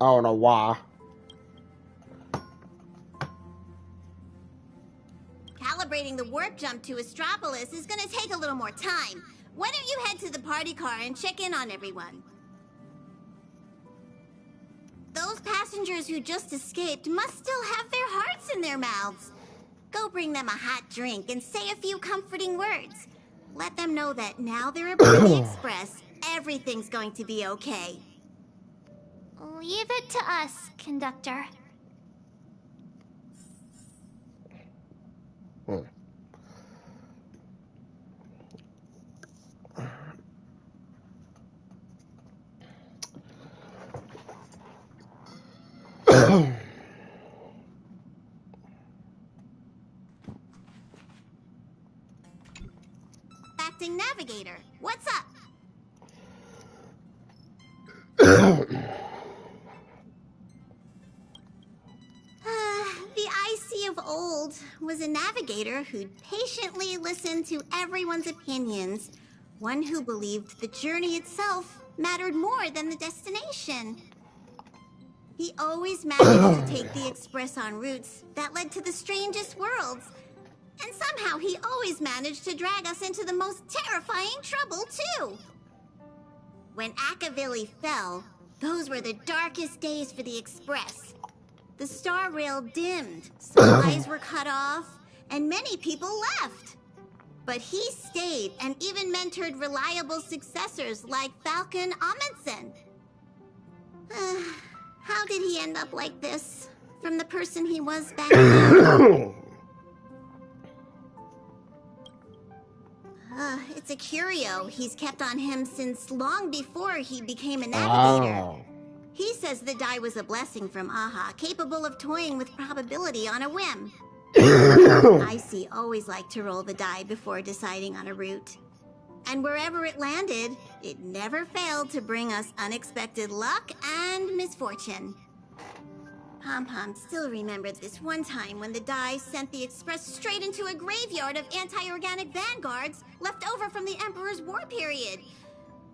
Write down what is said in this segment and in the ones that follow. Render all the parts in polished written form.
I don't know why. Calibrating the warp jump to Astropolis is gonna take a little more time. Why don't you head to the party car and check in on everyone? Those passengers who just escaped must still have their hearts in their mouths. Go bring them a hot drink and say a few comforting words. Let them know that now they're aboard the Express, everything's going to be okay. Leave it to us, conductor. Acting navigator, what's up? The IC of old was a navigator who'd patiently listen to everyone's opinions. One who believed the journey itself mattered more than the destination. He always managed to take the Express on routes that led to the strangest worlds. And somehow he always managed to drag us into the most terrifying trouble, too. When Akavili fell, those were the darkest days for the Express. The star rail dimmed, supplies were cut off, and many people left. But he stayed and even mentored reliable successors like Falcon Amundsen. How did he end up like this? From the person he was back then? It's a curio he's kept on him since long before he became a navigator. Oh. He says the die was a blessing from Aha, capable of toying with probability on a whim. Icy always liked to roll the die before deciding on a route. And wherever it landed, it never failed to bring us unexpected luck and misfortune. Pom-Pom still remembered this one time when the die sent the Express straight into a graveyard of anti-organic vanguards left over from the Emperor's war period.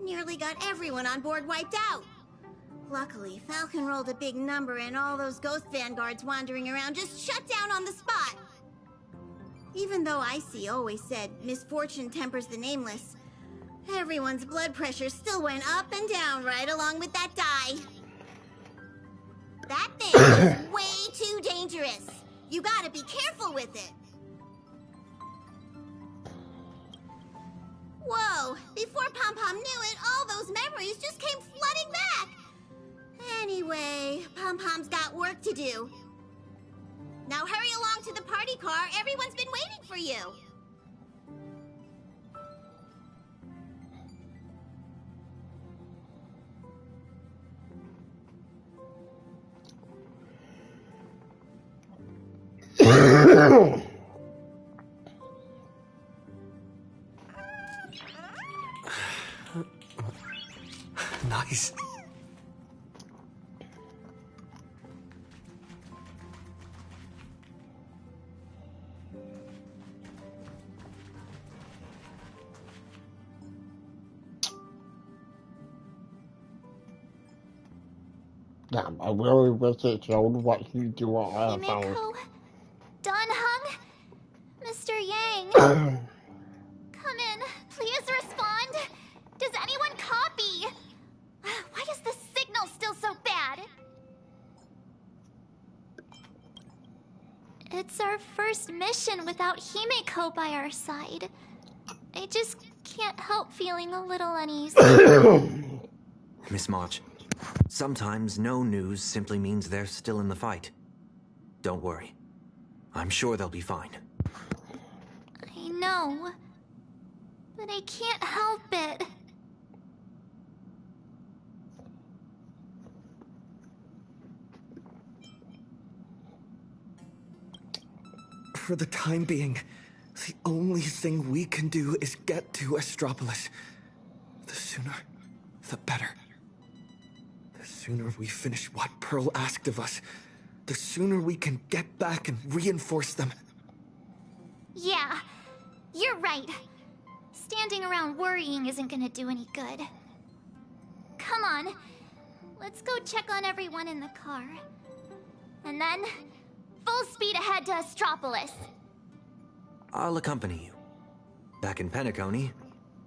Nearly got everyone on board wiped out. Luckily, Falcon rolled a big number and all those ghost vanguards wandering around just shut down on the spot. Even though Icy always said misfortune tempers the nameless, everyone's blood pressure still went up and down right along with that die. That thing is way too dangerous. You gotta be careful with it. Whoa, before Pom-Pom knew it, all those memories just came flooding back. Anyway, Pom-Pom's got work to do. Now hurry along to the party car. Everyone's been waiting for you. Nice. Damn, I really wish it showed what you do on iPhone. Himiko, Dunhung, Mr. Yang. Come in, please respond. Does anyone copy? Why is the signal still so bad? It's our first mission without Himiko by our side. I just can't help feeling a little uneasy. Miss March, sometimes no news simply means they're still in the fight. Don't worry. I'm sure they'll be fine. I know, but I can't help it. For the time being, the only thing we can do is get to Astropolis. The sooner, the better. The sooner we finish what Pearl asked of us, the sooner we can get back and reinforce them. Yeah, you're right. Standing around worrying isn't gonna do any good. Come on, Let's go check on everyone in the car. And then, full speed ahead to Astropolis. I'll accompany you. Back in Penacony,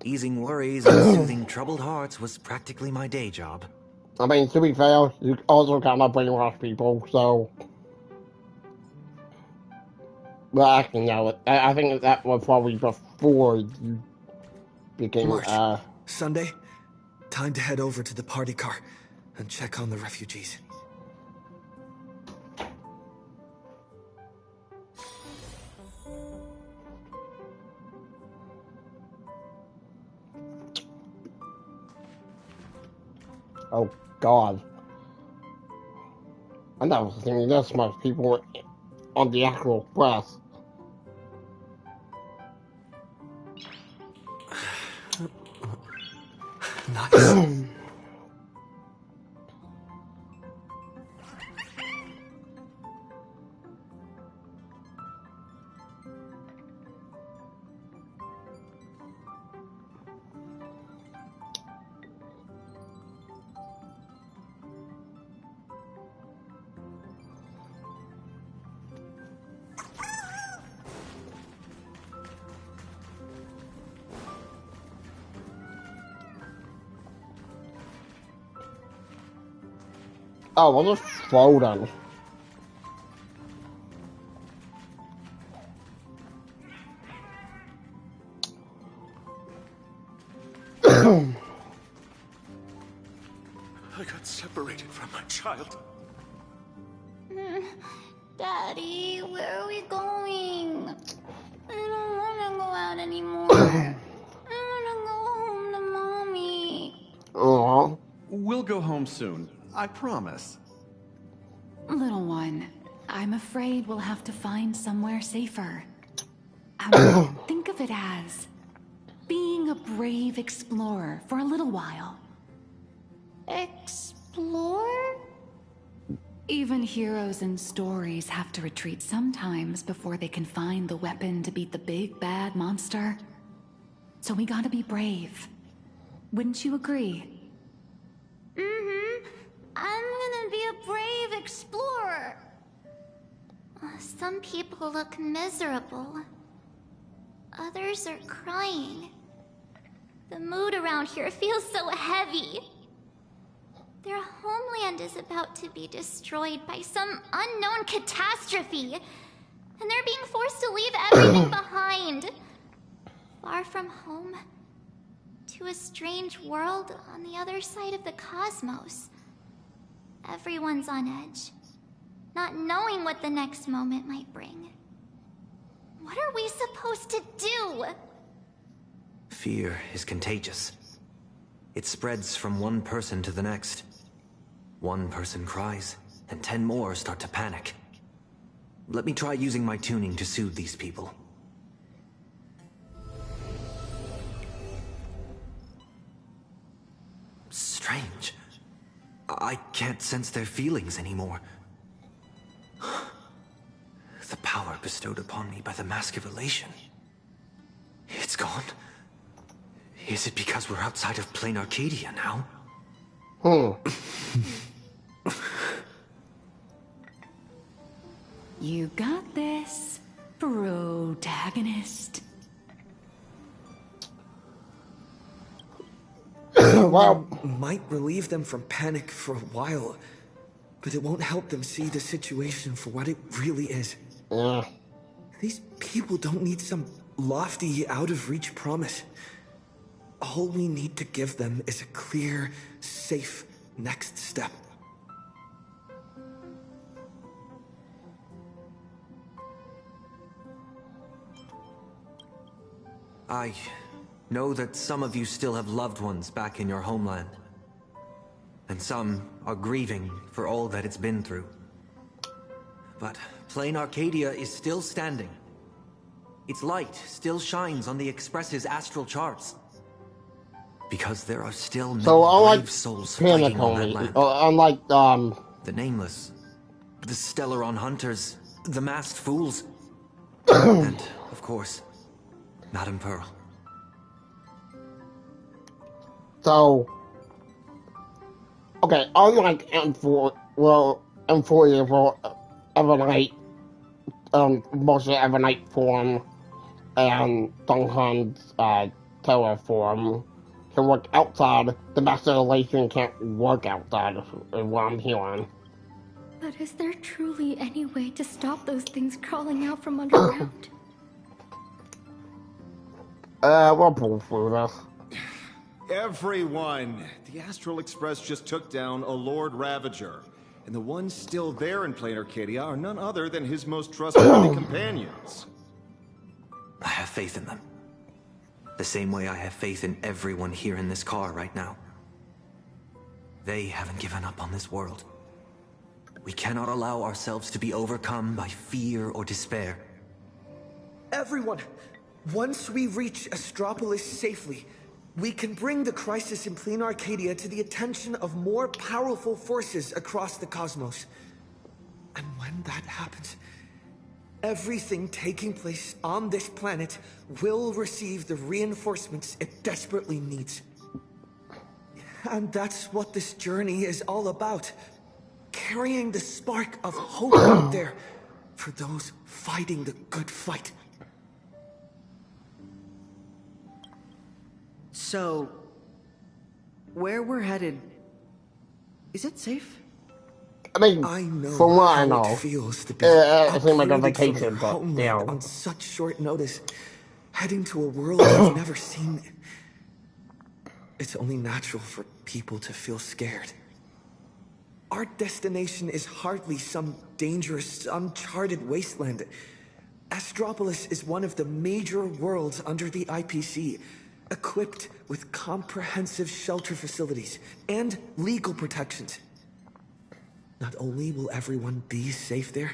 easing worries and soothing troubled hearts was practically my day job. I mean, to be fair, you also cannot brainwash people, so... Well, actually, no, I think that was probably before you became, March, Sunday, time to head over to the party car and check on the refugees. Oh, God. I never seen this much people on the actual bus. Nice. Oh, we'll just slow down. I got separated from my child. Daddy, where are we going? I don't want to go out anymore. I want to go home to Mommy. Aww. We'll go home soon, I promise. Little one, I'm afraid we'll have to find somewhere safer. Think of it as being a brave explorer for a little while. Explore? Even heroes in stories have to retreat sometimes before they can find the weapon to beat the big bad monster. So we gotta be brave. Wouldn't you agree? Mm-hmm. I'm gonna be a brave explorer. Some people look miserable. Others are crying. The mood around here feels so heavy. Their homeland is about to be destroyed by some unknown catastrophe, and they're being forced to leave everything behind. Far from home, to a strange world on the other side of the cosmos. Everyone's on edge, not knowing what the next moment might bring. What are we supposed to do? Fear is contagious. It spreads from one person to the next. One person cries, and 10 more start to panic. Let me try using my tuning to soothe these people. Strange. I can't sense their feelings anymore. The power bestowed upon me by the Mask of Elation. It's gone. Is it because we're outside of plain Arcadia now? You got this, protagonist. Well, Might relieve them from panic for a while, but it won't help them see the situation for what it really is. yeah. These people don't need some lofty, out-of-reach promise. All we need to give them is a clear, safe next step. I know that some of you still have loved ones back in your homeland. And some are grieving for all that it's been through. But plain Arcadia is still standing. Its light still shines on the Express's astral charts. Because there are still many So, unlike brave souls fighting on that Panacony, land. unlike, The Nameless, the Stellaron Hunters, the Masked Fools, and, of course, Madame Pearl. so, Okay, unlike M4 for Evernight, mostly Evernight form and Donghan's Terror form can work outside. The Master Relation can't work outside, is what I'm hearing. But is there truly any way to stop those things crawling out from underground? We'll pull through this. Everyone! The Astral Express just took down a Lord Ravager. And the ones still there in Plain Arcadia are none other than his most trustworthy companions. I have faith in them. The same way I have faith in everyone here in this car right now. They haven't given up on this world. We cannot allow ourselves to be overcome by fear or despair. Everyone, once we reach Astropolis safely, we can bring the crisis in Plain Arcadia to the attention of more powerful forces across the cosmos. And when that happens, everything taking place on this planet will receive the reinforcements it desperately needs. And that's what this journey is all about. Carrying the spark of hope out there for those fighting the good fight. So, where we're headed, is it safe? I mean, I know from what I how know, it feels to be it seemed like a uprooted from vacation, your but homeland yeah. on such short notice, heading to a world you've never seen. It's only natural for people to feel scared. Our destination is hardly some dangerous, uncharted wasteland. Astropolis is one of the major worlds under the IPC, equipped with comprehensive shelter facilities and legal protections. Not only will everyone be safe there,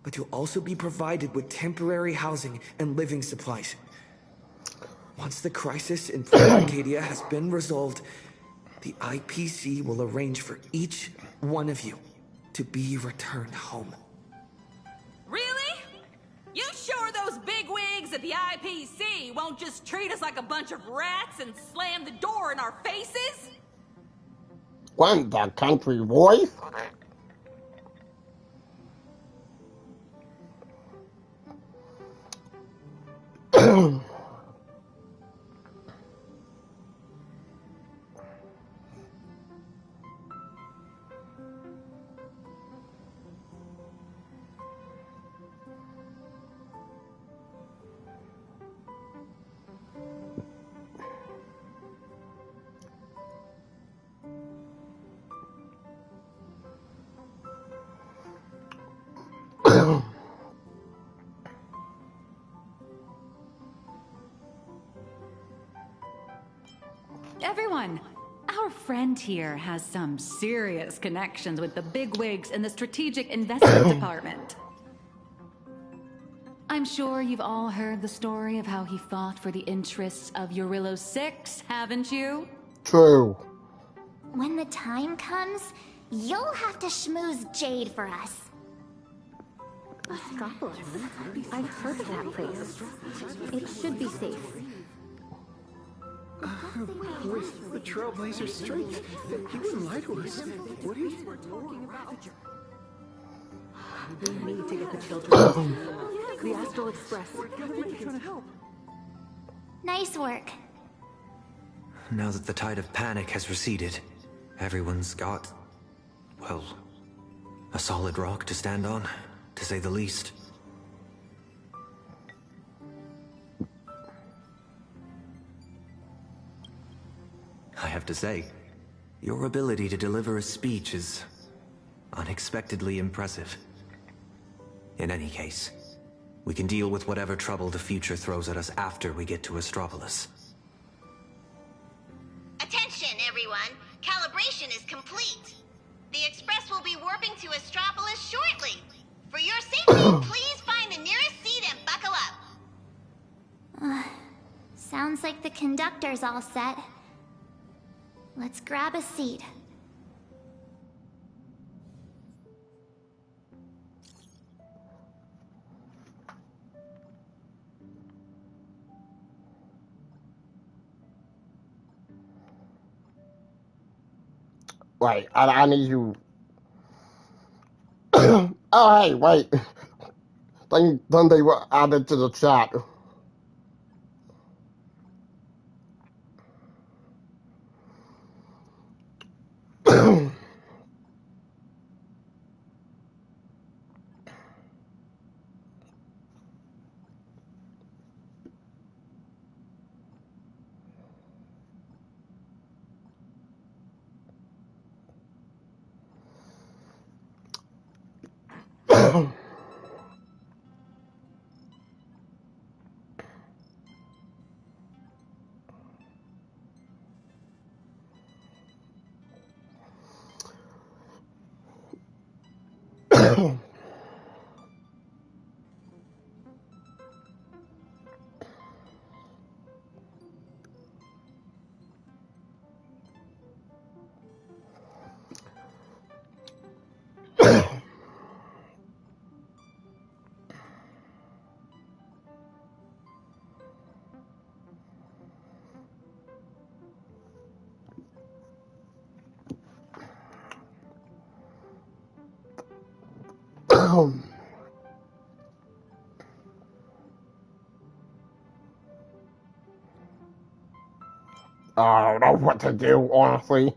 but you'll also be provided with temporary housing and living supplies. Once the crisis in Plain Arcadia has been resolved, the IPC will arrange for each one of you to be returned home. Really? You sure those bigwigs at the IPC won't just treat us like a bunch of rats and slam the door in our faces? When the country voice? Everyone, our friend here has some serious connections with the bigwigs in the Strategic Investment Department. I'm sure you've all heard the story of how he fought for the interests of Eurillo 6, haven't you? True. When the time comes, you'll have to schmooze Jade for us. Astropolis. I've heard of that place. It should be safe. With the Trailblazer's strength, he wouldn't lie to us, would he? We need to get the children. The Astral Express. Nice work. Now that the tide of panic has receded, everyone's got, well, a solid rock to stand on, to say the least. I have to say, your ability to deliver a speech is unexpectedly impressive. In any case, we can deal with whatever trouble the future throws at us after we get to Astropolis. Attention, everyone. Calibration is complete. The Express will be warping to Astropolis shortly. For your safety, please find the nearest seat and buckle up. Sounds like the conductor's all set. Let's grab a seat. Wait, I need you. Oh, hey, wait. Then they were added to the chat. I don't know what to do, honestly.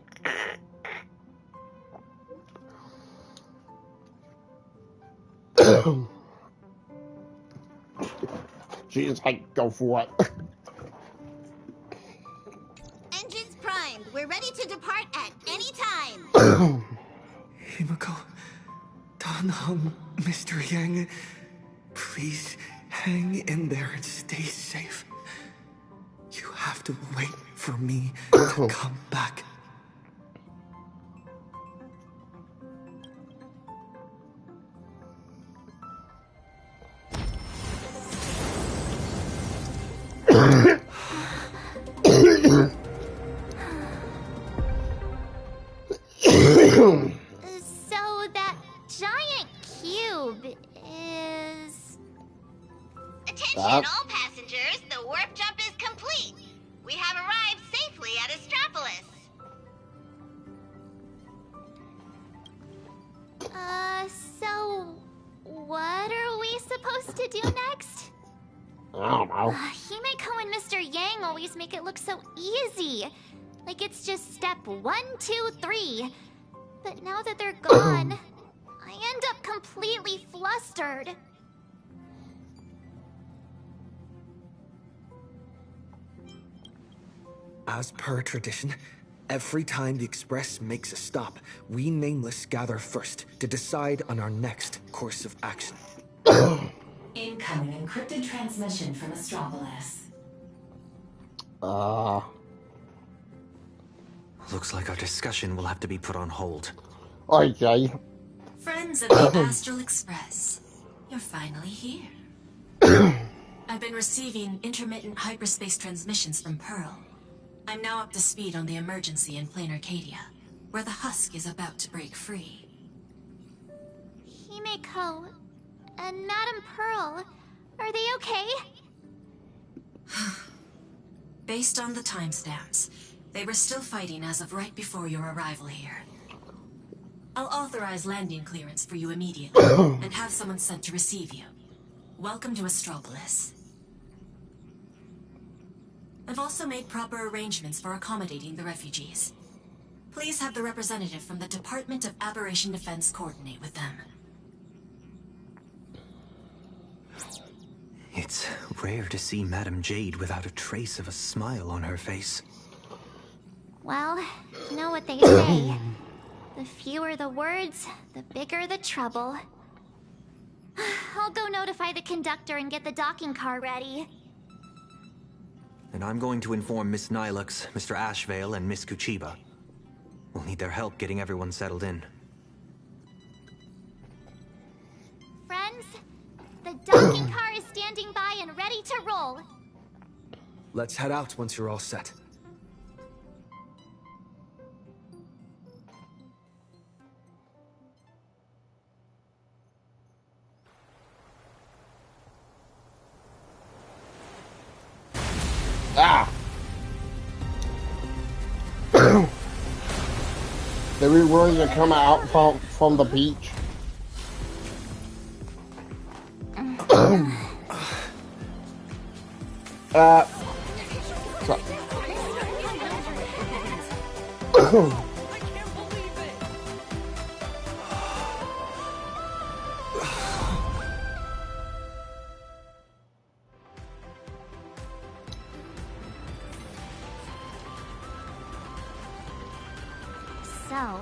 She's like, go for it. Engines primed. We're ready to depart at any time. Himiko, Dan-hung, Mr. Yang, please hang in there and stay safe. You have to wait for me to come back. So that giant cube is... Attention all passengers, the warp jump is complete. We have arrived safely at Astropolis. So what are we supposed to do next? I don't know. Himeko and Mr. Yang always make it look so easy. Like it's just step 1, 2, 3. But now that they're gone, I end up completely flustered. As per tradition, every time the Express makes a stop, we Nameless gather first to decide on our next course of action. Incoming encrypted transmission from Astropolis. Looks like our discussion will have to be put on hold. Okay. Friends of the Astral Express, you're finally here. I've been receiving intermittent hyperspace transmissions from Pearl. I'm now up to speed on the emergency in Plain Arcadia, where the husk is about to break free. Himeko and Madame Pearl, are they okay? Based on the timestamps, they were still fighting as of right before your arrival here. I'll authorize landing clearance for you immediately, and have someone sent to receive you. Welcome to Astropolis. I've also made proper arrangements for accommodating the refugees. Please have the representative from the Department of Aberration Defense coordinate with them. It's rare to see Madame Jade without a trace of a smile on her face. Well, you know what they say. The fewer the words, the bigger the trouble. I'll go notify the conductor and get the docking car ready. And I'm going to inform Miss Nilux, Mr. Ashvale, and Miss Kuchiba. We'll need their help getting everyone settled in. Friends, the docking car is standing by and ready to roll. Let's head out once you're all set. Did we really come out from the beach? So,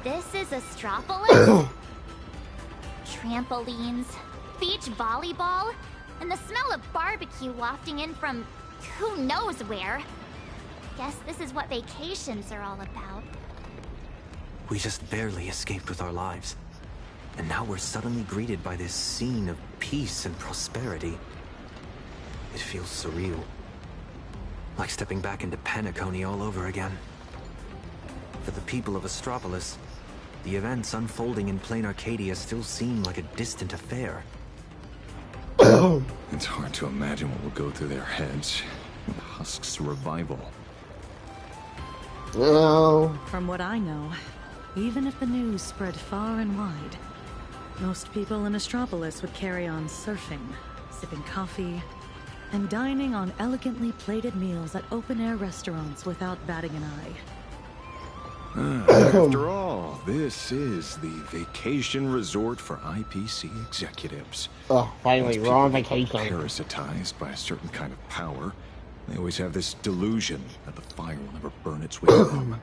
this is Astropolis? Trampolines, beach volleyball, and the smell of barbecue wafting in from who knows where. Guess this is what vacations are all about. We just barely escaped with our lives. And now we're suddenly greeted by this scene of peace and prosperity. It feels surreal. Like stepping back into Penacony all over again. For the people of Astropolis, the events unfolding in plain Arcadia still seem like a distant affair. It's hard to imagine what will go through their heads. Husk's revival. Well, from what I know, even if the news spread far and wide, most people in Astropolis would carry on surfing, sipping coffee, and dining on elegantly plated meals at open-air restaurants without batting an eye. After all, this is the vacation resort for IPC executives. Oh, finally, we're on vacation. Parasitized by a certain kind of power, they always have this delusion that the fire will never burn its way to them.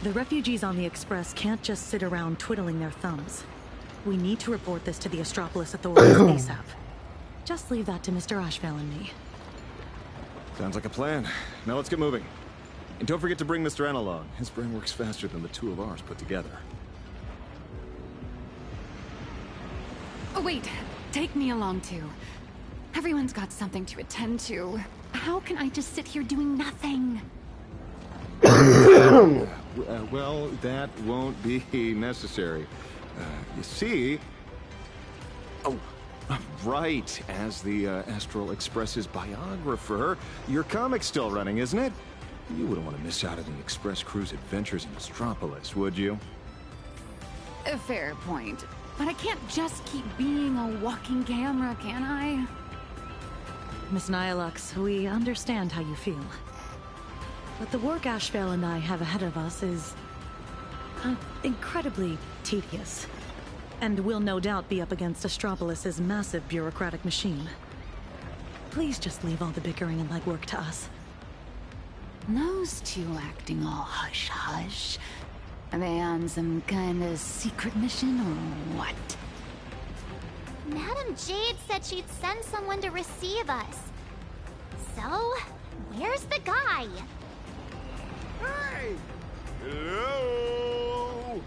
The refugees on the Express can't just sit around twiddling their thumbs. We need to report this to the Astropolis authorities ASAP. Just leave that to Mr. Ashvale and me. Sounds like a plan. Now let's get moving. And don't forget to bring Mr. N along. His brain works faster than the two of ours put together. Oh, wait. Take me along, too. Everyone's got something to attend to. How can I just sit here doing nothing? Well, that won't be necessary. You see... Oh, right. As the Astral Express's biographer, your comic's still running, isn't it? You wouldn't want to miss out on the Express crew's adventures in Astropolis, would you? A fair point. But I can't just keep being a walking camera, can I? Miss Nihilux, we understand how you feel. But the work Ashvale and I have ahead of us is... incredibly tedious. And will no doubt be up against Astropolis' massive bureaucratic machine. Please just leave all the bickering and legwork to us. Those two acting all hush-hush. Are they on some kind of secret mission or what? Madam Jade said she'd send someone to receive us. So, where's the guy? Hey! Hello!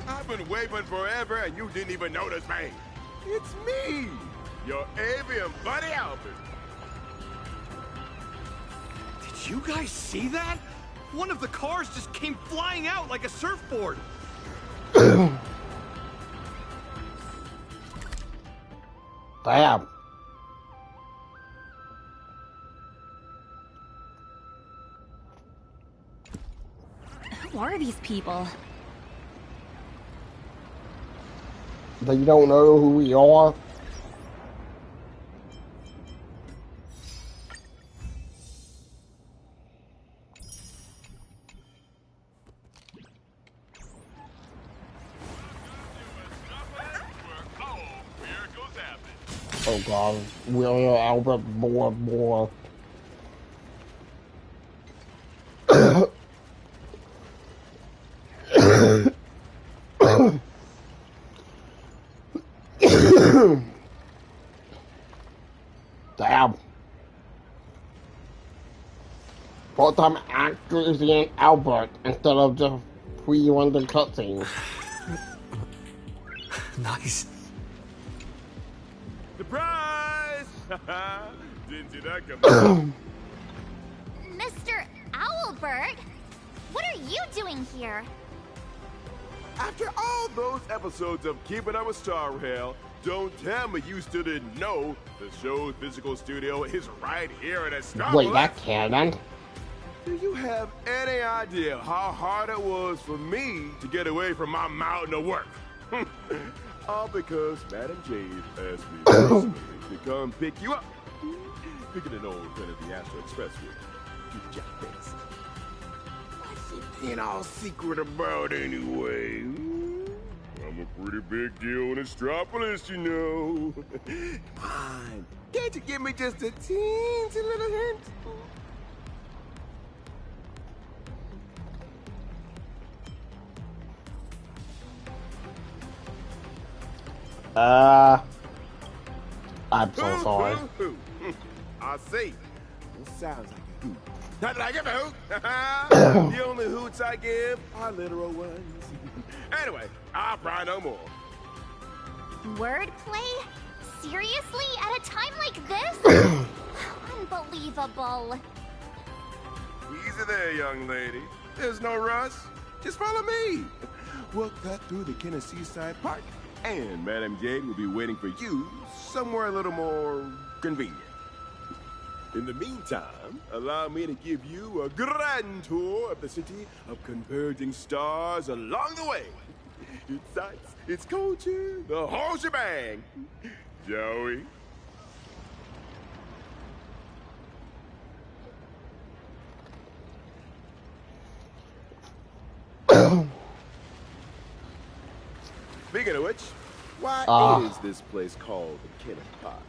I've been waiting forever and you didn't even notice me. It's me, your avian buddy Albert. Did you guys see that? One of the cars just came flying out like a surfboard. Damn. Who are these people? They don't know who we are. Oh god, William Albert more. Damn. Both time actors in Albert instead of just pre-rendered cutscenes. Nice. Surprise! Didn't see that coming. Mr. Owlbird? What are you doing here? After all those episodes of Keeping Up with Star Rail, don't tell me you still didn't know the show's physical studio is right here in Astropolis. Wait, that canon? Do you have any idea how hard it was for me to get away from my mountain of work? All because Madam Jade asked me personally to come pick you up. Picking an old friend of the Astro Express with you jackass. What's it being all secret about anyway? I'm a pretty big deal in Astropolis, you know. Come on, can't you give me just a teensy little hint? I'm so sorry. I see. It sounds like a hoot. Not like a hoot. The only hoots I give are literal ones. Anyway, I'll cry no more. Wordplay? Seriously? At a time like this? Unbelievable. Easy there, young lady. There's no rush. Just follow me. We'll cut through the Tennessee Side Park, and Madam Jade will be waiting for you somewhere a little more convenient. In the meantime, allow me to give you a grand tour of the city of converging stars along the way. Its sights, its culture, the whole shebang. Joey. Speaking of which, why is this place called the Kenneth Park?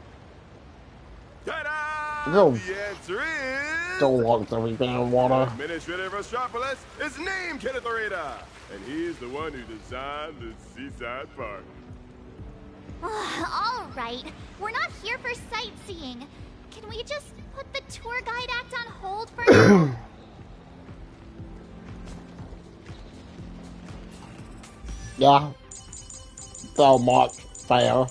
Ta-da! No. The answer is... Don't want to be down water. Administrator of Astropolis is named Kenneth Arita, and he's the one who designed the Seaside Park. All right, we're not here for sightseeing. Can we just put the tour guide act on hold for now? Yeah. So much fair.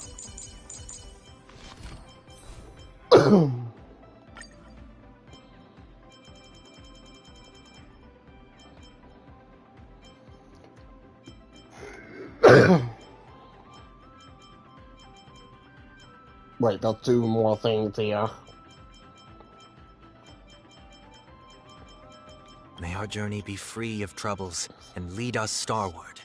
Wait, there's two more things here. May our journey be free of troubles and lead us starward.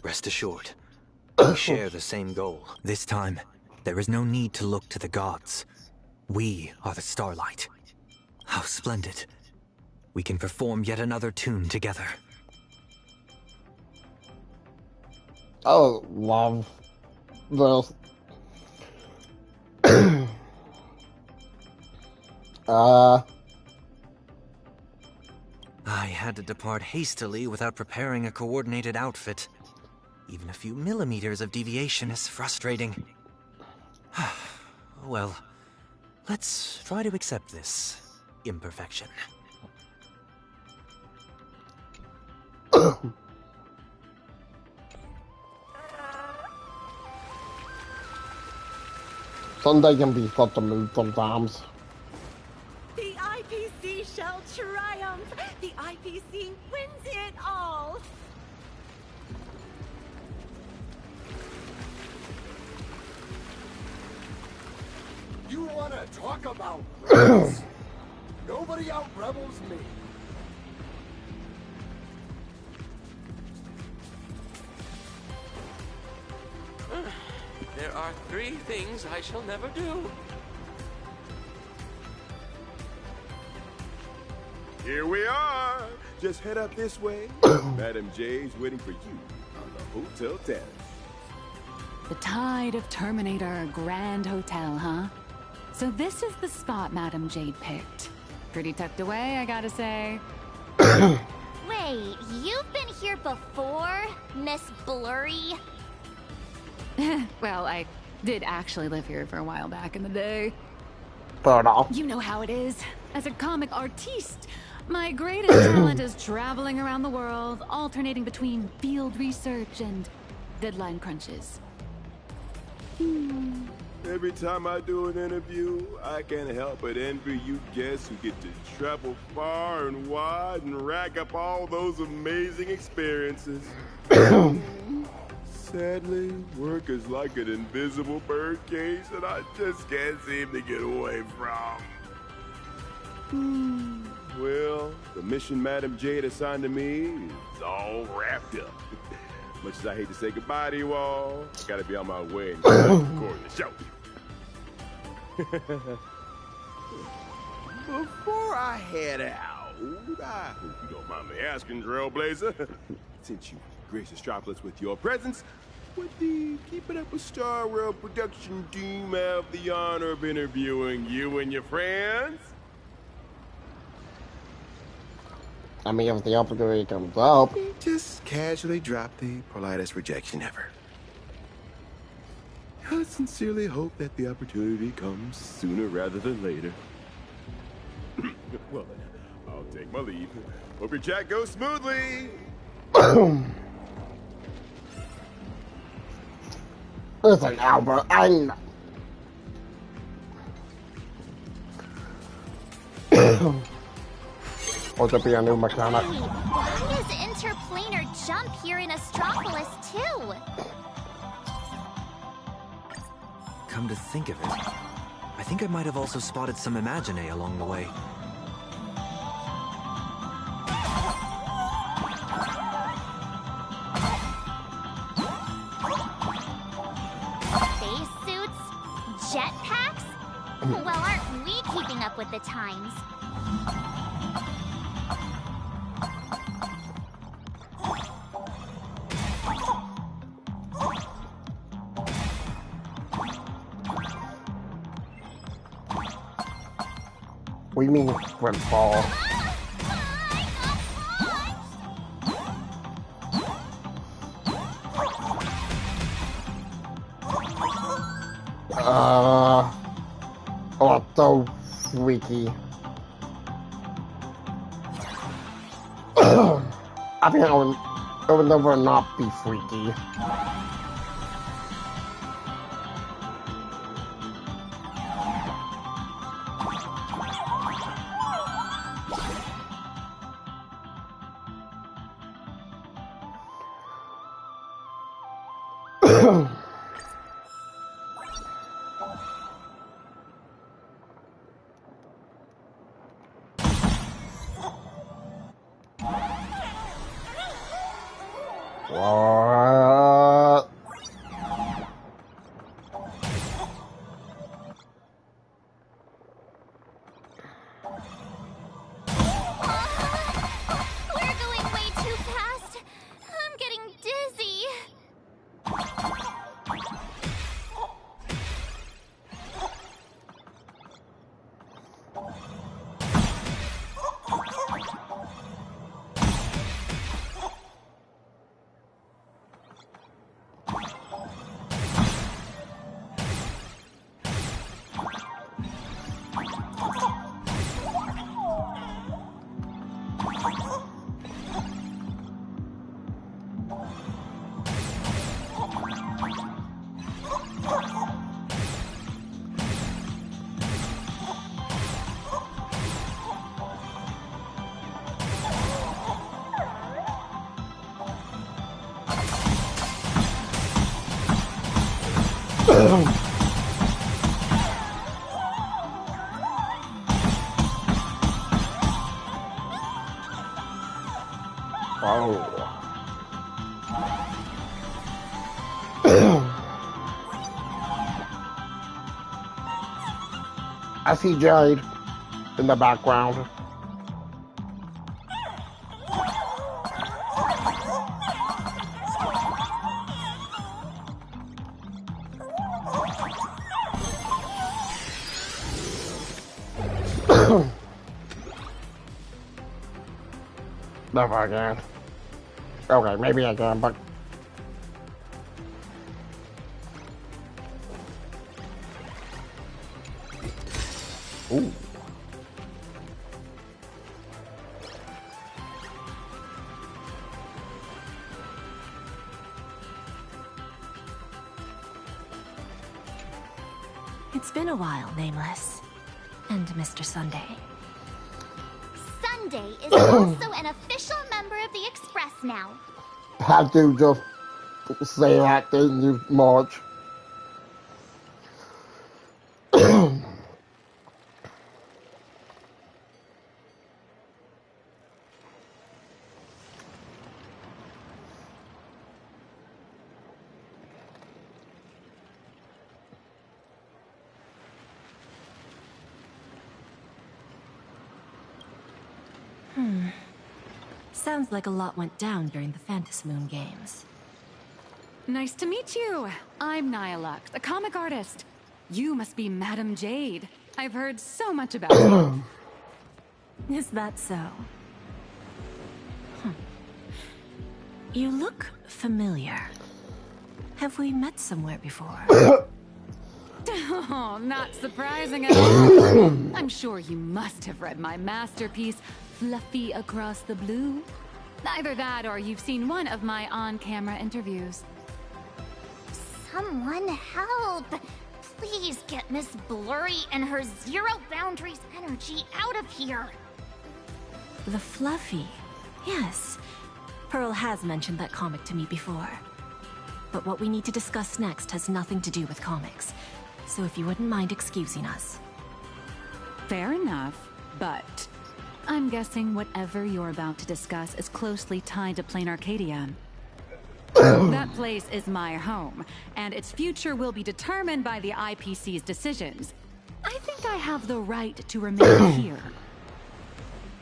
Rest assured, we share the same goal. This time, there is no need to look to the gods. We are the starlight. How splendid. We can perform yet another tune together. Oh, love this. I had to depart hastily without preparing a coordinated outfit. Even a few millimeters of deviation is frustrating. Well, let's try to accept this imperfection. Sunday can be such a mood sometimes. The IPC shall triumph! The IPC wins it all! You wanna talk about rebels? Nobody out-rebels me. There are 3 things I shall never do. Here we are. Just head up this way. Madam Jade's waiting for you on the Hotel Terrace. The Tide of Terminator Grand Hotel, huh? So this is the spot Madam Jade picked. Pretty tucked away, I gotta say. Wait, you've been here before, Miss Blurry? Well, I did actually live here for a while back in the day. Fair enough. You know how it is. As a comic artiste, my greatest talent is traveling around the world, alternating between field research and deadline crunches. Every time I do an interview, I can't help but envy you guests who get to travel far and wide and rack up all those amazing experiences. Sadly, work is like an invisible bird cage that I just can't seem to get away from. Well, the mission Madam Jade assigned to me is all wrapped up. Much as I hate to say goodbye to you all, I gotta be on my way and record the show. Before I head out, I hope you don't mind me asking, Trailblazer, since you grace Astropolis with your presence, would the Keep It Up with Star Rail production team have the honor of interviewing you and your friends? I mean, if the opportunity comes up. Just casually drop the politest rejection ever. I sincerely hope that the opportunity comes sooner rather than later. Well, then, I'll take my leave. Hope your chat goes smoothly. Listen, Albert, I'm... Or to be a new mechanic. Why is interplanar jump here in Astropolis too? Come to think of it, I think I might have also spotted some Imagine along the way. Spacesuits? Jetpacks? Well, aren't we keeping up with the times? We mean football. Oh, so freaky. I think it would never not be freaky. What? We're going way too fast. I'm getting dizzy. I see Jade in the background. Never again. Okay, maybe I can, but... Ooh. It's been a while, Nameless. And Mr. Sunday. Sunday is also an official member of the Express now. Had to just say that, didn't you, Marge? Sounds like a lot went down during the Phantom Moon games. Nice to meet you. I'm Nihilux, a comic artist. You must be Madame Jade. I've heard so much about you. Is that so? You look familiar. Have we met somewhere before? Oh, not surprising at all. I'm sure you must have read my masterpiece, Fluffy Across the Blue. Either that or you've seen one of my on-camera interviews. Someone help! Please get Miss Blurry and her zero boundaries energy out of here! The Fluffy. Yes. Pearl has mentioned that comic to me before. But what we need to discuss next has nothing to do with comics. So if you wouldn't mind excusing us. Fair enough, but I'm guessing whatever you're about to discuss is closely tied to Plain Arcadia. That place is my home, and its future will be determined by the IPC's decisions. I think I have the right to remain here.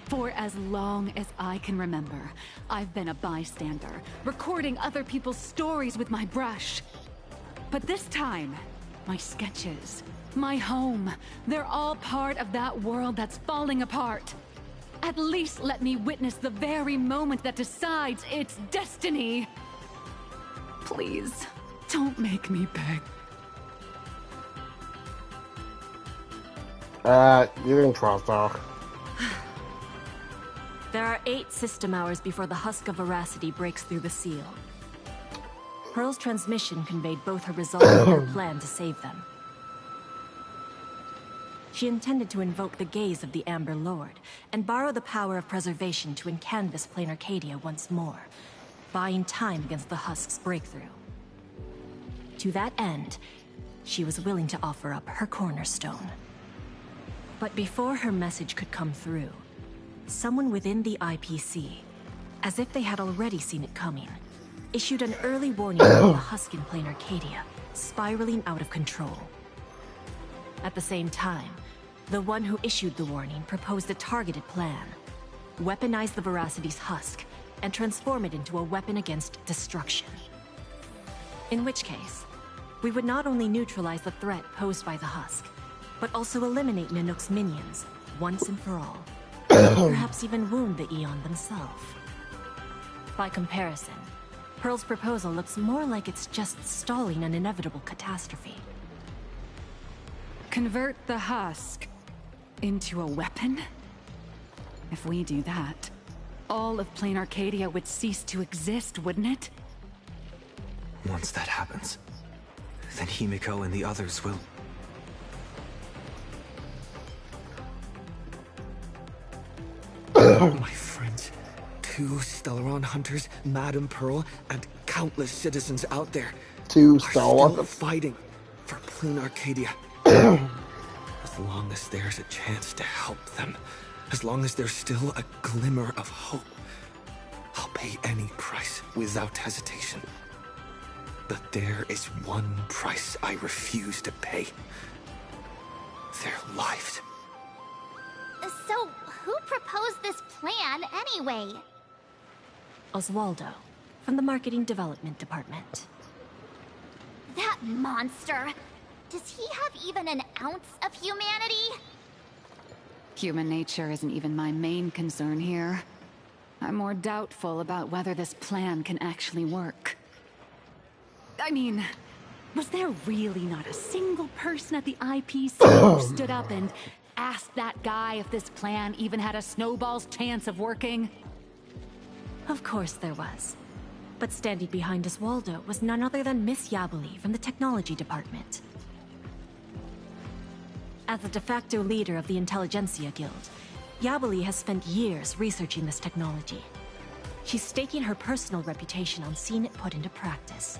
For as long as I can remember, I've been a bystander, recording other people's stories with my brush. But this time, my sketches, my home, they're all part of that world that's falling apart. At least let me witness the very moment that decides its destiny. Please, don't make me beg. You didn't trust her. There are 8 system hours before the Husk of Veracity breaks through the seal. Pearl's transmission conveyed both her resolve and her plan to save them. She intended to invoke the gaze of the Amber Lord and borrow the power of preservation to encanvas Plain Arcadia once more, buying time against the Husk's breakthrough. To that end, she was willing to offer up her cornerstone. But before her message could come through, someone within the IPC, as if they had already seen it coming, issued an early warning of the Husk in Plain Arcadia, spiraling out of control. At the same time, the one who issued the warning proposed a targeted plan. Weaponize the Veracity's Husk and transform it into a weapon against destruction. In which case, we would not only neutralize the threat posed by the Husk, but also eliminate Nanook's minions, once and for all. Perhaps even wound the Eon themselves. By comparison, Pearl's proposal looks more like it's just stalling an inevitable catastrophe. Convert the Husk into a weapon? If we do that, all of Plain Arcadia would cease to exist, wouldn't it? Once that happens, then Himiko and the others will... My friends, 2 Stellaron hunters, Madame Pearl, and countless citizens out there 2 are Stella still fighting for Plain Arcadia. As long as there's a chance to help them, as long as there's still a glimmer of hope, I'll pay any price without hesitation. But there is one price I refuse to pay. Their lives. So, who proposed this plan anyway? Oswaldo, from the Marketing Development Department. That monster! Does he have even an ounce of humanity? Human nature isn't even my main concern here. I'm more doubtful about whether this plan can actually work. I mean, was there really not a single person at the IPC who stood up and asked that guy if this plan even had a snowball's chance of working? Of course there was. But standing behind Oswaldo was none other than Miss Yabuli from the Technology Department. As the de facto leader of the Intelligentsia Guild, Yabuli has spent years researching this technology. She's staking her personal reputation on seeing it put into practice.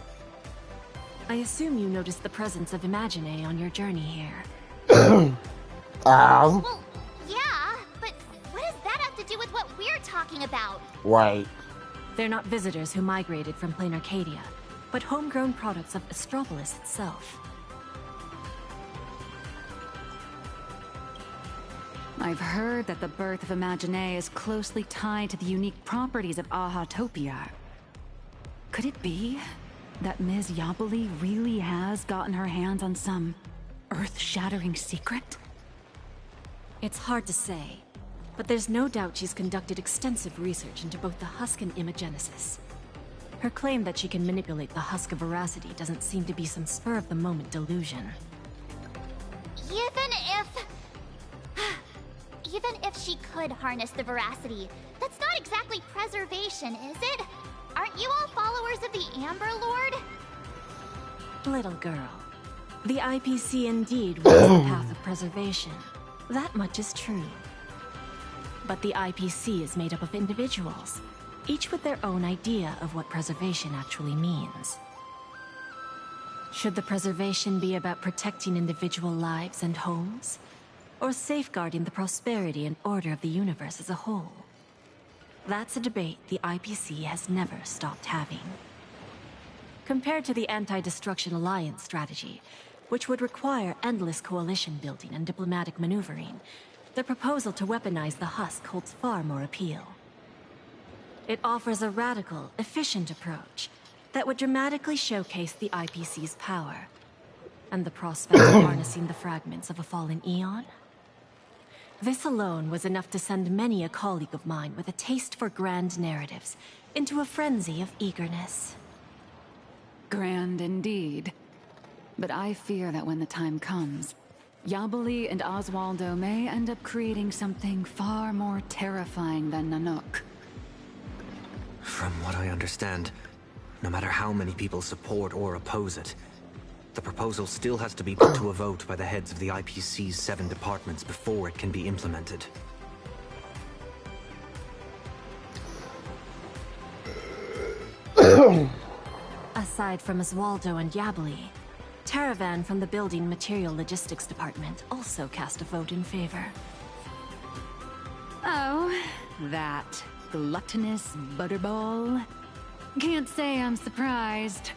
I assume you noticed the presence of Imagine on your journey here. Well, yeah, but what does that have to do with what we're talking about? Right. They're not visitors who migrated from Plain Arcadia, but homegrown products of Astropolis itself. I've heard that the birth of Imagine is closely tied to the unique properties of Ahatopia. Could it be that Ms. Yabali really has gotten her hands on some earth-shattering secret? It's hard to say, but there's no doubt she's conducted extensive research into both the husk and imagenesis. Her claim that she can manipulate the husk of veracity doesn't seem to be some spur-of-the-moment delusion. Even if she could harness the veracity, that's not exactly preservation, is it? Aren't you all followers of the Amber Lord? Little girl, the IPC indeed walks the path of preservation. That much is true. But the IPC is made up of individuals, each with their own idea of what preservation actually means. Should the preservation be about protecting individual lives and homes, or safeguarding the prosperity and order of the universe as a whole? That's a debate the IPC has never stopped having. Compared to the Anti-Destruction Alliance strategy, which would require endless coalition building and diplomatic maneuvering, the proposal to weaponize the husk holds far more appeal. It offers a radical, efficient approach that would dramatically showcase the IPC's power, and the prospect of harnessing the fragments of a fallen eon. This alone was enough to send many a colleague of mine with a taste for grand narratives into a frenzy of eagerness. Grand indeed. But I fear that when the time comes, Yabali and Oswaldo may end up creating something far more terrifying than Nanook. From what I understand, no matter how many people support or oppose it, the proposal still has to be put to a vote by the heads of the IPC's 7 departments before it can be implemented. Aside from Oswaldo and Yabali, Taravan from the Building Material Logistics Department also cast a vote in favor. Oh, that gluttonous butterball. Can't say I'm surprised.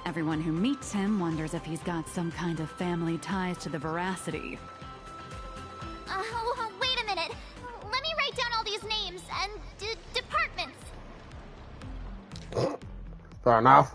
Everyone who meets him wonders if he's got some kind of family ties to the veracity. Wait a minute. Let me write down all these names and departments. Fair enough.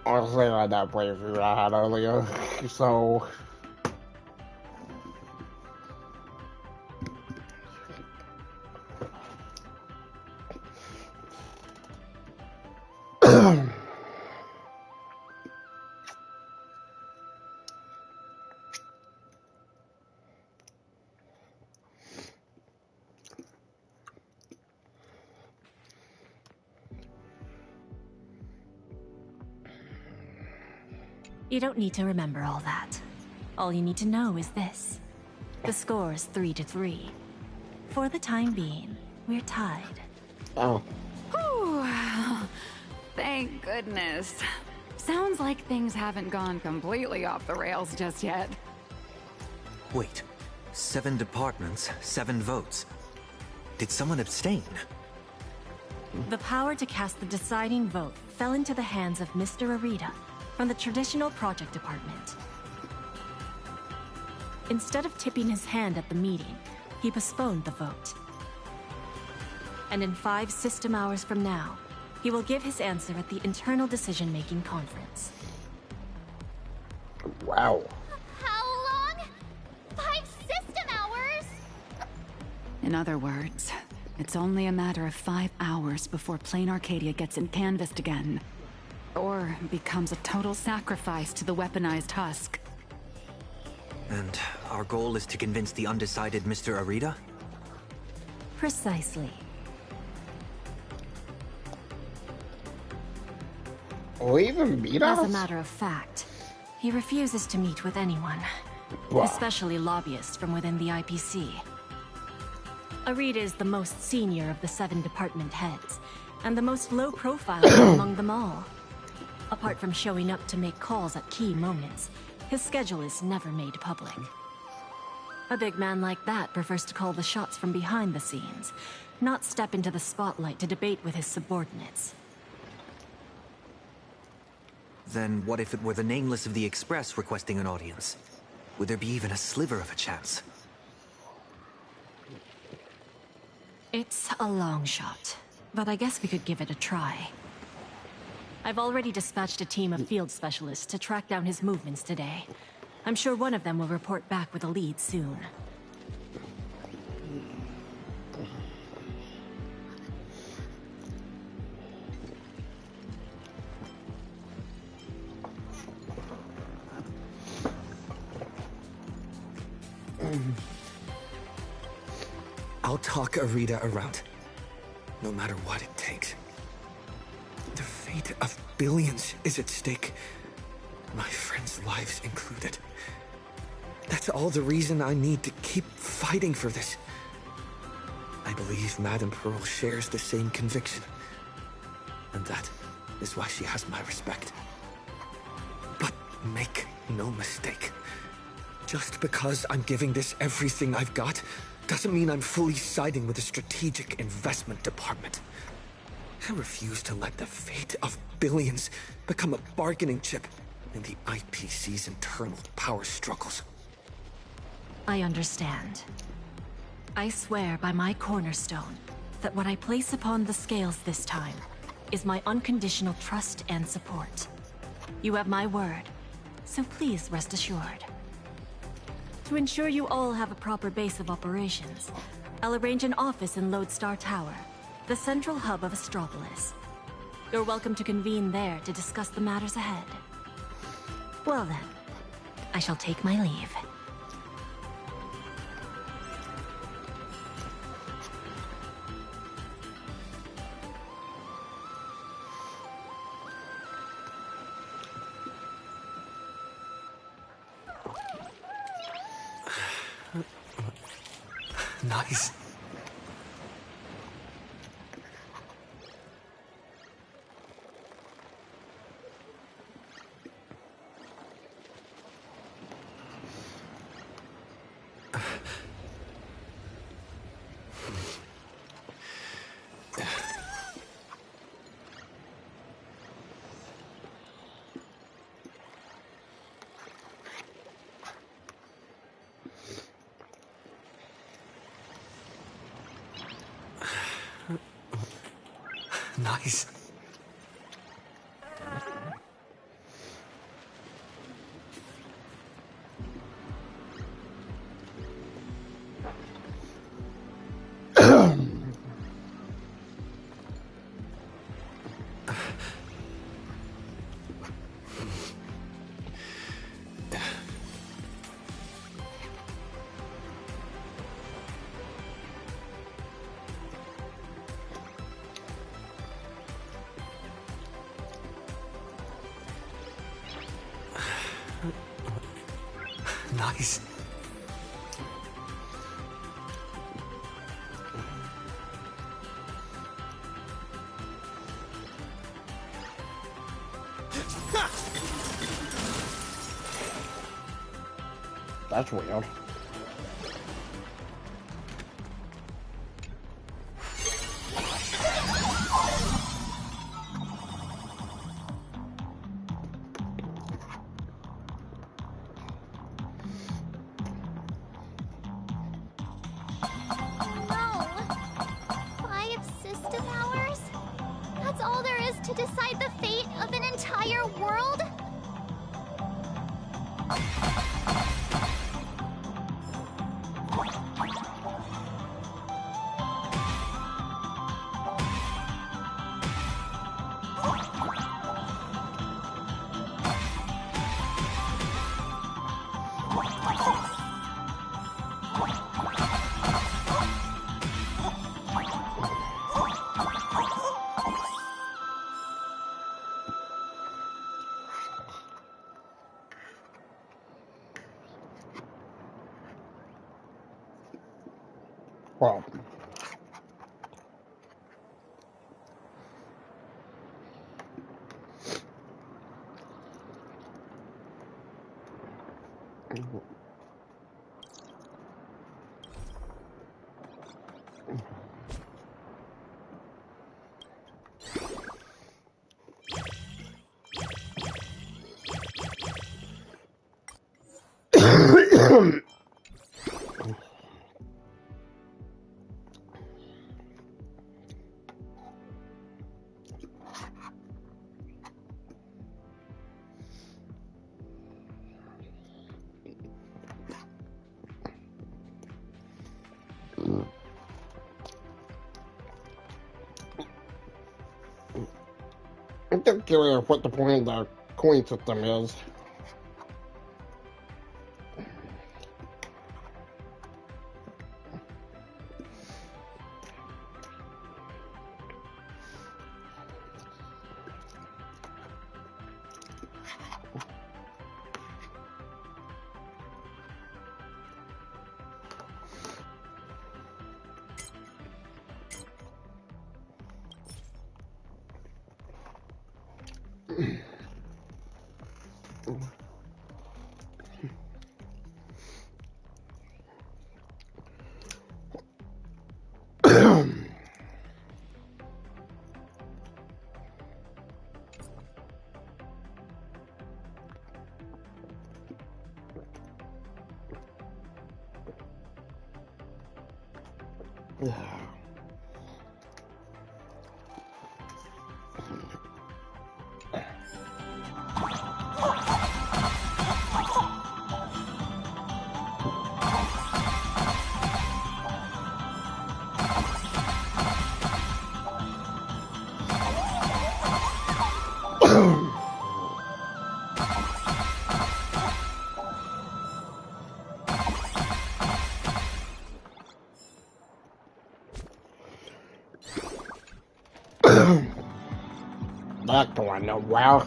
Honestly, I had that playthrough I had earlier, so... You don't need to remember all that. All you need to know is this. The score's 3-3. For the time being, we're tied. Oh. Whew. Thank goodness. Sounds like things haven't gone completely off the rails just yet. Wait. 7 departments, 7 votes. Did someone abstain? The power to cast the deciding vote fell into the hands of Mr. Arita from the Traditional Project Department. Instead of tipping his hand at the meeting, he postponed the vote. And in 5 system hours from now, he will give his answer at the internal decision-making conference. Wow. How long? 5 system hours? In other words, it's only a matter of 5 hours before Plain Arcadia gets canvassed again. Or becomes a total sacrifice to the weaponized husk. And our goal is to convince the undecided Mr. Arita? Precisely. Or even meet As us? a matter of fact, he refuses to meet with anyone. Especially lobbyists from within the IPC. Arita is the most senior of the 7 department heads, and the most low-profile among them all. Apart from showing up to make calls at key moments, his schedule is never made public. A big man like that prefers to call the shots from behind the scenes, not step into the spotlight to debate with his subordinates. Then what if it were the Nameless of the Express requesting an audience? Would there be even a sliver of a chance? It's a long shot, but I guess we could give it a try. I've already dispatched a team of field specialists to track down his movements today. I'm sure one of them will report back with a lead soon. I'll talk Arita around, no matter what it takes. The fate of billions is at stake, my friends' lives included. That's all the reason I need to keep fighting for this. I believe Madame Pearl shares the same conviction, and that is why she has my respect. But make no mistake, just because I'm giving this everything I've got doesn't mean I'm fully siding with the Strategic Investment Department. I refuse to let the fate of billions become a bargaining chip in the IPC's internal power struggles. I understand. I swear by my cornerstone that what I place upon the scales this time is my unconditional trust and support. You have my word, so please rest assured. To ensure you all have a proper base of operations, I'll arrange an office in Lodestar Tower, the central hub of Astropolis. You're welcome to convene there to discuss the matters ahead. Well then, I shall take my leave. Nice. Nice. Nice. That's weird. No. 5 system hours? That's all there is to decide the fate of an entire world? Well, I'm just curious what the point of the coin system is. Not going nowhere.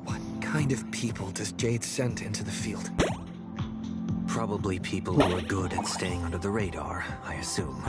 What kind of people does Jade send into the field? Probably people who are good at staying under the radar, I assume.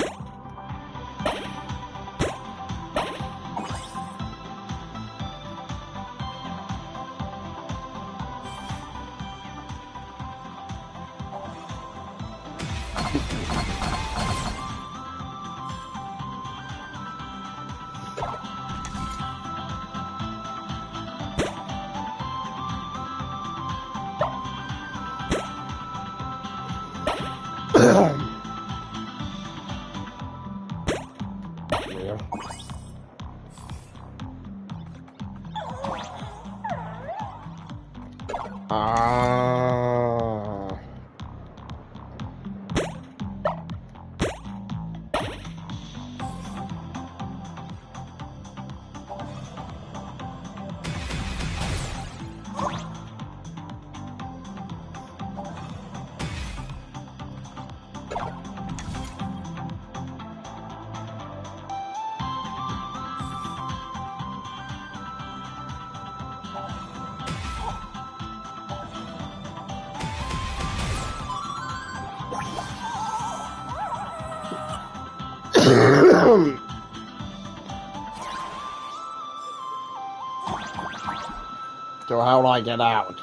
So how do I get out?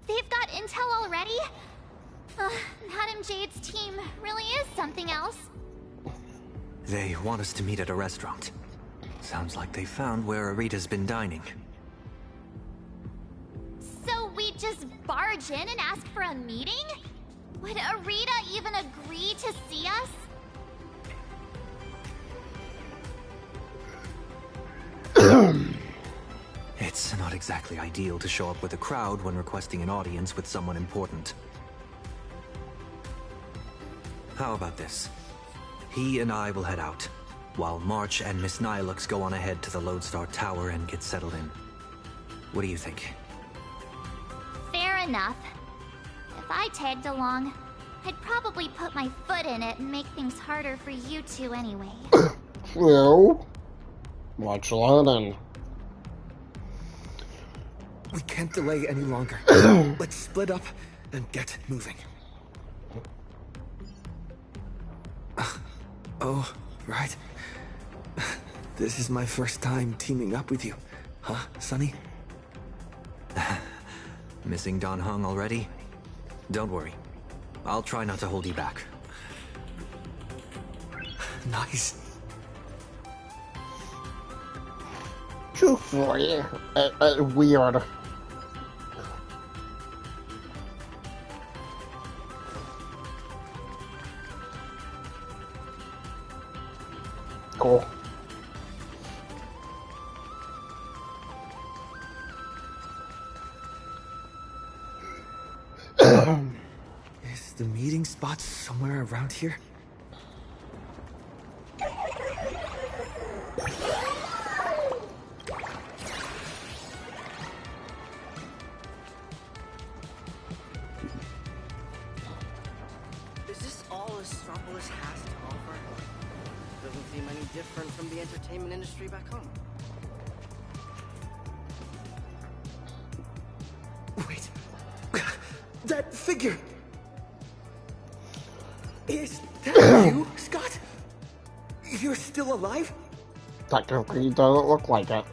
They've got intel already? Madame Jade's team really is something else. They want us to meet at a restaurant. Sounds like they found where Arita's been dining. So we just barge in and ask for a meeting? Would Arita even agree to see us? It's not exactly ideal to show up with a crowd when requesting an audience with someone important. How about this? He and I will head out, while March and Miss Nilux go on ahead to the Lodestar Tower and get settled in. What do you think? Fair enough. If I tagged along, I'd probably put my foot in it and make things harder for you two anyway. Well, watch London. We can't delay any longer. Let's split up and get moving. Oh, right. This is my first time teaming up with you. Huh, Sonny? Missing Dan Heng already? Don't worry. I'll try not to hold you back. Nice. Truthfully, weird. Cool. Is the meeting spot somewhere around here? Is this all Astropolis has to offer? Doesn't seem any different from the entertainment industry back home. Wait. That figure! Is that you, Scott? You're still alive? Technically, it doesn't look like it.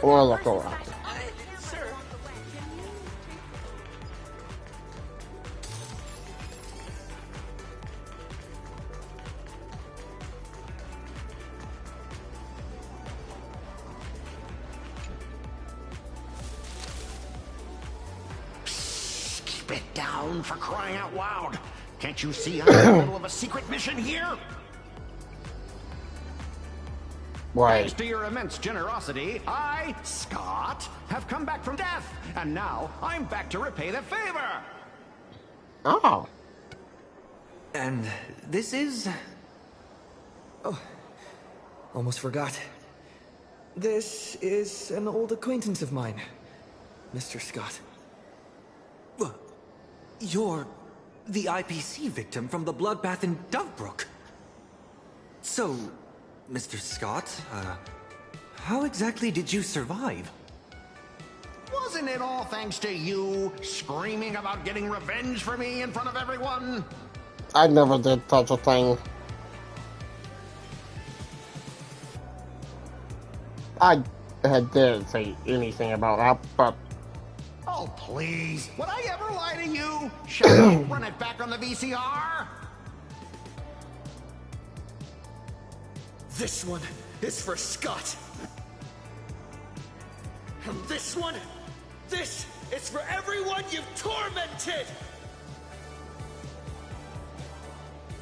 Or look around. Keep it down, for crying out loud. Can't you see I'm in the middle of a secret mission here? Right. Thanks to your immense generosity, I, Scott, have come back from death, and now I'm back to repay the favor. Oh. And this is... Oh, almost forgot. This is an old acquaintance of mine, Mr. Scott. You're the IPC victim from the bloodbath in Dovebrook. So, Mr. Scott, how exactly did you survive? Wasn't it all thanks to you screaming about getting revenge for me in front of everyone? I never did such a thing. I didn't say anything about that, but... Oh, please. Would I ever lie to you? Shall we run it back on the VCR? This one is for Scott. And this one? This is for everyone you've tormented!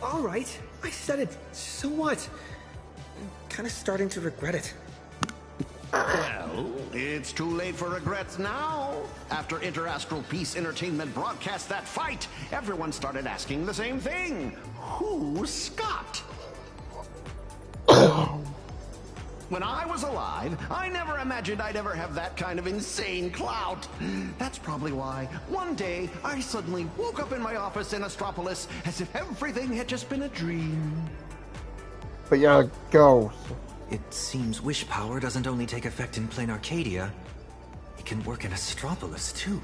Alright, I said it. So what? I'm kinda starting to regret it. Well, it's too late for regrets now. After Interastral Peace Entertainment broadcast that fight, everyone started asking the same thing. Who's Scott? When I was alive, I never imagined I'd ever have that kind of insane clout. That's probably why one day I suddenly woke up in my office in Astropolis as if everything had just been a dream. But you're a ghost. It seems wish power doesn't only take effect in plain Arcadia. It can work in Astropolis, too.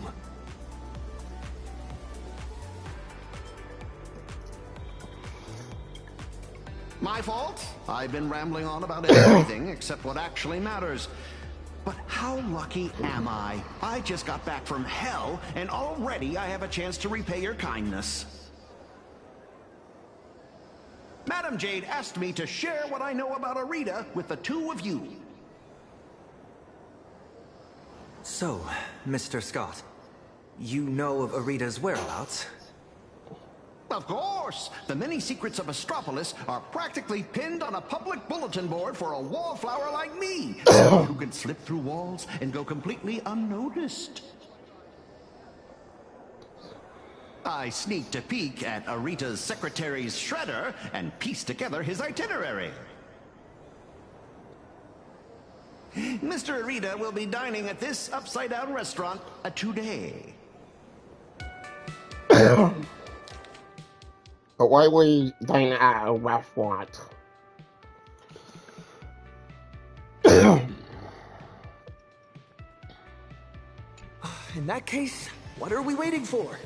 My fault. I've been rambling on about everything except what actually matters. But how lucky am I? I just got back from hell, and already I have a chance to repay your kindness. Madam Jade asked me to share what I know about Arita with the two of you. So, Mr. Scott, you know of Arita's whereabouts? Of course! The many secrets of Astropolis are practically pinned on a public bulletin board for a wallflower like me, someone who can slip through walls and go completely unnoticed. I sneaked a peek at Arita's secretary's shredder and pieced together his itinerary. Mr. Arita will be dining at this upside-down restaurant today. But why would we dine at a restaurant? In that case, what are we waiting for?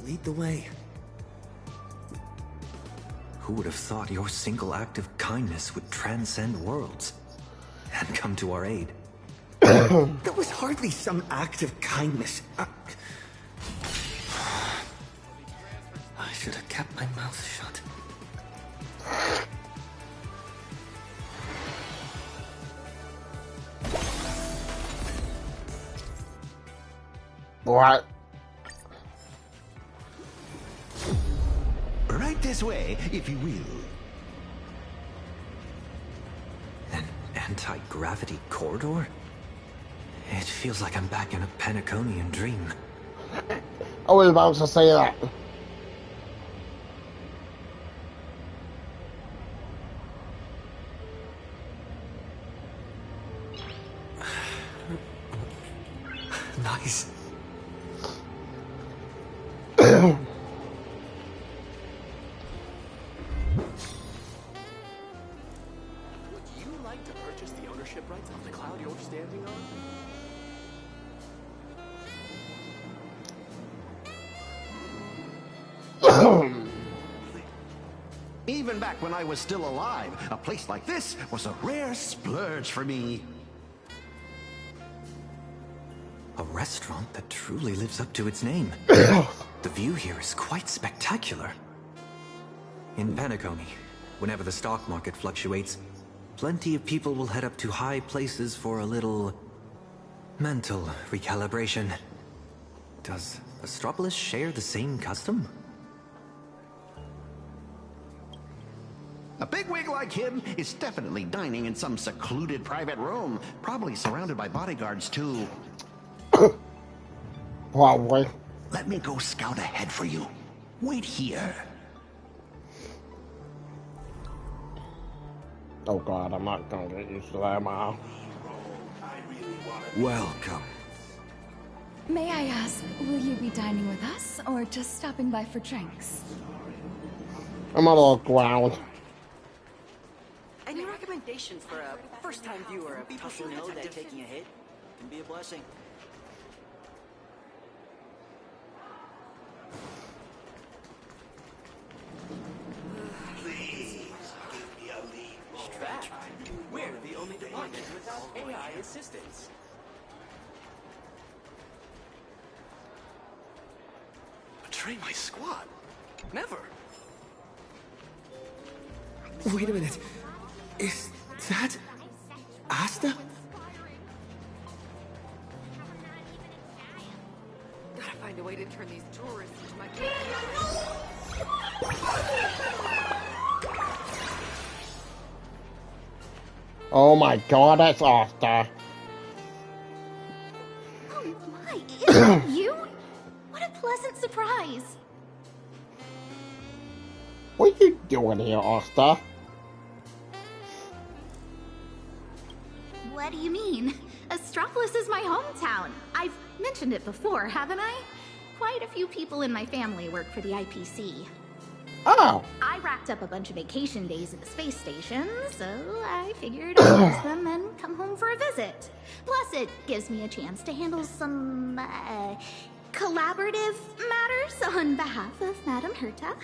Lead the way. Who would have thought your single act of kindness would transcend worlds and come to our aid? That was hardly some act of kindness. I should have kept my mouth shut. What? Right this way, if you will. An anti-gravity corridor? It feels like I'm back in a Penaconian dream. I was about to say that. Nice. Would you like to purchase the ownership rights of the cloud you're standing on? Even back when I was still alive, a place like this was a rare splurge for me. A restaurant that truly lives up to its name. The view here is quite spectacular. In Penacony, whenever the stock market fluctuates, plenty of people will head up to high places for a little mental recalibration. Does Astropolis share the same custom? A bigwig like him is definitely dining in some secluded private room, probably surrounded by bodyguards too. Probably. Let me go scout ahead for you. Wait here. Oh god, I'm not gonna get used to that now. Welcome. May I ask, will you be dining with us, or just stopping by for drinks? I'm on a ground. Any recommendations for a first-time viewer of People should know that taking a hit can be a blessing. Please give me a lead. Strapped. We're the only department without AI assistance. Betray my squad? Never. Wait a minute. Is that Asta? way to turn these tourists into my Oh my god, that's Asta. Oh my, is that you? What a pleasant surprise. What are you doing here, Asta? What do you mean? Astropolis is my hometown. I've mentioned it before, haven't I? Quite a few people in my family work for the IPC. Oh. I racked up a bunch of vacation days at the space station, so I figured I'd use them and come home for a visit. Plus, it gives me a chance to handle some, collaborative matters on behalf of Madame Herta.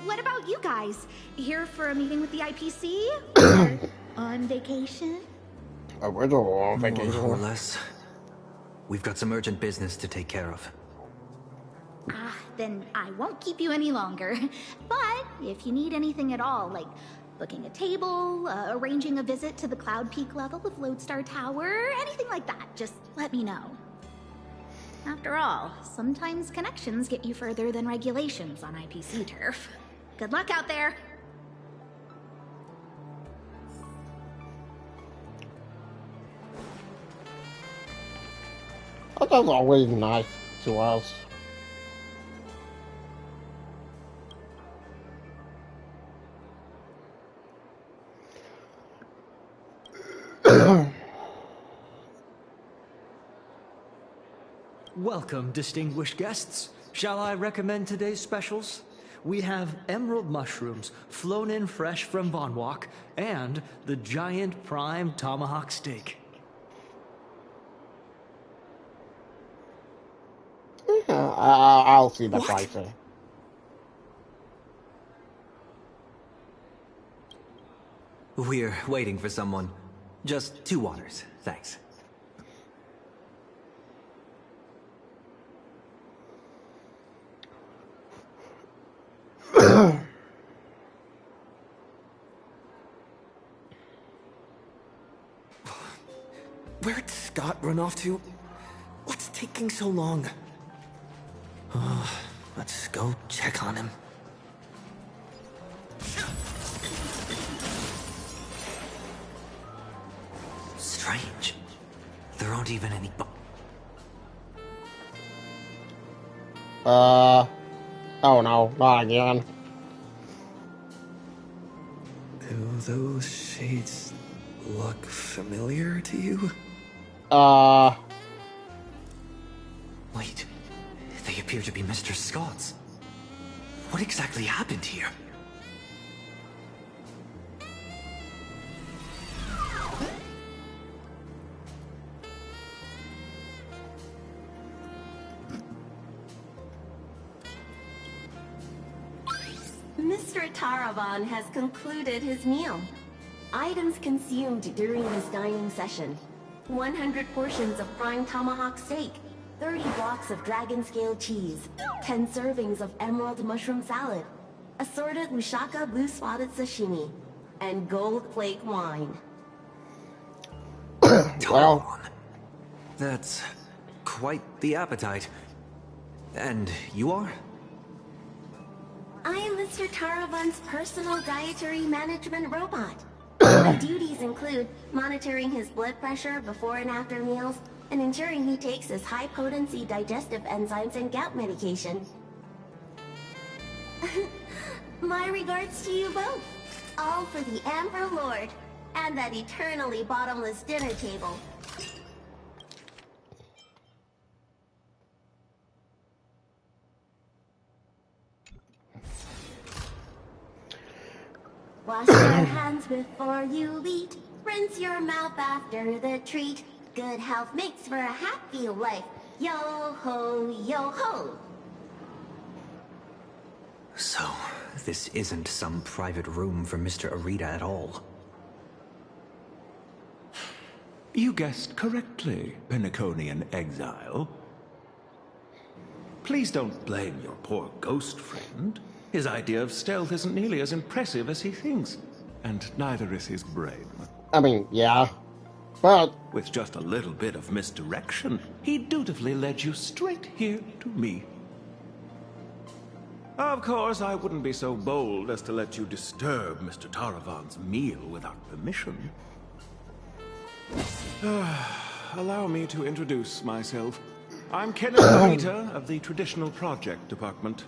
What about you guys? Here for a meeting with the IPC? Or on vacation? We're on vacation. More or less. We've got some urgent business to take care of. Ah, then I won't keep you any longer. But if you need anything at all, like booking a table, arranging a visit to the Cloud Peak level of Lodestar Tower, anything like that, just let me know. After all, sometimes connections get you further than regulations on IPC turf. Good luck out there! That was always nice to us. Welcome, distinguished guests. Shall I recommend today's specials? We have emerald mushrooms, flown in fresh from Von Walk, and the giant prime tomahawk steak. I'll see the pricing. We're waiting for someone. Just 2 waters, thanks. Where'd Scott run off to? What's taking so long? Let's go check on him. Strange. There aren't even any oh no, not again. Do those shades look familiar to you? Wait. They appear to be Mr. Scott's. What exactly happened here? Mr. Taravan has concluded his meal. Items consumed during this dining session: 100 portions of prime tomahawk steak, 30 blocks of dragon scale cheese, 10 servings of emerald mushroom salad, assorted Mushaka blue spotted sashimi, and gold flake wine. Well, that's quite the appetite. And you are? I am Mr. Taravan's personal dietary management robot. My duties include monitoring his blood pressure before and after meals, and ensuring he takes his high-potency digestive enzymes and gout medication. My regards to you both. All for the Amber Lord, and that eternally bottomless dinner table. Wash your hands before you eat. Rinse your mouth after the treat. Good health makes for a happy life. Yo ho, yo ho. So, this isn't some private room for Mr. Arita at all. You guessed correctly, Penaconian exile. Please don't blame your poor ghost friend. His idea of stealth isn't nearly as impressive as he thinks. And neither is his brain. I mean, yeah. But with just a little bit of misdirection, he dutifully led you straight here to me. Of course, I wouldn't be so bold as to let you disturb Mr. Taravan's meal without permission. Allow me to introduce myself. I'm Kenneth Arita of the Traditional Project Department.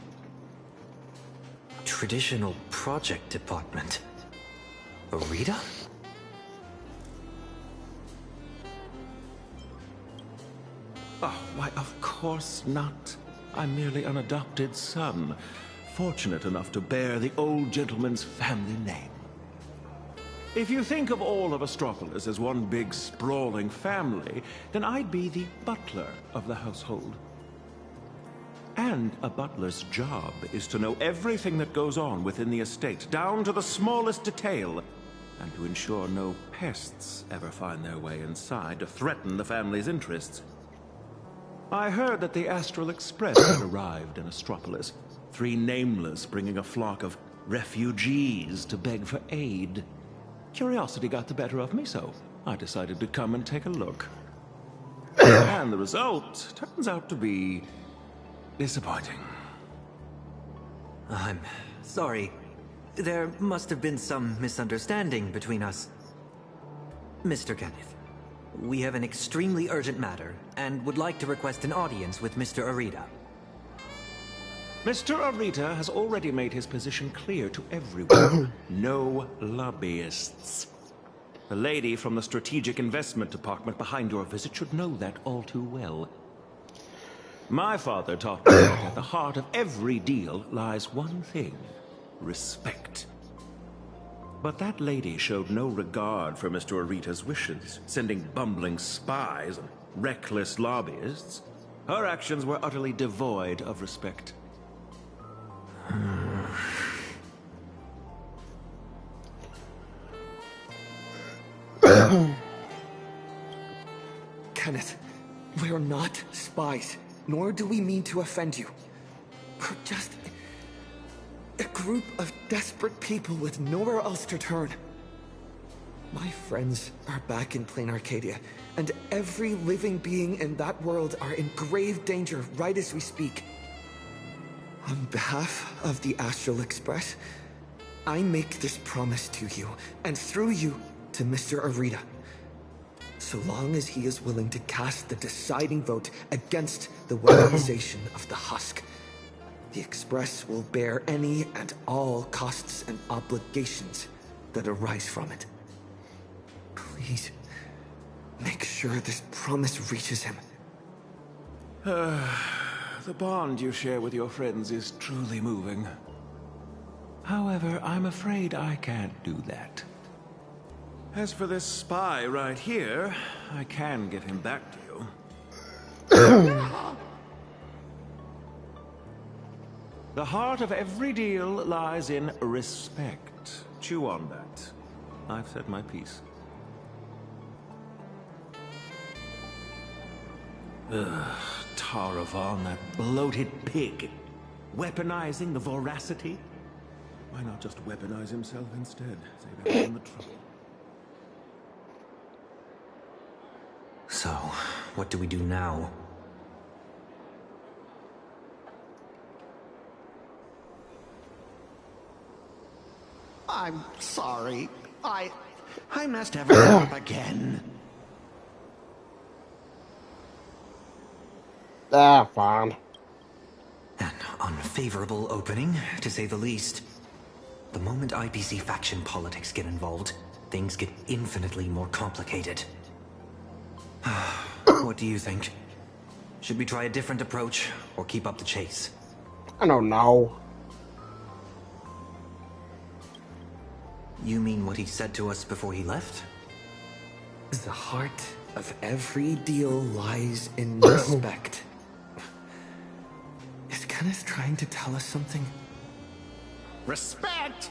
Traditional Project Department? Arita? Oh, why, of course not. I'm merely an adopted son, fortunate enough to bear the old gentleman's family name. If you think of all of Astropolis as one big sprawling family, then I'd be the butler of the household. And a butler's job is to know everything that goes on within the estate, down to the smallest detail, and to ensure no pests ever find their way inside to threaten the family's interests. I heard that the Astral Express had arrived in Astropolis, 3 nameless bringing a flock of refugees to beg for aid. Curiosity got the better of me, so I decided to come and take a look. And the result turns out to be disappointing. I'm sorry. There must have been some misunderstanding between us. Mr. Kenneth, we have an extremely urgent matter and would like to request an audience with Mr. Arita. Mr. Arita has already made his position clear to everyone. No lobbyists. The lady from the Strategic Investment Department behind your visit should know that all too well. My father taught me that at the heart of every deal lies one thing: respect. But that lady showed no regard for Mr. Arita's wishes, sending bumbling spies and reckless lobbyists. Her actions were utterly devoid of respect. Kenneth, we're not spies, nor do we mean to offend you. We're just a group of desperate people with nowhere else to turn. My friends are back in plain Arcadia, and every living being in that world are in grave danger right as we speak. On behalf of the Astral Express, I make this promise to you, and through you, to Mr. Arita. So long as he is willing to cast the deciding vote against the weaponization of the husk, the Express will bear any and all costs and obligations that arise from it. Please, make sure this promise reaches him. The bond you share with your friends is truly moving. However, I'm afraid I can't do that. As for this spy right here, I can get him back to you. The heart of every deal lies in respect. Chew on that. I've said my piece. Ugh, Taravan, that bloated pig. Weaponizing the voracity? Why not just weaponize himself instead? Save everyone the trouble. So, what do we do now? I'm sorry. I messed everything up again. Fine. An unfavorable opening, to say the least. The moment IPC faction politics get involved, things get infinitely more complicated. What do you think? Should we try a different approach, or keep up the chase? I don't know. You mean what he said to us before he left? The heart of every deal lies in respect. Is Kenneth trying to tell us something? Respect?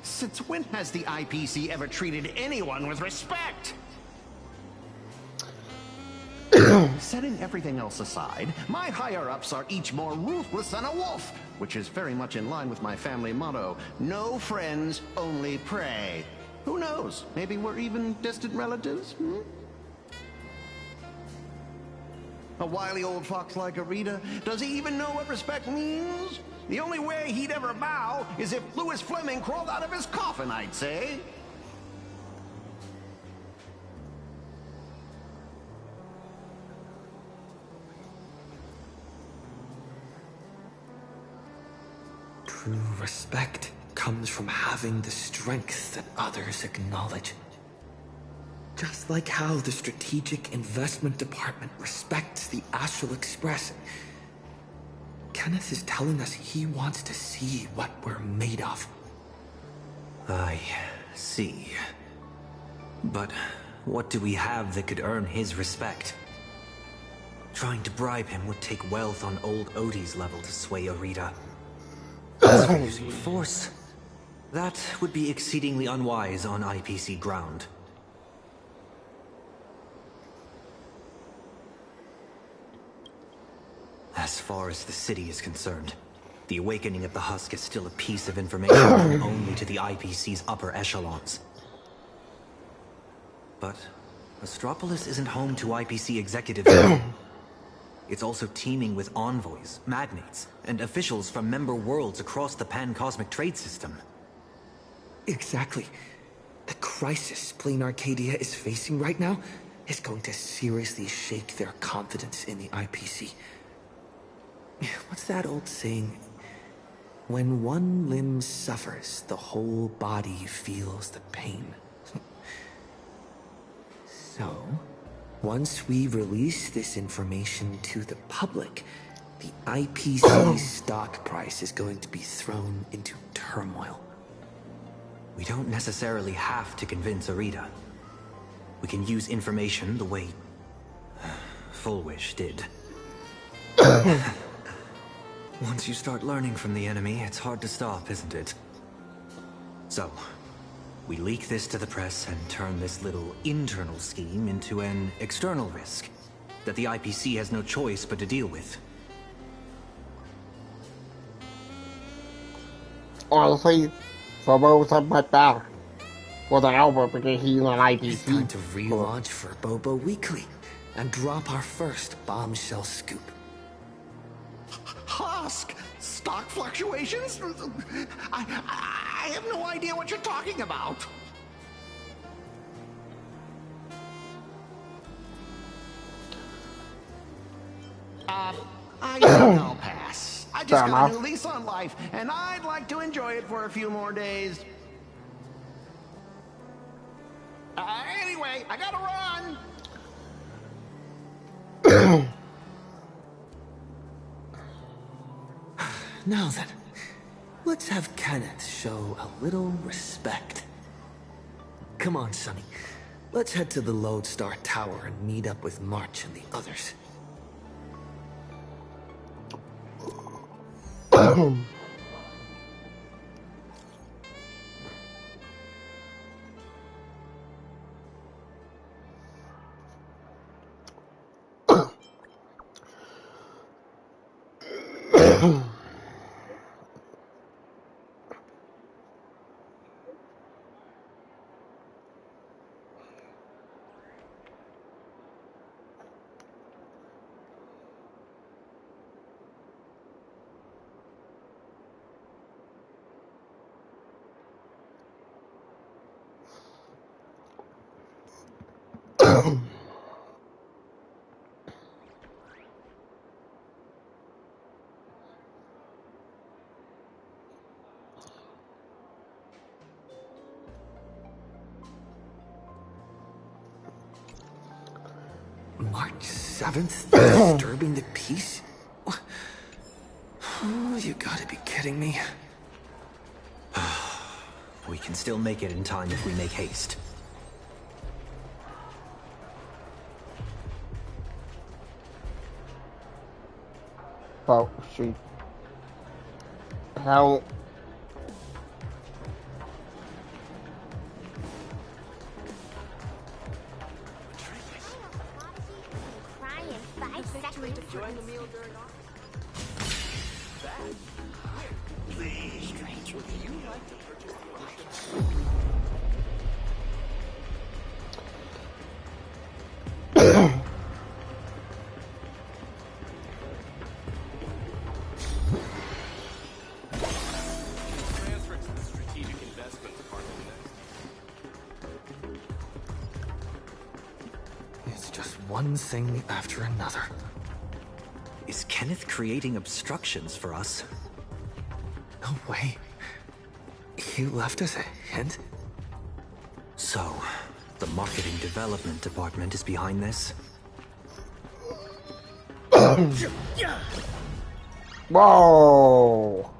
Since when has the IPC ever treated anyone with respect? Setting everything else aside, my higher-ups are each more ruthless than a wolf, which is very much in line with my family motto, no friends, only prey. Who knows? Maybe we're even distant relatives? A wily old fox like Arita, does he even know what respect means? The only way he'd ever bow is if Louis Fleming crawled out of his coffin, I'd say. True respect comes from having the strength that others acknowledge. Just like how the Strategic Investment Department respects the Astral Express, Kenneth is telling us he wants to see what we're made of. I see. But what do we have that could earn his respect? Trying to bribe him would take wealth on old Odie's level to sway Arita. As for using force, that would be exceedingly unwise on IPC ground. As far as the city is concerned, the awakening of the Husk is still a piece of information known only to the IPC's upper echelons. But Astropolis isn't home to IPC executives alone. It's also teeming with envoys, magnates, and officials from member worlds across the pan-cosmic trade system. Exactly. The crisis Plain Arcadia is facing right now is going to seriously shake their confidence in the IPC. What's that old saying? When one limb suffers, the whole body feels the pain. So, once we release this information to the public, the IPC's stock price is going to be thrown into turmoil. We don't necessarily have to convince Arita. We can use information the way Fullwish did. Once you start learning from the enemy, it's hard to stop, isn't it? So, we leak this to the press and turn this little internal scheme into an external risk that the IPC has no choice but to deal with. Honestly, for those of my back, for the Albert because he's on IPC. It's time to relaunch for Bobo Weekly and drop our first bombshell scoop. Husk! Stock fluctuations? I have no idea what you're talking about. I think I'll pass. I just got a new lease on life, and I'd like to enjoy it for a few more days. Anyway, I gotta run! Now then, let's have Kenneth show a little respect. Come on, Sonny. Let's head to the Lodestar Tower and meet up with March and the others. March 7th? Disturbing the peace? Oh, you gotta be kidding me. We can still make it in time if we make haste. Oh, shoot. How... Just one thing after another. Is Kenneth creating obstructions for us? No way. He left us a hint? So, the marketing development department is behind this? Whoa!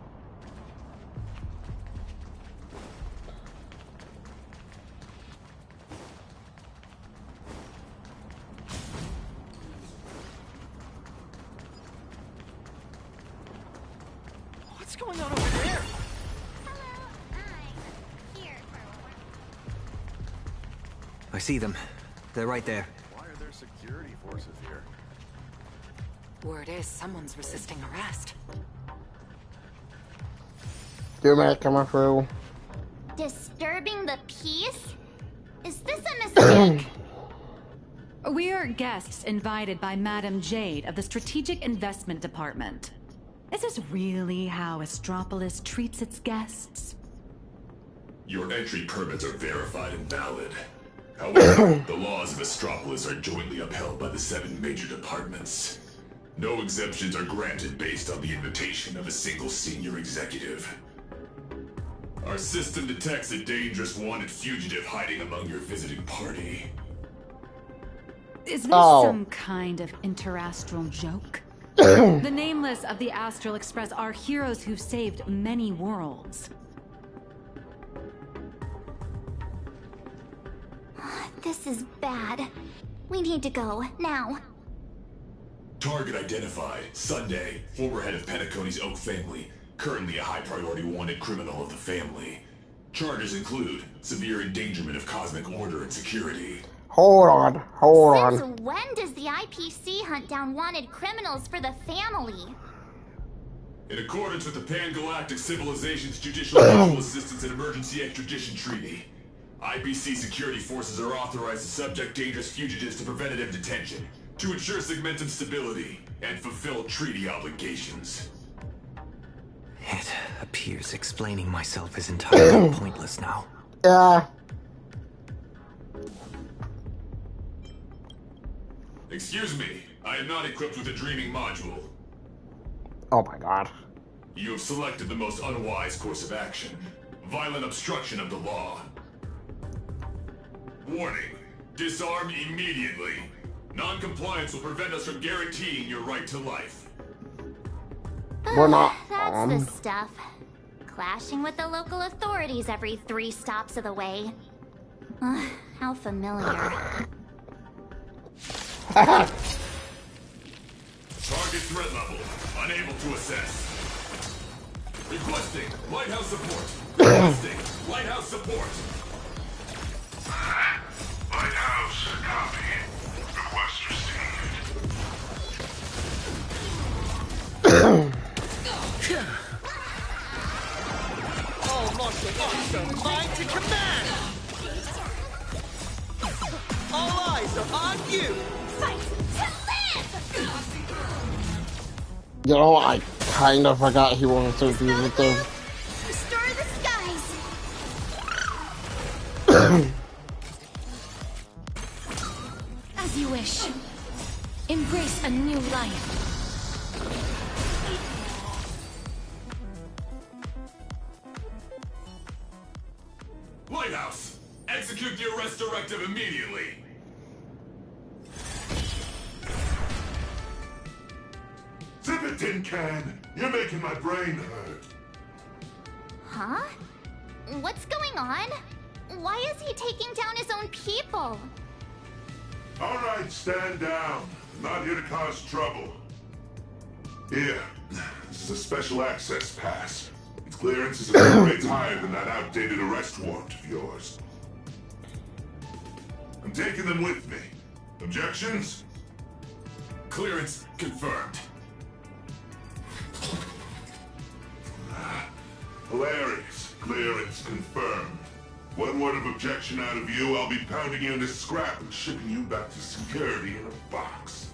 What's going on over there? I see them. They're right there. Why are there security forces here? Word is someone's resisting arrest. Do man coming through. Disturbing the peace? Is this a mistake? We're guests invited by Madam Jade of the Strategic Investment Department. Is this really how Astropolis treats its guests? Your entry permits are verified and valid. However, the laws of Astropolis are jointly upheld by the 7 major departments. No exemptions are granted based on the invitation of a single senior executive. Our system detects a dangerous wanted fugitive hiding among your visiting party. Is this some kind of interastral joke? The nameless of the Astral Express are heroes who've saved many worlds. This is bad. We need to go, now. Target identified. Sunday, former head of Penacony's Oak family. Currently a high-priority wanted criminal of the family. Charges include severe endangerment of cosmic order and security. Hold on. Since when does the IPC hunt down wanted criminals for the family? In accordance with the Pan-Galactic Civilization's Judicial Mutual Assistance and Emergency Extradition Treaty, IPC security forces are authorized to subject dangerous fugitives to preventative detention to ensure segmentum stability and fulfill treaty obligations. It appears explaining myself is entirely pointless now. Excuse me, I am not equipped with a dreaming module. Oh my god. You have selected the most unwise course of action. Violent obstruction of the law. Warning. Disarm immediately. Non-compliance will prevent us from guaranteeing your right to life. We're not That's the stuff. Clashing with the local authorities every 3 stops of the way. How familiar. Target threat level. Unable to assess. Requesting lighthouse support. Requesting lighthouse support. Lighthouse, copy. Request received. All martial arts are mine to command! All eyes are on you! Fight to live! You know, I kind of forgot he wasn't so good with them. Restore the skies! As you wish. Embrace a new life. Lighthouse! Execute the arrest directive immediately! Zip it, tin can! You're making my brain hurt. Huh? What's going on? Why is he taking down his own people? All right, stand down. I'm not here to cause trouble. Here, this is a special access pass. Its clearance is a few grades higher than that outdated arrest warrant of yours. I'm taking them with me. Objections? Clearance confirmed. Hilarious. Clearance confirmed. One word of objection out of you, I'll be pounding you into scrap and shipping you back to security in a box.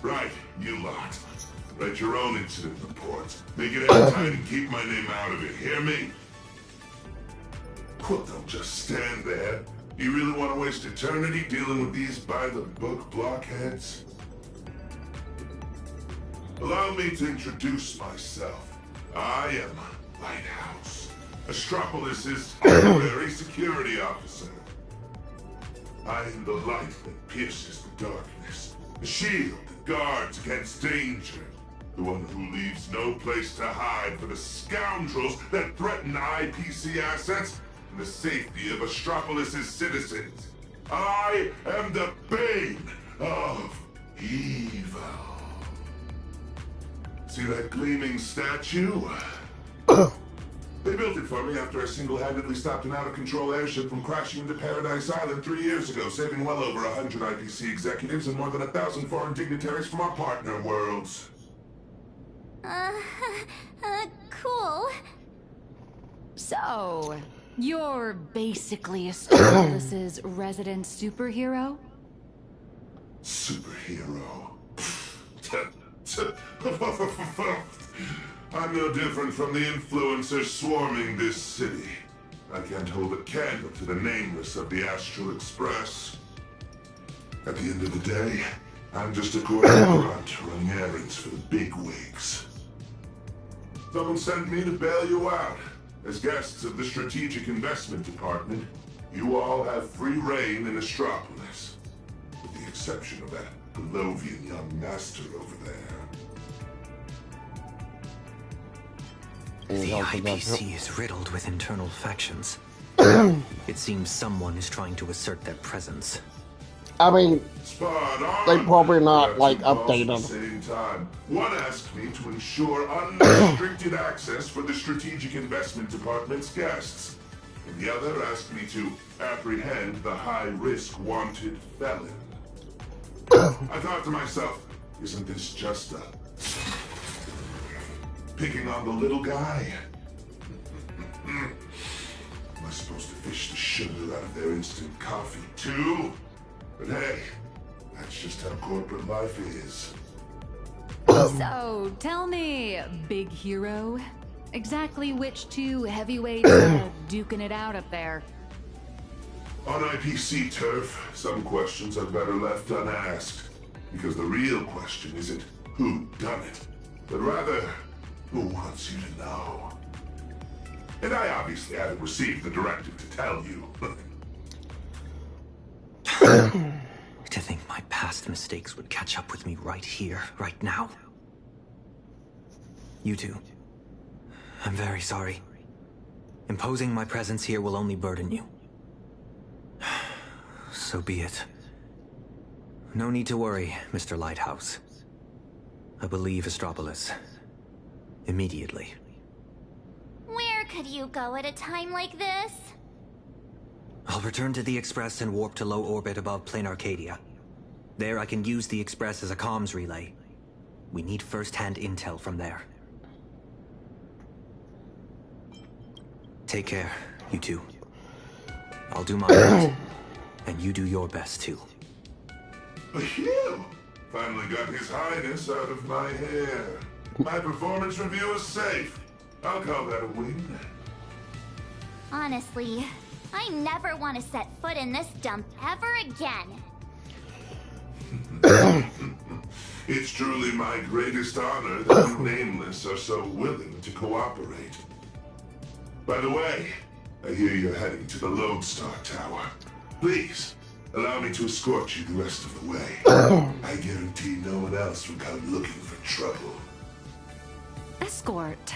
Right, you lot. Write your own incident report. Make it airtight and keep my name out of it, hear me? Well, don't just stand there. You really want to waste eternity dealing with these by-the-book blockheads? Allow me to introduce myself. I am Lighthouse, Astropolis' honorary security officer. I am the light that pierces the darkness, the shield that guards against danger, the one who leaves no place to hide for the scoundrels that threaten IPC assets and the safety of Astropolis' citizens. I am the bane of evil. See that gleaming statue? They built it for me after I single-handedly stopped an out-of-control airship from crashing into Paradise Island 3 years ago, saving well over 100 IPC executives and more than 1,000 foreign dignitaries from our partner worlds. Cool. So, you're basically Astropolis' resident superhero? Superhero? I'm no different from the influencers swarming this city. I can't hold a candle to the nameless of the Astral Express. At the end of the day, I'm just a corporate grunt running errands for the bigwigs. Someone sent me to bail you out. As guests of the Strategic Investment Department, you all have free reign in Astropolis. With the exception of that Pelovian young master over there. The IPC is riddled with internal factions. It seems someone is trying to assert their presence. I mean, they probably not, like, At the updated. same time. One asked me to ensure unrestricted access for the Strategic Investment Department's guests. And the other asked me to apprehend the high-risk wanted felon. I thought to myself, isn't this just a... picking on the little guy? Am I supposed to fish the sugar out of their instant coffee, too? But hey, that's just how corporate life is. So, tell me, big hero, exactly which two heavyweights are duking it out up there? On IPC turf, some questions are better left unasked. Because the real question isn't who done it, but rather, who wants you to know? And I obviously haven't received the directive to tell you. To think my past mistakes would catch up with me right here, right now. You two, I'm very sorry. Imposing my presence here will only burden you. So be it. No need to worry, Mr. Lighthouse. I will leave Astropolis. Immediately. Where could you go at a time like this? I'll return to the Express and warp to low orbit above Plane Arcadia. There I can use the Express as a comms relay. We need first-hand intel from there. Take care, you two. I'll do my best, and you do your best too. Phew! Finally got His Highness out of my hair. My performance review is safe. I'll call that a win. Honestly, I never want to set foot in this dump ever again. It's truly my greatest honor that you Nameless are so willing to cooperate. By the way, I hear you're heading to the Lodestar Tower. Please, allow me to escort you the rest of the way. I guarantee no one else will come looking for trouble. Escort.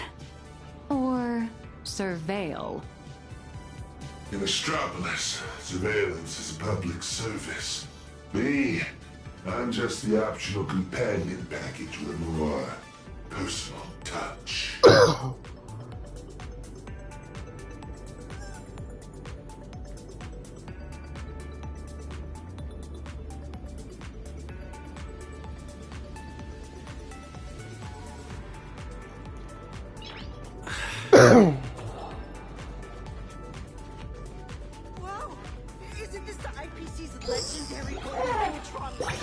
Or surveil. In Astropolis, surveillance is a public service. Me, I'm just the optional companion package with a more personal touch. Whoa! Isn't this the IPC's legendary Voltron light?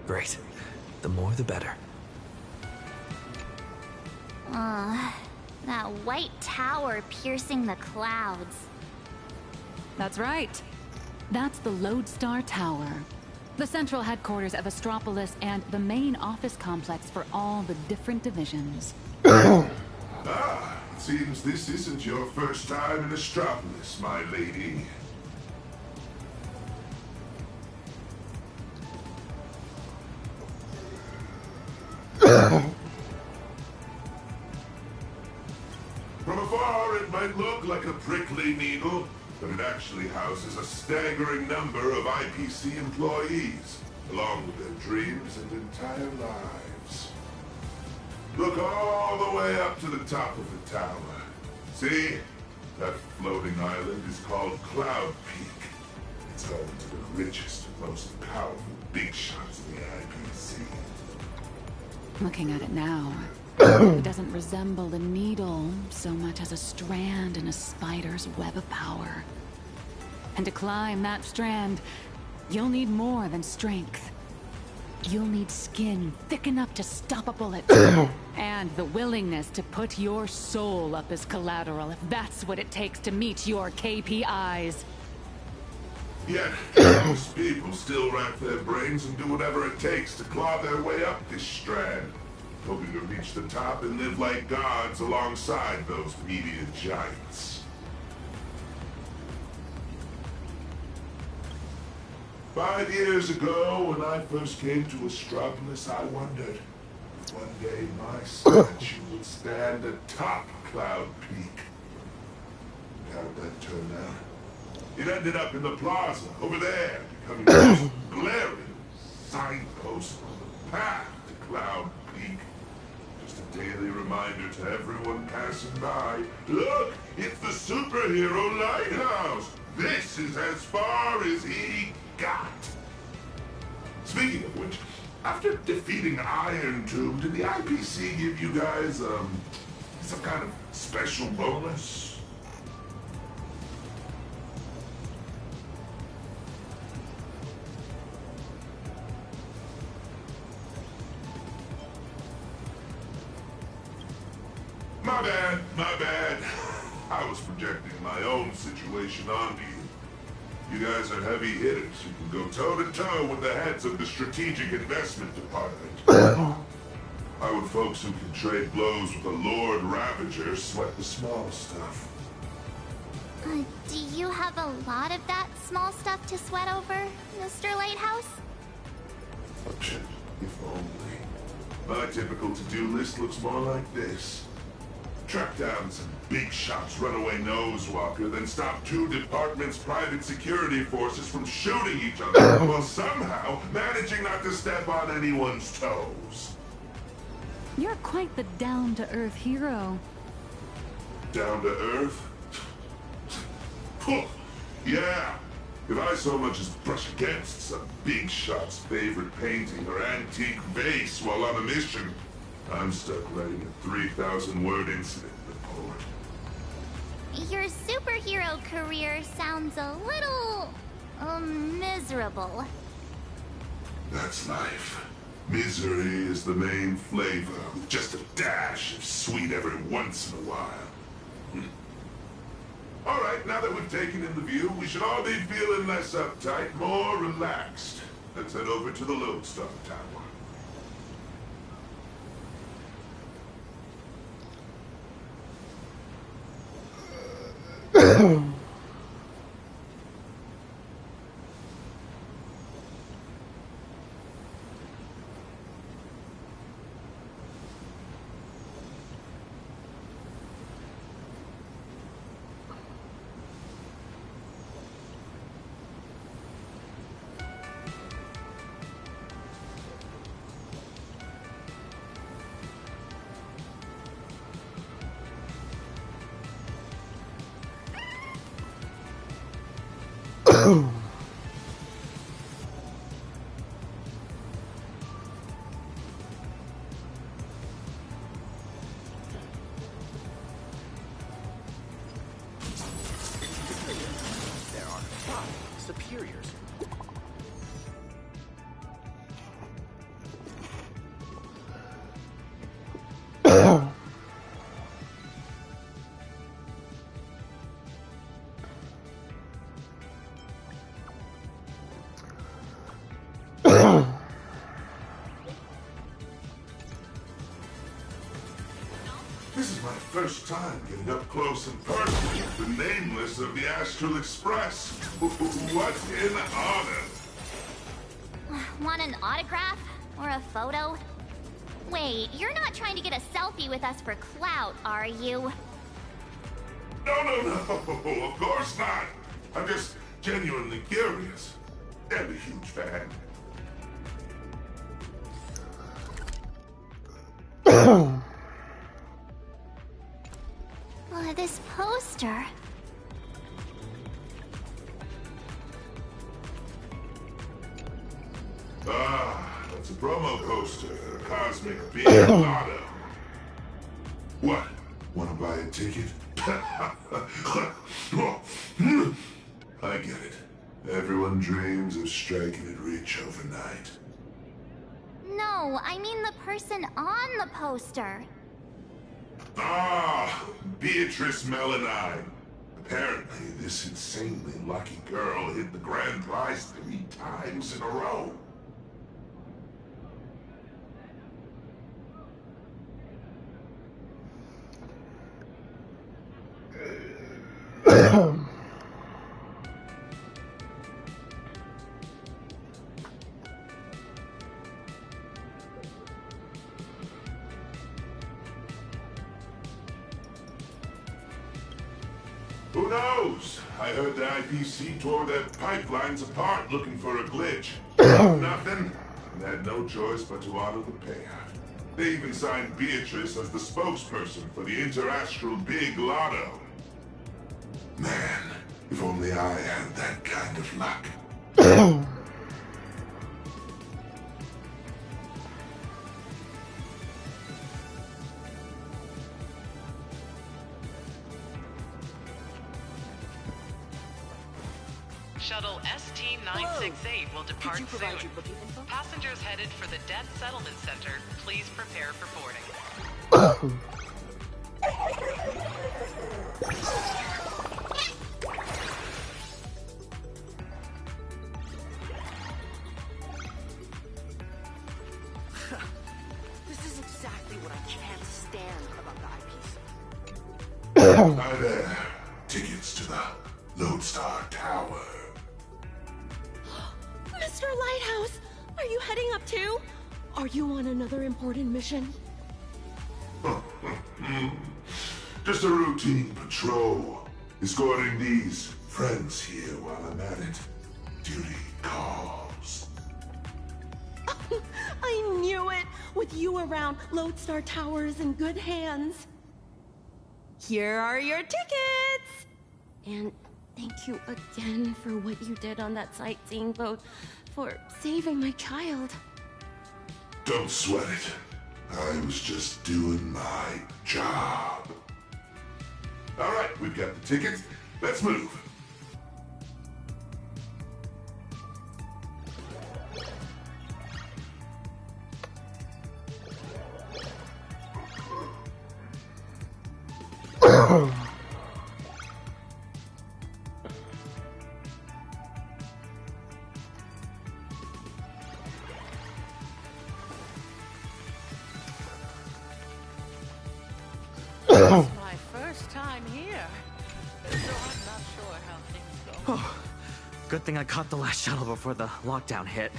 Great. The more the better. That white tower piercing the clouds. That's right. That's the Lodestar Tower. The central headquarters of Astropolis and the main office complex for all the different divisions. Ah, it seems this isn't your first time in Astropolis, my lady. From afar, it might look like a prickly needle, but it actually houses a staggering number of IPC employees, along with their dreams and entire lives. Look all the way up to the top of the tower. See? That floating island is called Cloud Peak. It's home to the richest and most powerful big shots in the IPC. Looking at it now, it doesn't resemble a needle so much as a strand in a spider's web of power. And to climb that strand, you'll need more than strength. You'll need skin thick enough to stop a bullet. And the willingness to put your soul up as collateral if that's what it takes to meet your KPIs. Yet, most people still rack their brains and do whatever it takes to claw their way up this strand, hoping to reach the top and live like gods alongside those media giants. "5 years ago, when I first came to Astropolis, I wondered if one day my statue would stand atop Cloud Peak. How'd that turn out? It ended up in the plaza, over there, becoming the most glaring signpost on the path to Cloud Peak. Just a daily reminder to everyone passing by, look, it's the superhero lighthouse! This is as far as he got. Speaking of which, after defeating Iron Tomb, did the IPC give you guys, some kind of special bonus? My bad. I was projecting my own situation onto you. You guys are heavy hitters who can go toe-to-toe with the heads of the Strategic Investment Department. Why would folks who can trade blows with a Lord Ravager sweat the small stuff? Do you have a lot of that small stuff to sweat over, Mr. Lighthouse? If only. My typical to-do list looks more like this. Track down some big shot's runaway nosewalker, then stop 2 departments' private security forces from shooting each other, while somehow managing not to step on anyone's toes. You're quite the down-to-earth hero. Down to earth? Yeah. If I so much as brush against some big shot's favorite painting or antique vase while on a mission, I'm stuck writing a 3,000-word incident report. Your superhero career sounds a little... miserable. That's life. Misery is the main flavor, with just a dash of sweet every once in a while. Alright, now that we've taken in the view, we should all be feeling less uptight, more relaxed. Let's head over to the Lodestar Tower. This is my first time getting up close and personal with the nameless of the Astral Express. What an honor! Want an autograph? Or a photo? Wait, you're not trying to get a selfie with us for clout, are you? No, of course not. I'm just genuinely curious. And a huge fan. This poster. Ah, that's a promo poster for a cosmic big lotto. What? Want to buy a ticket? I get it. Everyone dreams of striking it rich overnight. No, I mean the person on the poster. Ah, Beatrice Melanine. Apparently, this insanely lucky girl hit the grand prize 3 times in a row. Who knows? I heard the IPC tore their pipelines apart looking for a glitch. Nothing. And had no choice but to honor the payout. They even signed Beatrice as the spokesperson for the Interastral Big Lotto. Man, if only I had that kind of luck. Shuttle ST-968 will depart soon. Passengers headed for the Debt Settlement Center, please prepare for boarding. This is exactly what I can't stand about the IPC. Hi there. Tickets to the Lodestar Tower. Mr. Lighthouse, are you heading up too? Are you on another important mission? Just a routine patrol. Escorting these friends here while I'm at it. Duty calls. I knew it! With you around, Lodestar Tower is in good hands. Here are your tickets! And thank you again for what you did on that sightseeing boat, for saving my child. Don't sweat it. I was just doing my job. All right, we've got the tickets. Let's move. It's my first time here, so I'm not sure how things go. Oh, good thing I caught the last shuttle before the lockdown hit.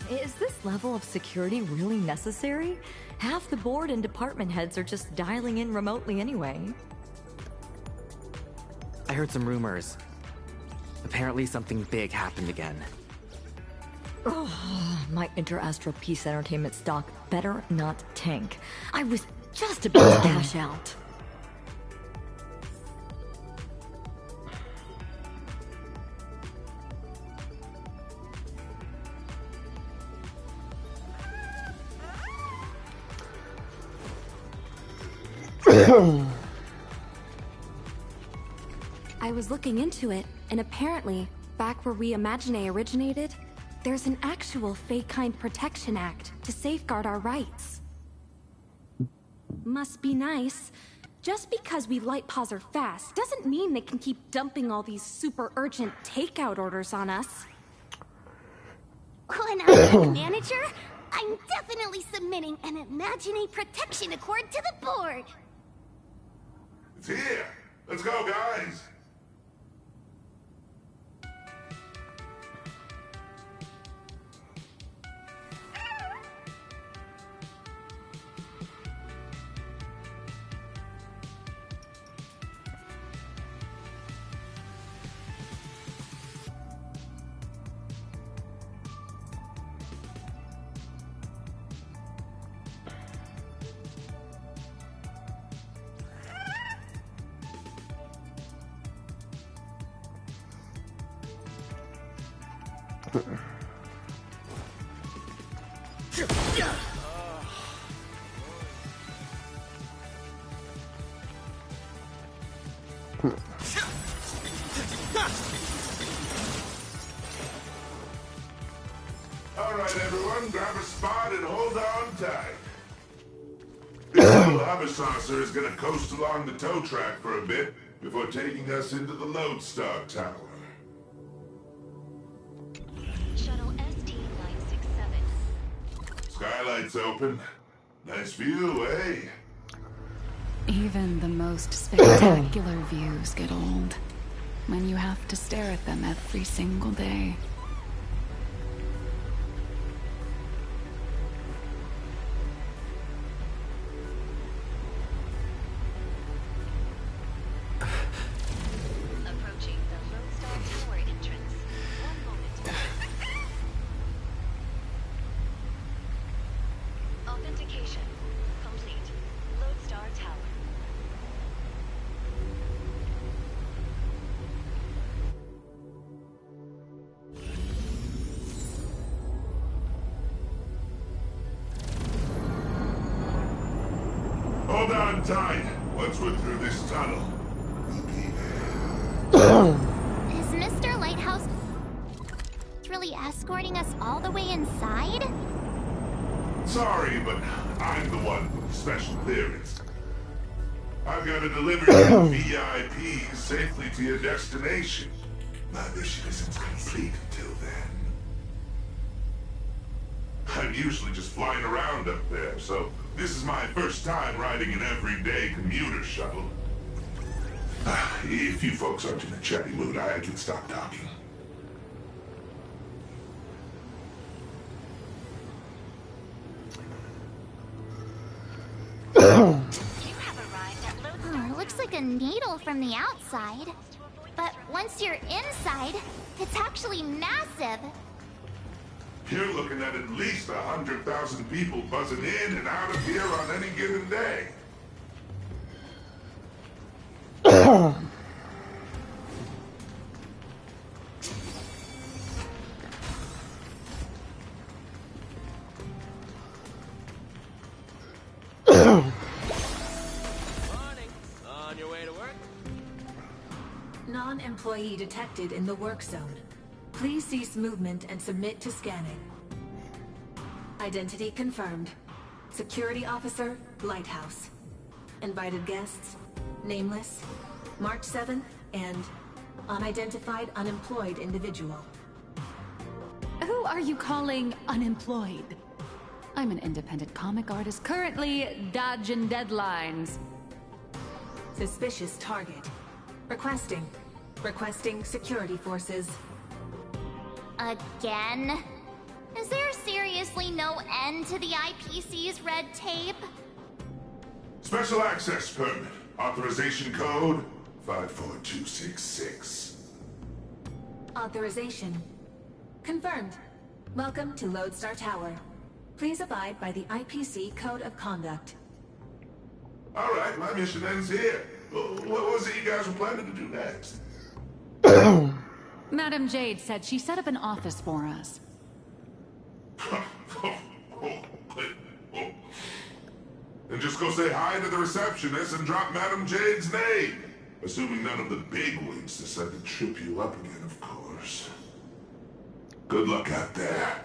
Is this level of security really necessary? Half the board and department heads are just dialing in remotely anyway. I heard some rumors. Apparently something big happened again. Oh, my Interastral Peace Entertainment stock better not tank. I was just about to cash out. I was looking into it, and apparently, back where Reimagine originated, there's an actual Fey-Kind Protection Act to safeguard our rights. Must be nice. Just because we light pause are fast doesn't mean they can keep dumping all these super urgent takeout orders on us. When I was the manager, I'm definitely submitting an Imaginate Protection Accord to the board. It's here. Let's go, guys. All right, everyone, grab a spot and hold on tight. This little hover saucer is gonna coast along the tow track for a bit before taking us into the Lodestar Tower. Shuttle ST-967. Skylight's open. Nice view, eh? Even the most spectacular views get old when you have to stare at them every single day. Approaching the Lodestar Tower entrance. One moment. Authentication complete. Lodestar Tower. Hold on tight. Once we're through this tunnel, we'll be Is Mr. Lighthouse really escorting us all the way inside? Sorry, but I'm the one with special clearance. I've got to deliver you VIPs safely to your destination. My mission isn't complete until then. I'm usually just flying around up there, so this is my first time riding an everyday commuter shuttle. If you folks aren't in a chatty mood, I can stop talking. Oh, it looks like a needle from the outside. But once you're inside, it's actually massive. You're looking at least 100,000 people buzzing in and out of here on any given day. On your way to work? Non-employee detected in the work zone. Please cease movement and submit to scanning. Identity confirmed. Security officer, Lighthouse. Invited guests, nameless, March 7th, and unidentified unemployed individual. Who are you calling unemployed? I'm an independent comic artist currently dodging deadlines. Suspicious target. Requesting security forces. Again? Is there seriously no end to the IPC's red tape? Special access permit. Authorization code 54266. Authorization. Confirmed. Welcome to Lodestar Tower. Please abide by the IPC Code of Conduct. All right, my mission ends here. What was it you guys were planning to do next? Madam Jade said she set up an office for us. Then just go say hi to the receptionist and drop Madam Jade's name. Assuming none of the bigwigs decide to trip you up again, of course. Good luck out there.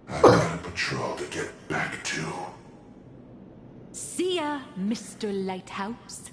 I've got a patrol to get back to. See ya, Mr. Lighthouse.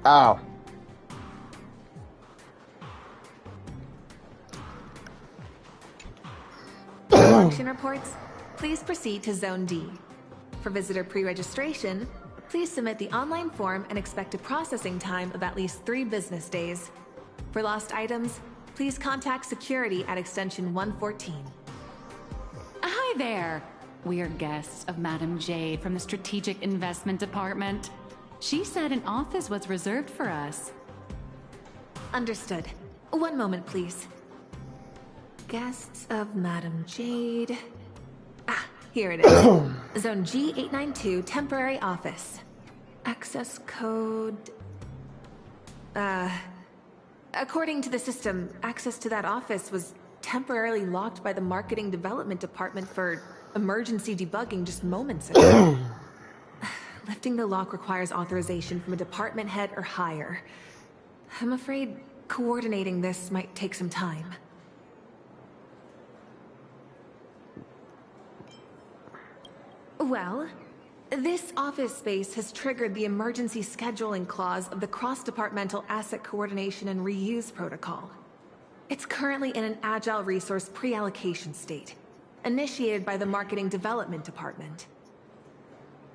Oh. Function reports, please proceed to Zone D. For visitor pre-registration, please submit the online form and expect a processing time of at least 3 business days. For lost items, please contact security at extension 114. Hi there. We're guests of Madame Jade from the Strategic Investment Department. She said an office was reserved for us. Understood. One moment, please. Guests of Madame Jade. Ah, here it is. Zone G892, temporary office. Access code... According to the system, access to that office was temporarily locked by the Marketing Development Department for emergency debugging just moments ago. Lifting the lock requires authorization from a department head or higher. I'm afraid coordinating this might take some time. Well, this office space has triggered the emergency scheduling clause of the Cross-Departmental Asset Coordination and Reuse Protocol. It's currently in an Agile Resource pre-allocation state, initiated by the Marketing Development Department.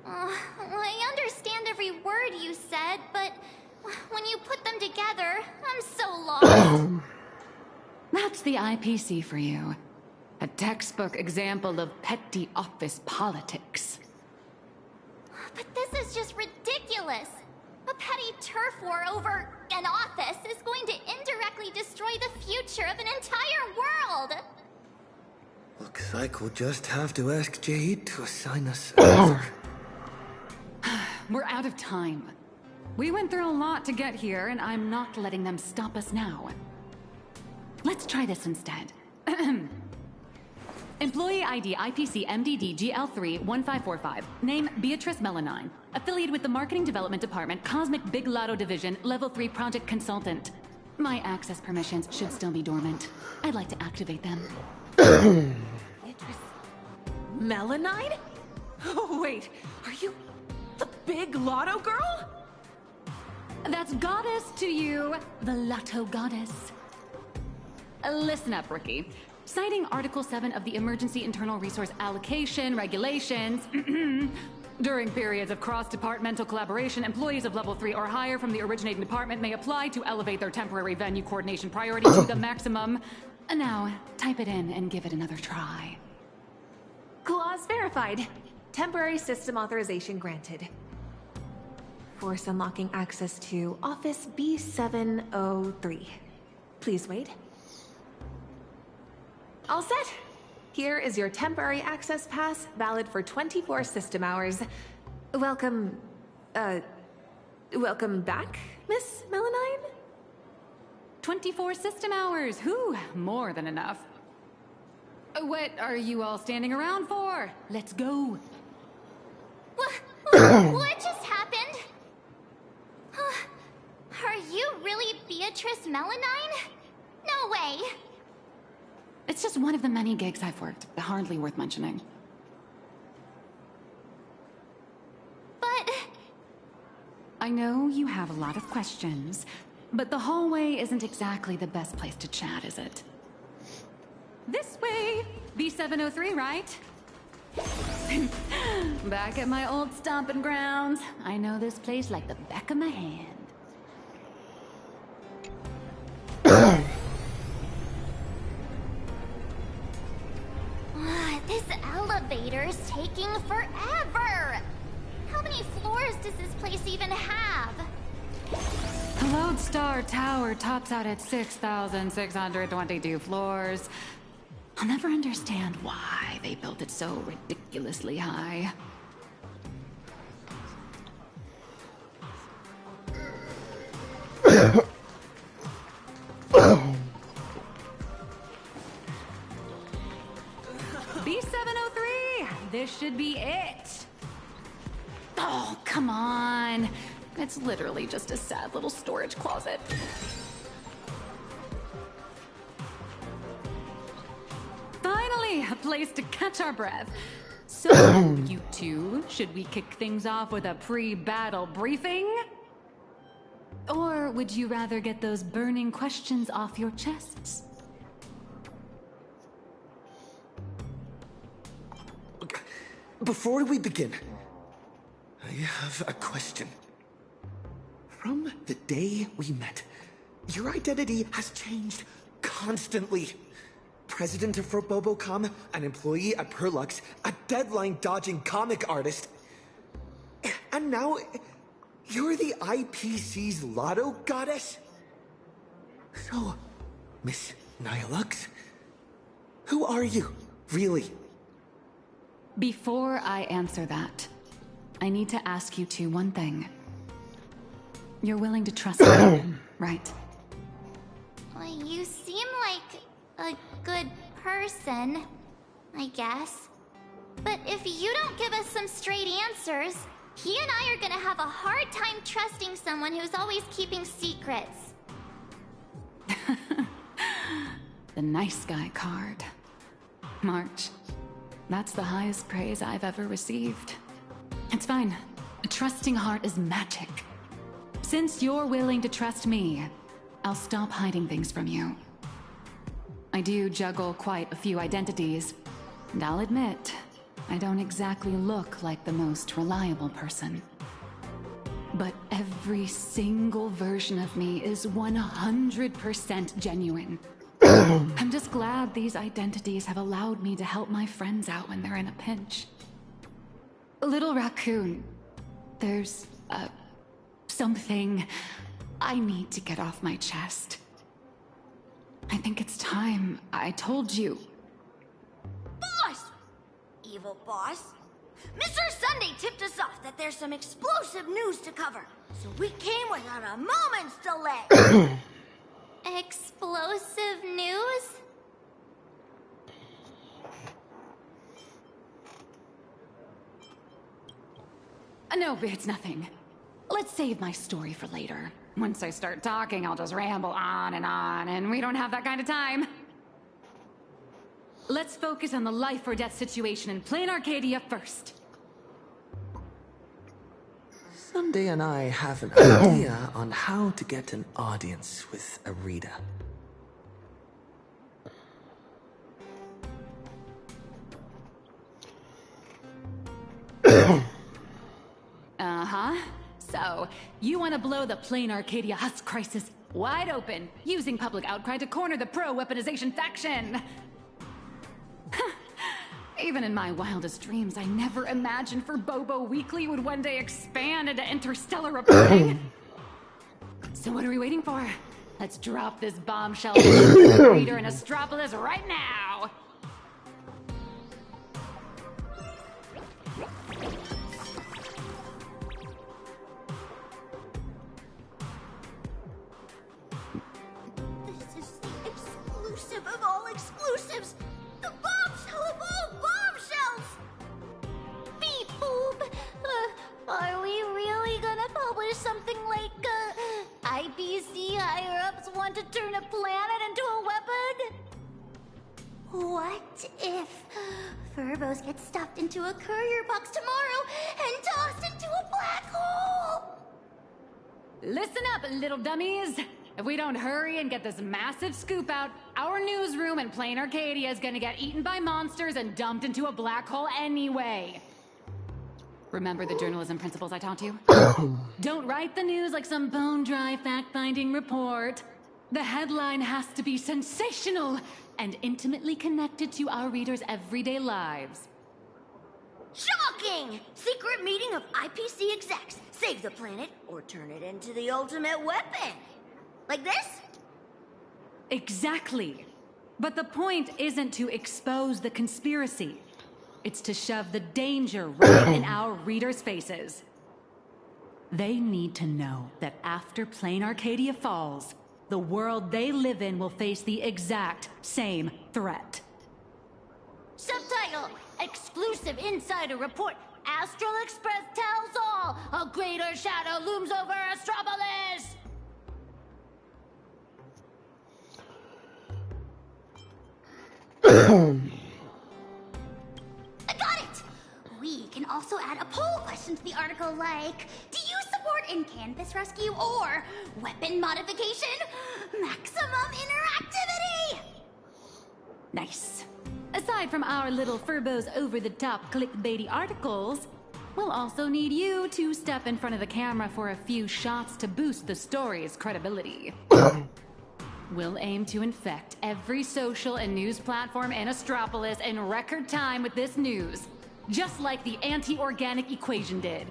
I understand every word you said, but when you put them together, I'm so lost. That's the IPC for you. A textbook example of petty office politics. But this is just ridiculous. A petty turf war over an office is going to indirectly destroy the future of an entire world. Looks like we'll just have to ask Jade to assign us another. We're out of time. We went through a lot to get here, and I'm not letting them stop us now. Let's try this instead. Employee ID IPC MDD GL3 1545. Name Beatrice Melanine. Affiliated with the Marketing Development Department, Cosmic Big Lotto Division, Level 3 Project Consultant. My access permissions should still be dormant. I'd like to activate them. Beatrice Melanine? Oh, wait, are you the Big Lotto girl? That's goddess to you, the Lotto goddess. Listen up, Rookie. Citing Article 7 of the Emergency Internal Resource Allocation Regulations, during periods of cross-departmental collaboration, employees of Level 3 or higher from the originating department may apply to elevate their temporary venue coordination priority to the maximum. Now, type it in and give it another try. Clause verified. Temporary system authorization granted. Force unlocking access to Office B703. Please wait. All set. Here is your temporary access pass, valid for 24 system hours. Welcome back, Miss Melanine? 24 system hours, whew, more than enough. What are you all standing around for? Let's go. What just happened? Are you really Beatrice Melanine? No way. It's just one of the many gigs I've worked. Hardly worth mentioning. But... I know you have a lot of questions, but the hallway isn't exactly the best place to chat, is it? This way! B703, right? Back at my old stomping grounds. I know this place like the back of my hand. This elevator's taking forever! How many floors does this place even have? The Lodestar Tower tops out at 6,622 floors. I'll never understand why they built it so ridiculously high. B703! This should be it! Oh, come on! It's literally just a sad little storage closet. Finally, a place to catch our breath. So, you two, should we kick things off with a pre-battle briefing? Or would you rather get those burning questions off your chests? Before we begin, I have a question. From the day we met, your identity has changed constantly. President of Robobocom, an employee at Perlux, a deadline-dodging comic artist. And now, you're the IPC's lotto goddess? So, Miss Nihilux, who are you, really? Before I answer that, I need to ask you two one thing. You're willing to trust me, right? Well, you seem like a good person, I guess. But if you don't give us some straight answers, he and I are gonna have a hard time trusting someone who's always keeping secrets. The nice guy card. March. That's the highest praise I've ever received. It's fine. A trusting heart is magic. Since you're willing to trust me, I'll stop hiding things from you. I do juggle quite a few identities, and I'll admit, I don't exactly look like the most reliable person. But every single version of me is 100% genuine. I'm just glad these identities have allowed me to help my friends out when they're in a pinch. Little Raccoon, there's, something I need to get off my chest. I think it's time I told you. Boss! Evil boss. Mr. Sunday tipped us off that there's some explosive news to cover, so we came without a moment's delay. Explosive news? No, it's nothing. Let's save my story for later. Once I start talking, I'll just ramble on, and we don't have that kind of time. Let's focus on the life or death situation in Plain Arcadia first. Sunday and I have an idea on how to get an audience with Arita. Uh-huh. So, you want to blow the Plain Arcadia Husk crisis wide open, using public outcry to corner the pro-weaponization faction. Even in my wildest dreams, I never imagined Bobo Weekly would one day expand into interstellar reporting. So what are we waiting for? Let's drop this bombshell reader in Astropolis right now! This is the exclusive of all exclusives! The bombshell of all bombshells! Beep boop! Are we really gonna publish something like, IPC higher-ups want to turn a planet into a weapon? What if Furbos get stuffed into a courier box tomorrow and tossed into a black hole? Listen up, little dummies! If we don't hurry and get this massive scoop out, our newsroom in Plain Arcadia is gonna get eaten by monsters and dumped into a black hole anyway. Remember the journalism principles I taught you? Don't write the news like some bone-dry fact-finding report. The headline has to be sensational and intimately connected to our readers' everyday lives. Shocking! Secret meeting of IPC execs. Save the planet or turn it into the ultimate weapon. Like this? Exactly. But the point isn't to expose the conspiracy. It's to shove the danger right in our readers' faces. They need to know that after Plain Arcadia falls, the world they live in will face the exact same threat. Subtitle: Exclusive Insider Report. Astral Express tells all. A greater shadow looms over Astropolis. I got it! We can also add a poll question to the article like, do you support in canvas rescue or weapon modification, maximum interactivity! Nice. Aside from our little Furbo's over-the-top clickbaity articles, we'll also need you to step in front of the camera for a few shots to boost the story's credibility. We'll aim to infect every social and news platform in Astropolis in record time with this news, just like the anti-organic equation did.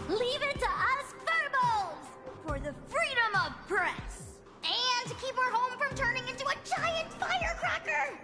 Leave it to us Furbos for the freedom of press. And to keep our home from turning into a giant firecracker!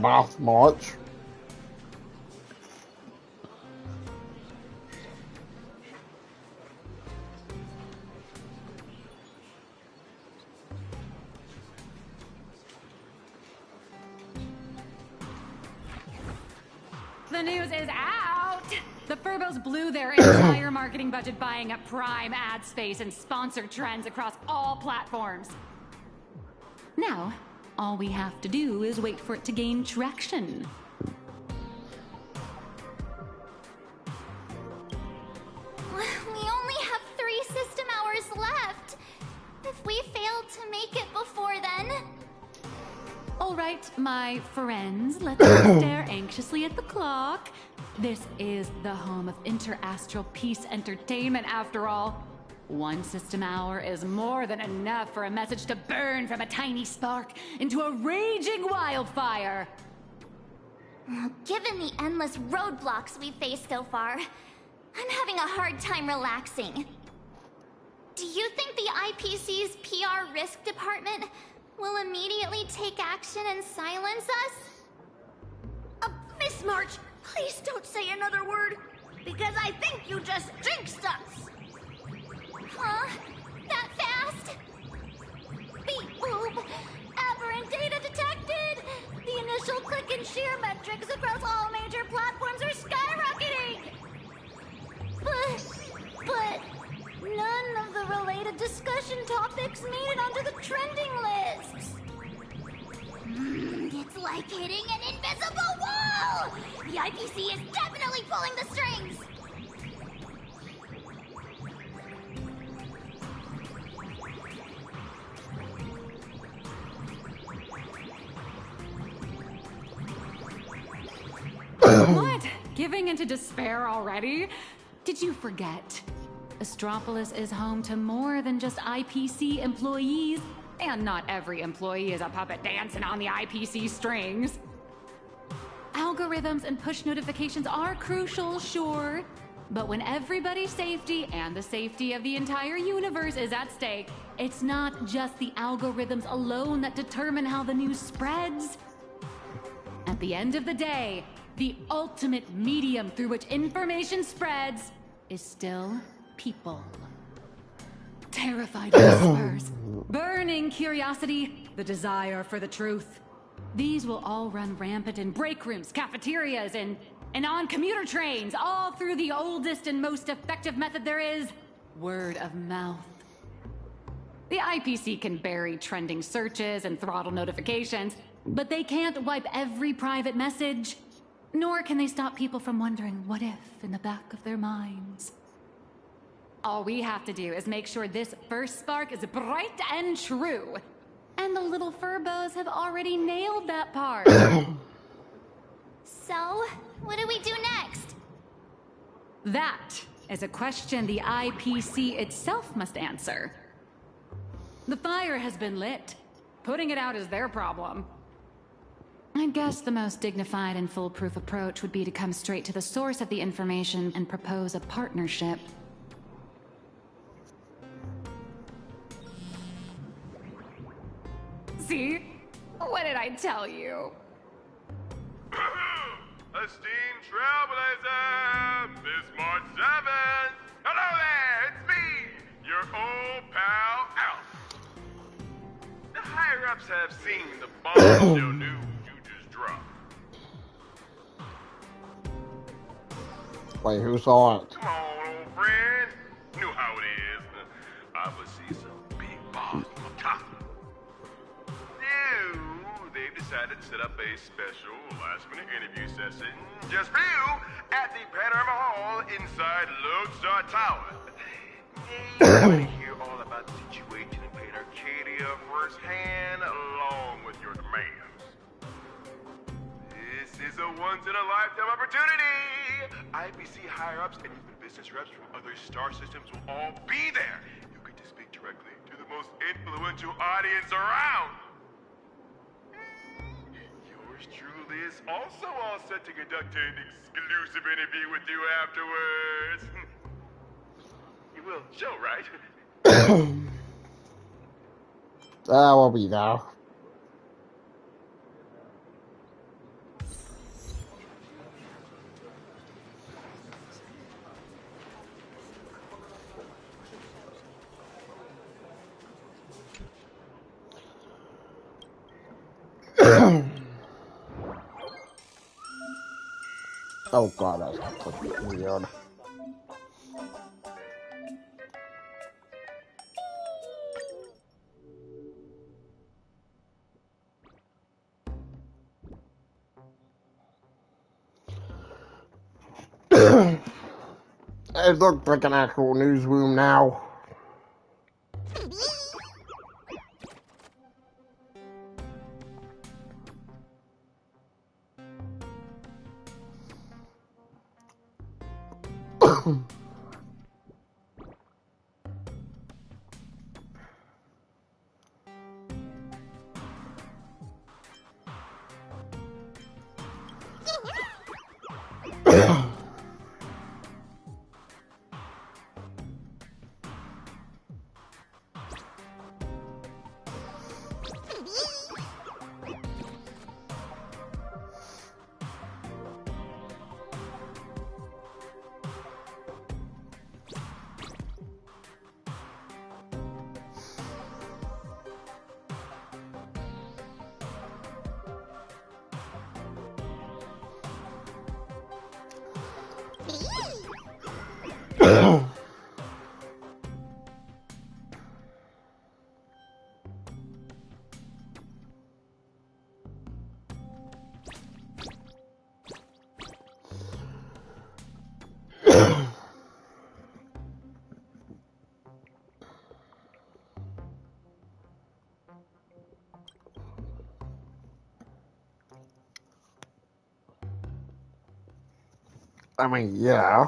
That's much. The news is out! The Furbos blew their entire marketing budget buying up prime ad space and sponsored trends across all platforms. Now, all we have to do is wait for it to gain traction. We only have 3 system hours left. If we fail to make it before then... All right, my friends, let's not stare anxiously at the clock. This is the home of interastral peace entertainment, after all. 1 system hour is more than enough for a message to burn from a tiny spark into a raging wildfire. Given the endless roadblocks we've faced so far, I'm having a hard time relaxing. Do you think the IPC's PR risk department will immediately take action and silence us? Miss March, please don't say another word, because I think you just jinxed us. Huh? That fast? Beep boop! Aberrant data detected! The initial click and share metrics across all major platforms are skyrocketing! But none of the related discussion topics made it onto the trending lists! It's like hitting an invisible wall! The IPC is definitely pulling the strings! What? Giving into despair already? Did you forget? Astropolis is home to more than just IPC employees, and not every employee is a puppet dancing on the IPC strings. Algorithms and push notifications are crucial, sure, but when everybody's safety and the safety of the entire universe is at stake, it's not just the algorithms alone that determine how the news spreads. At the end of the day, the ultimate medium through which information spreads is still people. Terrified whispers, burning curiosity, the desire for the truth. These will all run rampant in break rooms, cafeterias, and on commuter trains, all through the oldest and most effective method there is, word of mouth. The IPC can bury trending searches and throttle notifications, but they can't wipe every private message. Nor can they stop people from wondering what if in the back of their minds. All we have to do is make sure this first spark is bright and true. And the little furbos have already nailed that part. So, what do we do next? That is a question the IPC itself must answer. The fire has been lit. Putting it out is their problem. I guess the most dignified and foolproof approach would be to come straight to the source of the information and propose a partnership. See? What did I tell you? Esteemed Trailblazer, this March 7th. Hello there, it's me, your old pal, Alf. The higher-ups have seen the bombshell news you just dropped. Wait, who saw it? Come on, old friend. You know how it is. Obviously, some big boss on top. They've decided to set up a special last-minute interview session just for you at the Panorama Hall inside Lodestar Tower. They want to hear all about the situation in Pain Arcadia firsthand, along with your demands. This is a once-in-a-lifetime opportunity. IPC higher-ups and even business reps from other star systems will all be there. You get to speak directly to the most influential audience around. Yours truly is also all set to conduct an exclusive interview with you afterwards. You will, Joe, right? That will be there. Oh god, that's weird. It looks like an actual newsroom now. I mean, yeah.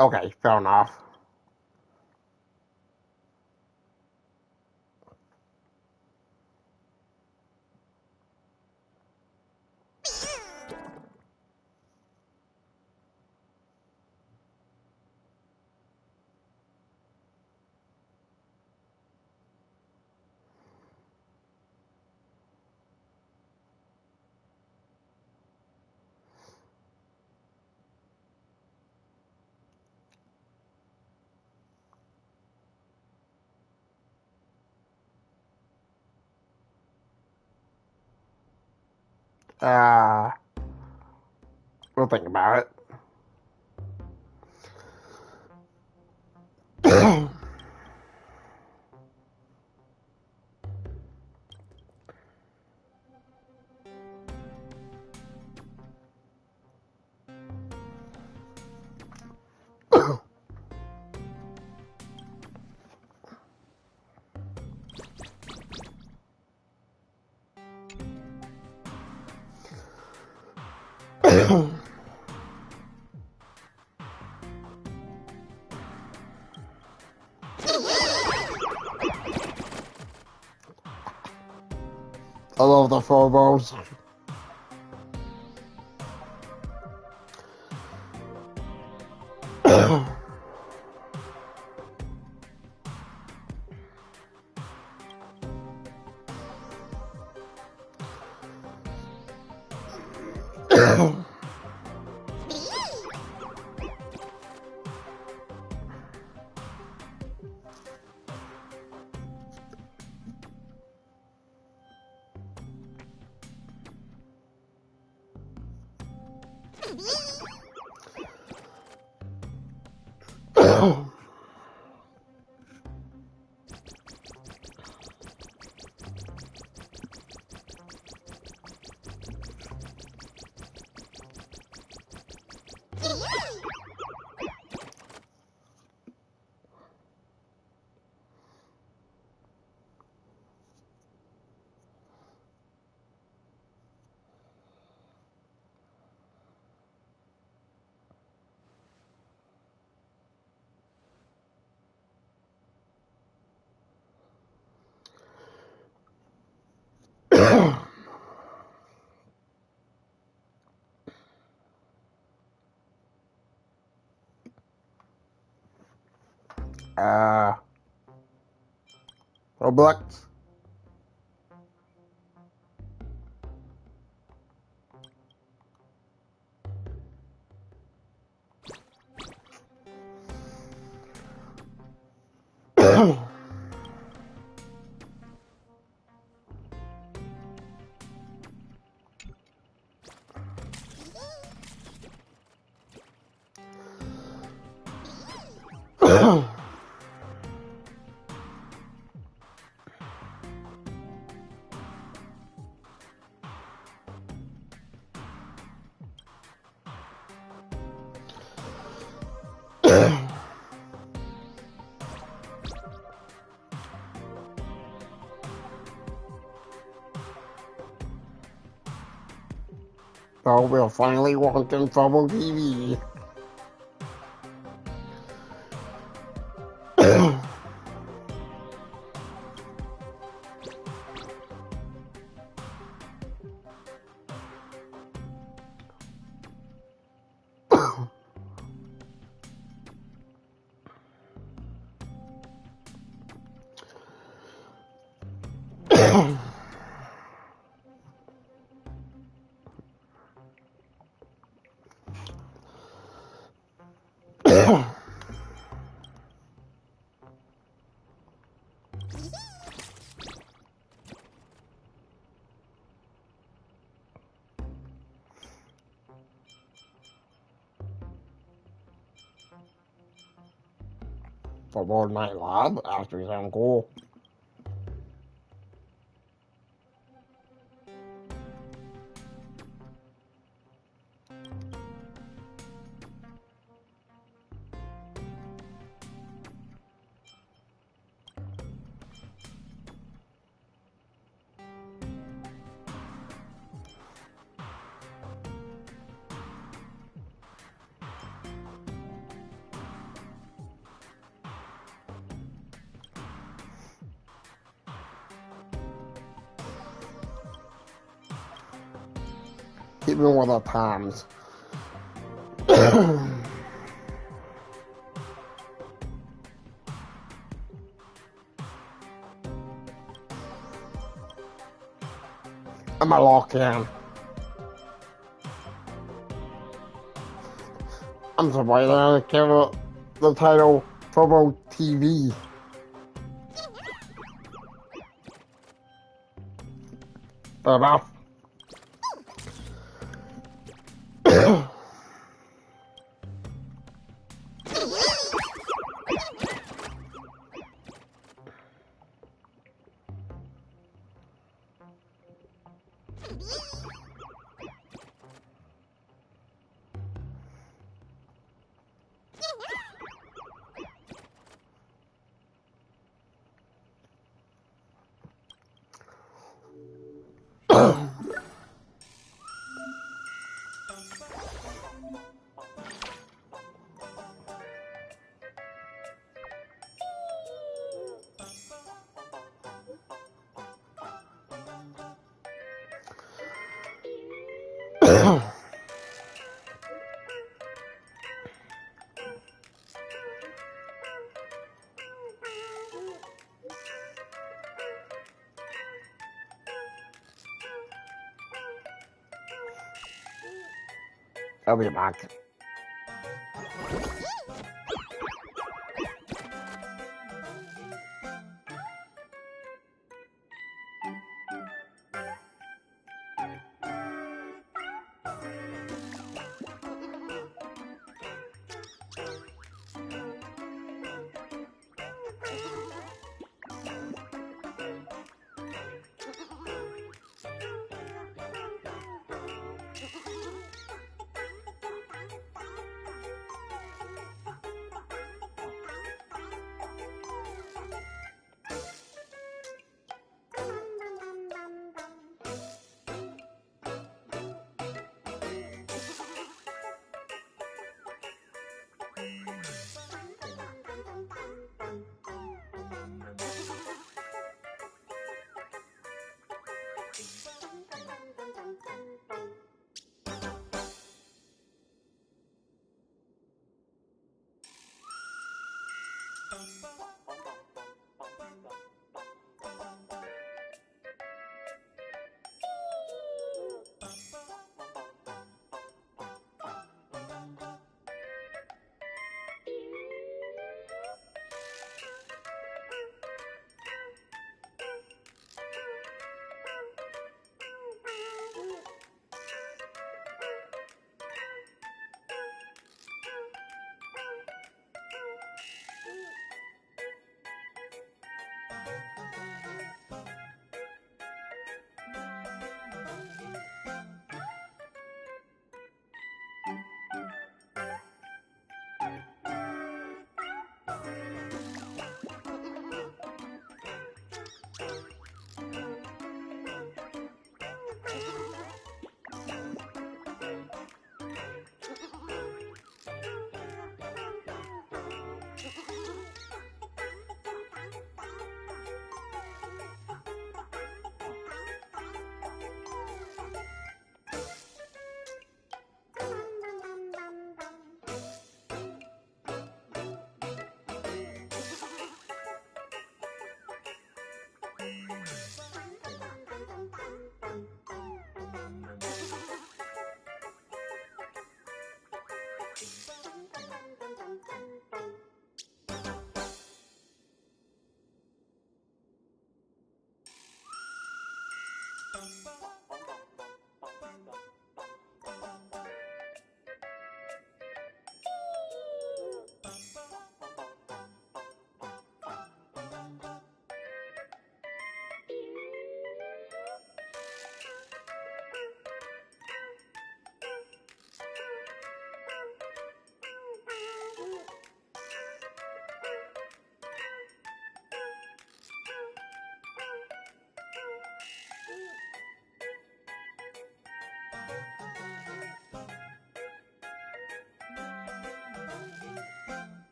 Okay, fair enough. We'll think about it. I love the phobos. Roblox. Oh, we're finally watching Phobo TV. for World Night Lab. Actually sound cool. Keeping with our times. Am I locked in? I'm surprised I give it the title Turbo TV. Fair enough. I'll be back.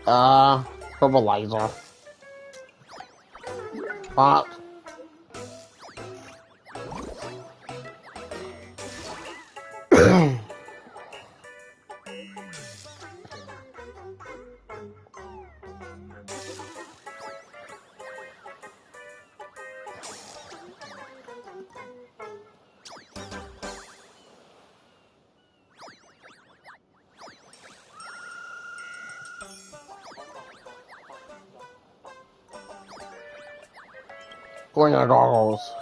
Ah. Fertilizer. But Putting the goggles.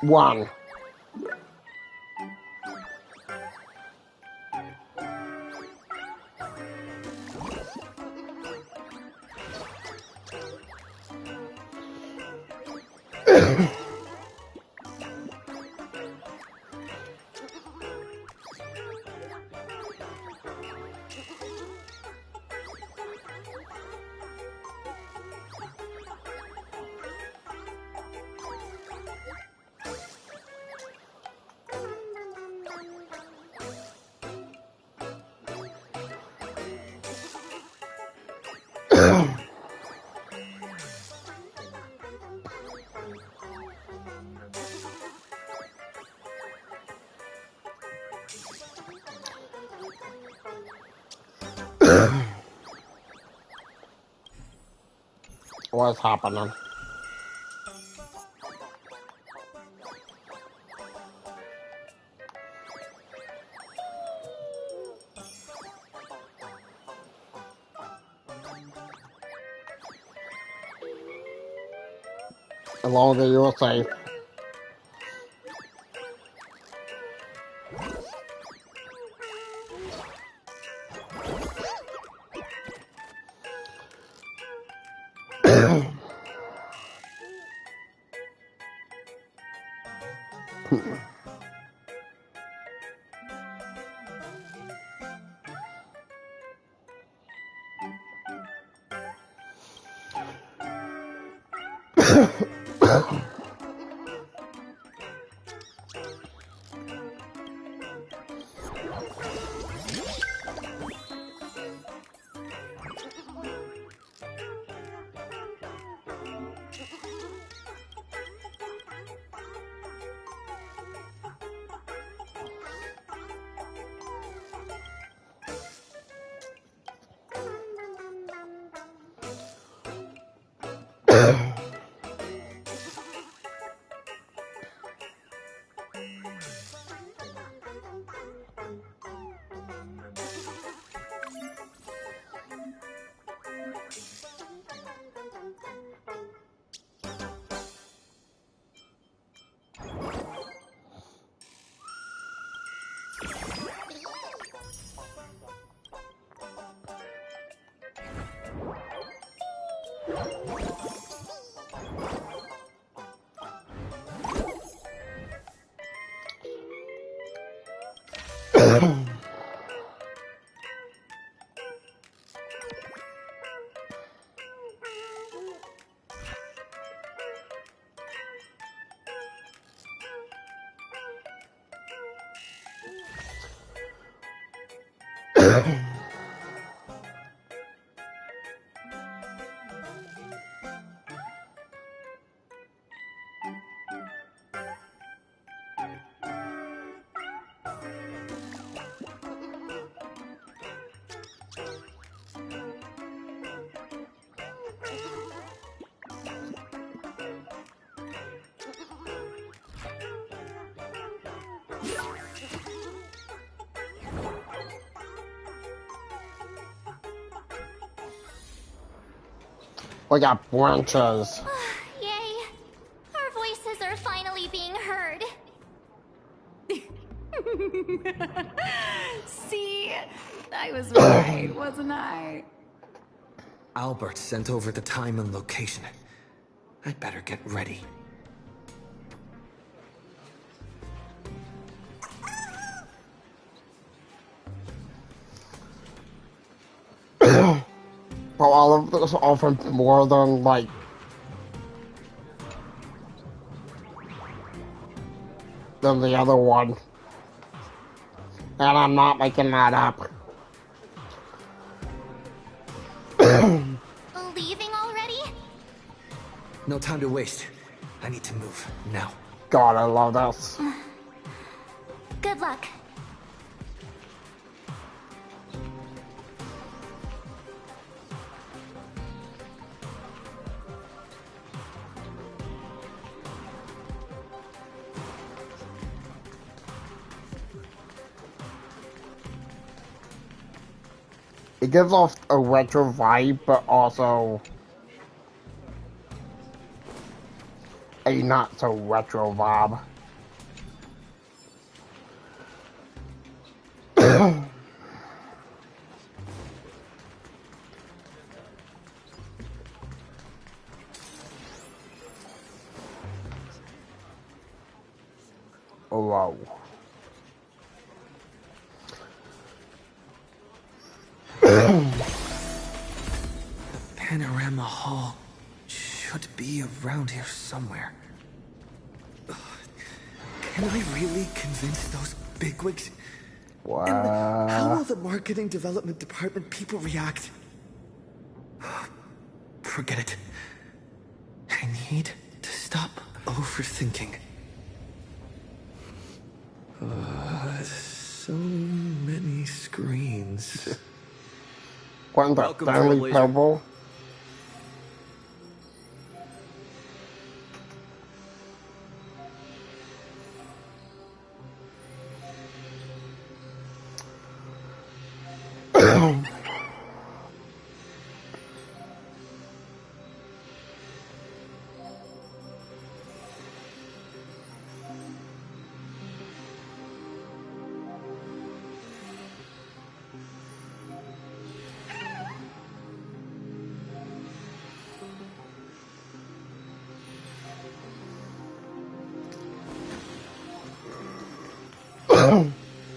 One. What's happening? As long as you're safe. We got branches. Yay! Our voices are finally being heard. See? I was right, wasn't I? Albert sent over the time and location. I'd better get ready. Well, all of this offer more than, like, than the other one. And I'm not making that up. Leaving already? No time to waste. I need to move now. God, I love this. Good luck. It gives off a retro vibe, but also a not so retro vibe. Oh wow. Panorama Hall should be around here somewhere. Can I really convince those bigwigs? Wow. And how will the marketing development department people react? Forget it. I need to stop overthinking. So many screens. What the family pebble?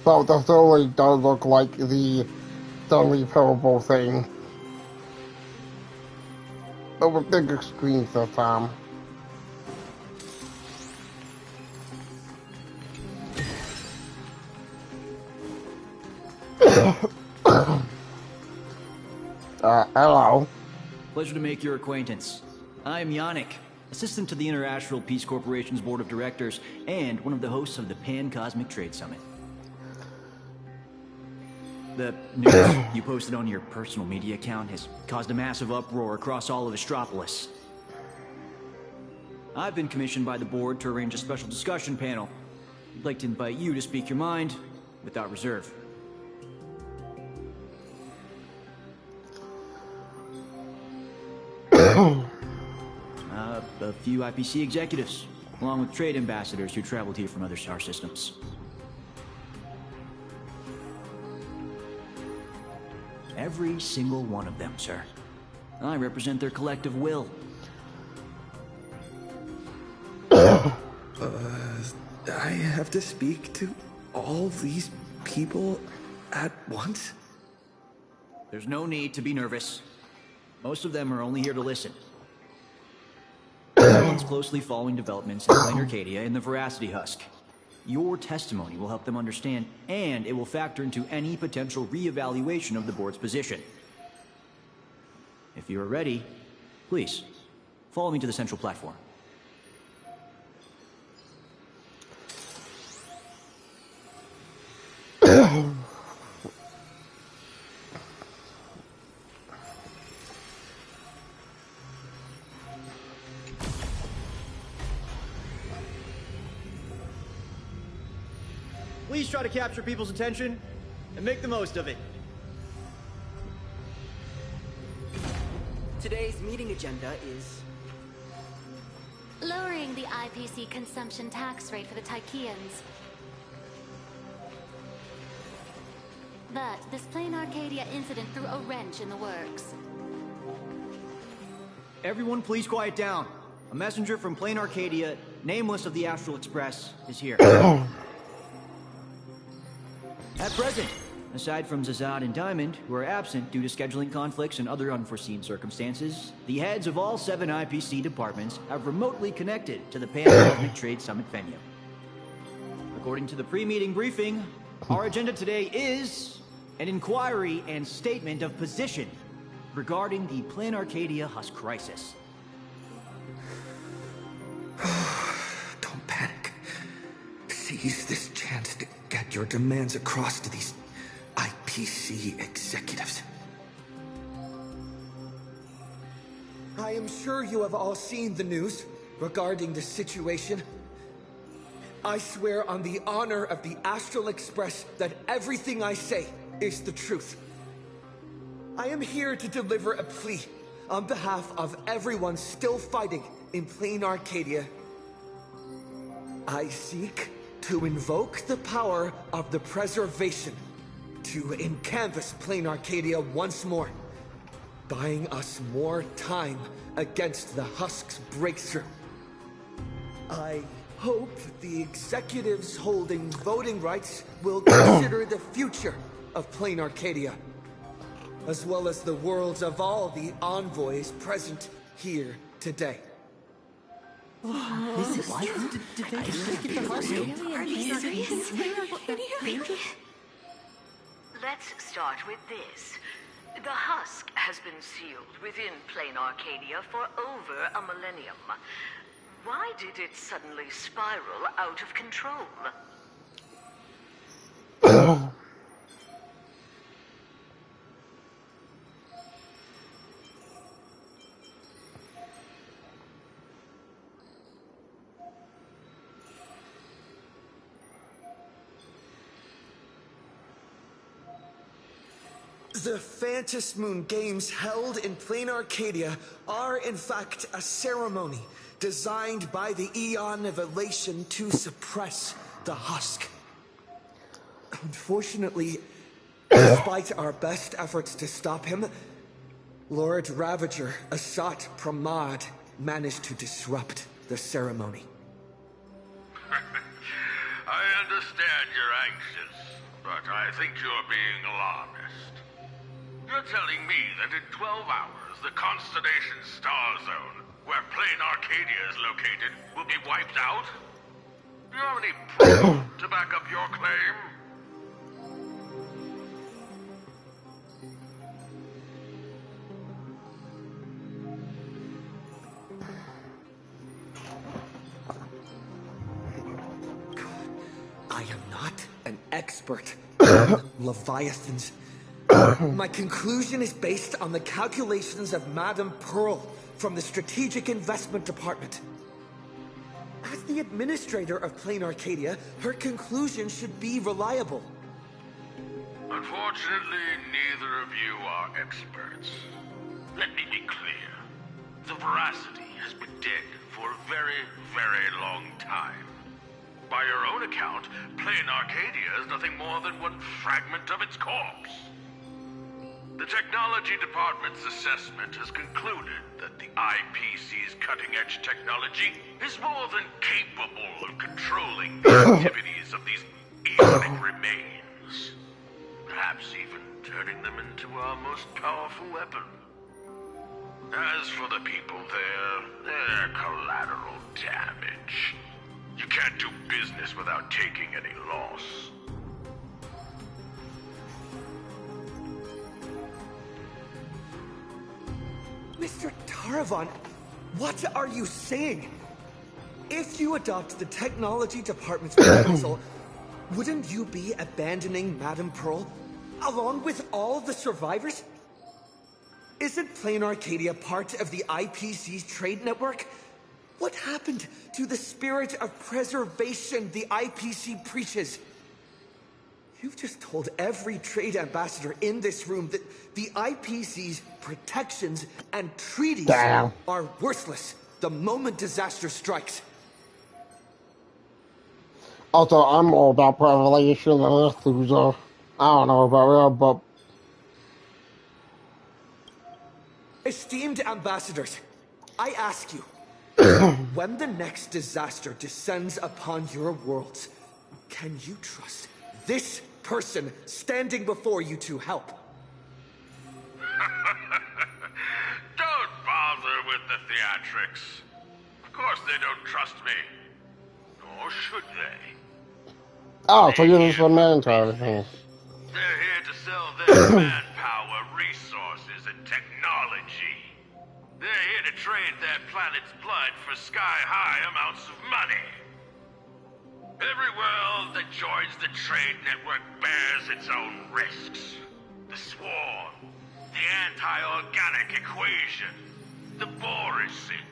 But the story does look like the Stanley Parable thing. But with bigger screens this time. Hello. Pleasure to make your acquaintance. I'm Yannick, assistant to the International Peace Corporation's Board of Directors, and one of the hosts of the Pan-Cosmic Trade Summit. The news you posted on your personal media account has caused a massive uproar across all of Astropolis. I've been commissioned by the board to arrange a special discussion panel. I'd like to invite you to speak your mind without reserve. A few IPC executives, along with trade ambassadors who traveled here from other star systems. Every single one of them, sir. I represent their collective will. I have to speak to all these people at once? There's no need to be nervous. Most of them are only here to listen. Everyone's closely following developments in Plain Arcadia and the Veracity Husk. Your testimony will help them understand, and it will factor into any potential re-evaluation of the board's position. If you are ready, please, follow me to the central platform. Please try to capture people's attention and make the most of it. Today's meeting agenda is lowering the IPC consumption tax rate for the Tycheans. But this Plain Arcadia incident threw a wrench in the works. Everyone please quiet down. A messenger from Plain Arcadia, nameless of the Astral Express, is here. At present, aside from Zazad and Diamond, who are absent due to scheduling conflicts and other unforeseen circumstances, the heads of all 7 IPC departments have remotely connected to the Pan-Cosmic Trade Summit venue. According to the pre-meeting briefing, our agenda today is an inquiry and statement of position regarding the Plain Arcadia Husk crisis. seize this chance to get your demands across to these IPC executives. I am sure you have all seen the news regarding the situation. I swear on the honor of the Astral Express that everything I say is the truth. I am here to deliver a plea on behalf of everyone still fighting in Plain Arcadia. I seek to invoke the power of the preservation to encanvas Plain Arcadia once more, buying us more time against the Husk's breakthrough. I hope the executives holding voting rights will consider the future of Plain Arcadia, as well as the worlds of all the envoys present here today. This is what? Did they just get the Husk? Are you serious? Let's start with this. The Husk has been sealed within Plain Arcadia for over a millennium. Why did it suddenly spiral out of control? The Phantasm Moon Games held in Plain Arcadia are in fact a ceremony designed by the Eon of Elation to suppress the Husk. Unfortunately, despite our best efforts to stop him, Lord Ravager Asat Pramad managed to disrupt the ceremony. I understand you're anxious, but I think you're being alarmist. You're telling me that in 12 hours, the Constellation Star Zone, where Plain Arcadia is located, will be wiped out? Do you have any proof to back up your claim? I am not an expert on Leviathans. My conclusion is based on the calculations of Madame Pearl from the Strategic Investment Department. As the administrator of Plain Arcadia, her conclusion should be reliable. Unfortunately, neither of you are experts. Let me be clear. The veracity has been dead for a very, very long time. By your own account, Plain Arcadia is nothing more than one fragment of its corpse. The Technology Department's assessment has concluded that the IPC's cutting-edge technology is more than capable of controlling the activities of these eonic remains. Perhaps even turning them into our most powerful weapon. As for the people there, they're collateral damage. You can't do business without taking any loss. Mr. Taravan, what are you saying? If you adopt the Technology Department's proposal, wouldn't you be abandoning Madame Pearl, along with all the survivors? Isn't Plain Arcadia part of the IPC's trade network? What happened to the spirit of preservation the IPC preaches? You've just told every trade ambassador in this room that the IPC's protections and treaties are worthless the moment disaster strikes. Also, I'm all about preservation and Earth, I don't know about that, but... Esteemed ambassadors, I ask you, when the next disaster descends upon your worlds, can you trust this person standing before you to help? Don't bother with the theatrics. Of course they don't trust me. Or should they? Oh, so you're just a mentor. They're here to sell their manpower, resources, and technology. They're here to trade their planet's blood for sky-high amounts of money. Every world that joins the trade network bears its own risks. The swarm, the anti-organic equation, the Borisin.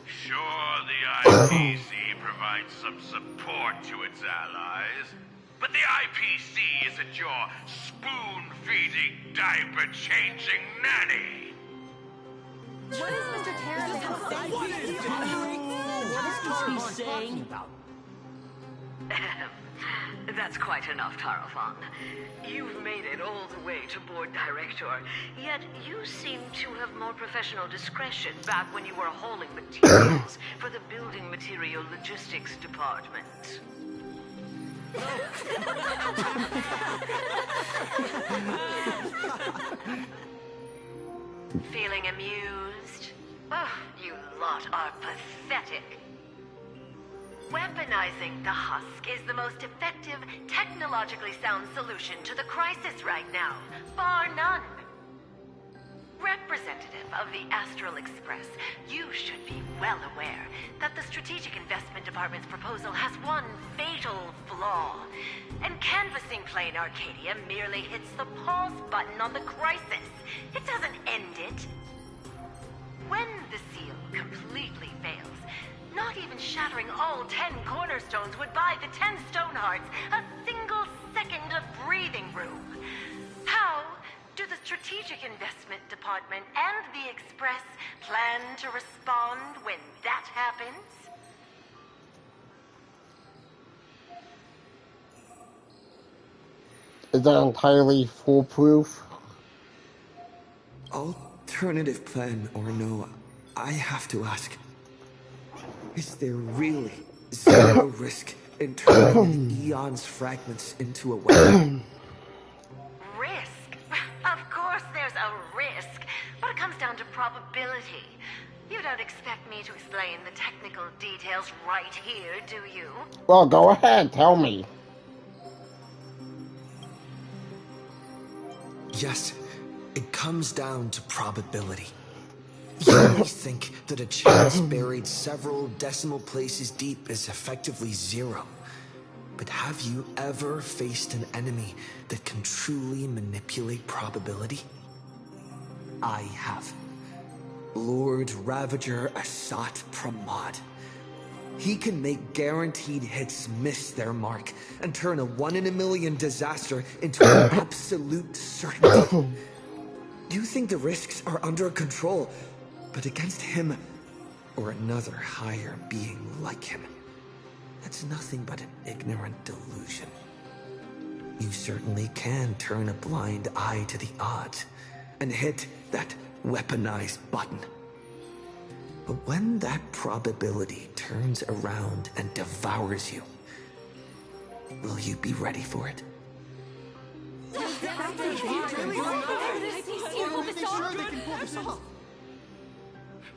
Sure, the IPC provides some support to its allies, but the IPC isn't your spoon-feeding, diaper-changing nanny. What is Mr. Terran saying about? That's quite enough, Tarafon. You've made it all the way to Board Director, yet you seem to have more professional discretion back when you were hauling materials for the Building Material Logistics Department. Feeling amused? Oh, you lot are pathetic. Weaponizing the husk is the most effective, technologically sound solution to the crisis right now, bar none. Representative of the Astral Express, you should be well aware that the Strategic Investment Department's proposal has one fatal flaw. And canvassing Plane Arcadia merely hits the pause button on the crisis. It doesn't end it. When the seal completely fails, not even shattering all 10 cornerstones would buy the 10 Stonehearts a single second of breathing room. How do the Strategic Investment Department and the Express plan to respond when that happens? Is that entirely foolproof? Alternative plan or no, I have to ask. Is there really zero risk in turning the Eon's fragments into a weapon? Risk? Of course there's a risk, but it comes down to probability. You don't expect me to explain the technical details right here, do you? Well, go ahead, tell me. Yes, it comes down to probability. You may think that a chance buried several decimal places deep is effectively zero. But have you ever faced an enemy that can truly manipulate probability? I have. Lord Ravager Asat Pramod. He can make guaranteed hits miss their mark and turn a 1 in a million disaster into an absolute certainty. You think the risks are under control, but against him, or another higher being like him, that's nothing but an ignorant delusion. You certainly can turn a blind eye to the odds and hit that weaponized button. But when that probability turns around and devours you, will you be ready for it?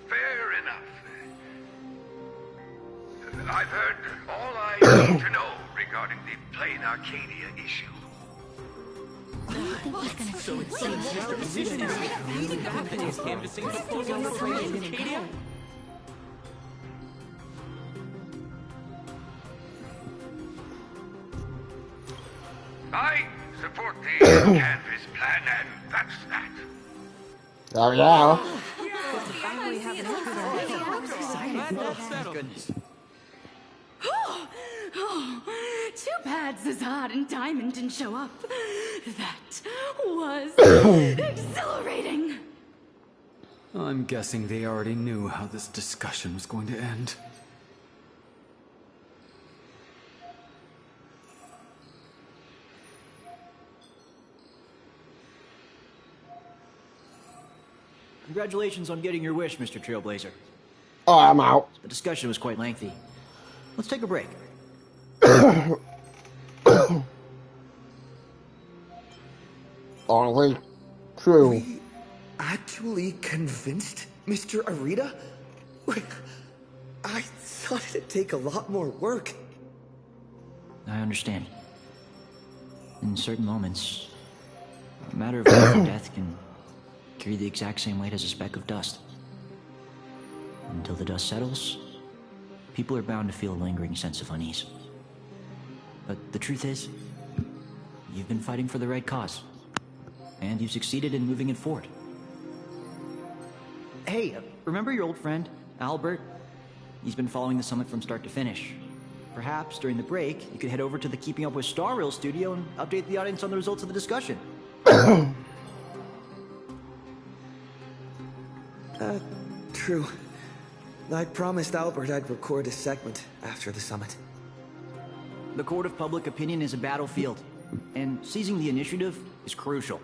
Fair enough. I've heard all I need to know regarding the Plane Arcadia issue. So it seems Mr. Position is canvassing proposal for Plane Arcadia? I support the canvas plan, and that's that. Oh, yeah. Too bad Zazad and Diamond didn't show up. That was exhilarating. I'm guessing they already knew how this discussion was going to end. Congratulations on getting your wish, Mr. Trailblazer. Oh, I'm out. The discussion was quite lengthy. Let's take a break. Only true. We actually convinced Mr. Arita? I thought it'd take a lot more work. I understand. In certain moments, a matter of life or death can carry the exact same weight as a speck of dust. Until the dust settles, people are bound to feel a lingering sense of unease. But the truth is, you've been fighting for the right cause. And you've succeeded in moving it forward. Hey, remember your old friend, Albert? He's been following the summit from start to finish. Perhaps during the break, you could head over to the Keeping Up with Star Rail studio and update the audience on the results of the discussion. True. I promised Albert I'd record a segment after the summit. The court of public opinion is a battlefield, and seizing the initiative is crucial.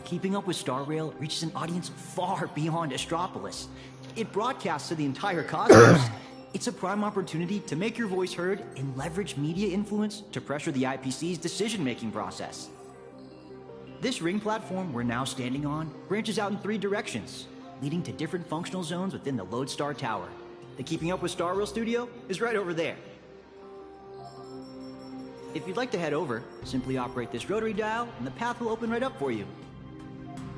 Keeping Up with Star Rail reaches an audience far beyond Astropolis. It broadcasts to the entire cosmos. It's a prime opportunity to make your voice heard and leverage media influence to pressure the IPC's decision-making process. This ring platform we're now standing on branches out in 3 directions, leading to different functional zones within the Lodestar Tower. The Keeping Up with Star Rail studio is right over there. If you'd like to head over, simply operate this rotary dial and the path will open right up for you.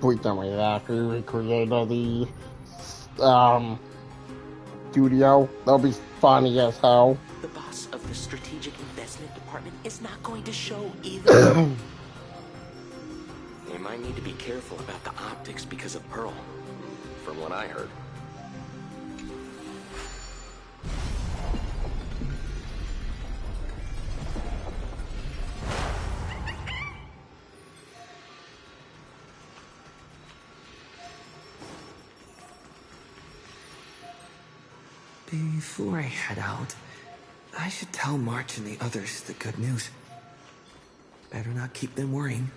Please tell me that we created the studio. That'll be funny as hell. The boss of the Strategic Investment Department is not going to show either. They might need to be careful about the optics because of Pearl, from what I heard. Before I head out, I should tell March and the others the good news. Better not keep them worrying.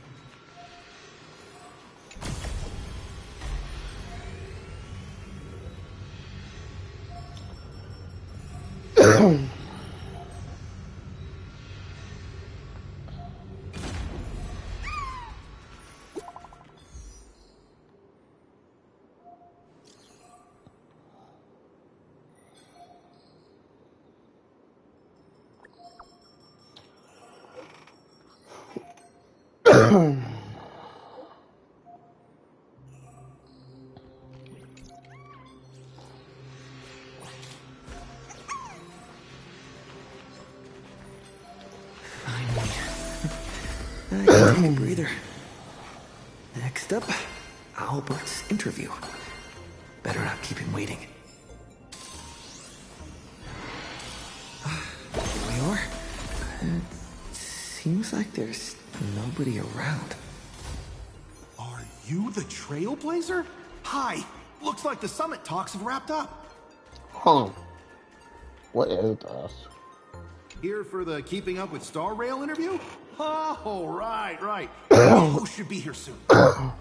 I can take a breather. Next up, Albert's interview. Better not keep him waiting. Here we are. It seems like there's nobody around. Are you the Trailblazer? Hi. Looks like the summit talks have wrapped up. Huh. What is this? Here for the Keeping Up with Star Rail interview? Oh, right. The host should be here soon. Tell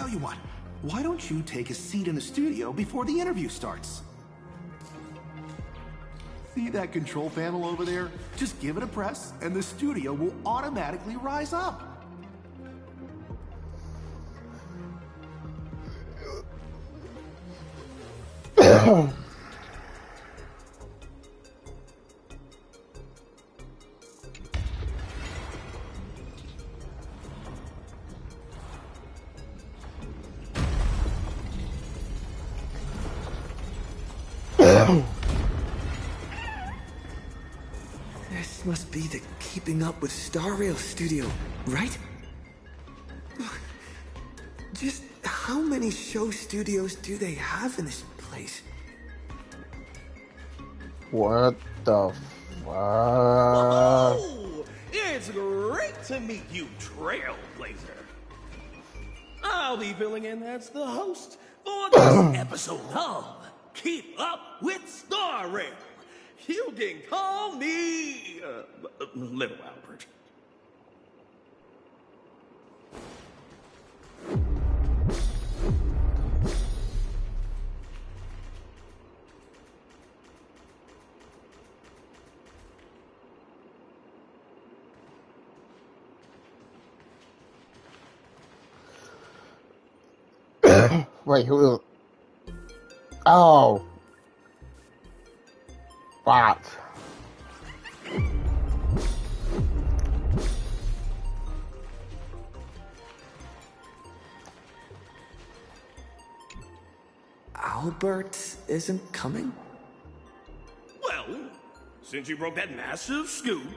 you what, why don't you take a seat in the studio before the interview starts? See that control panel over there? Just give it a press, and the studio will automatically rise up. This must be the Keeping Up with Star Rail studio, right? Just how many show studios do they have in this place? What the fuck? Oh, it's great to meet you, Trailblazer. I'll be filling in as the host for this episode of Keep Up with Star Rail. You can call me Little Albert. Wait, who? Oh. What? Albert isn't coming? Well, since you broke that massive scoop,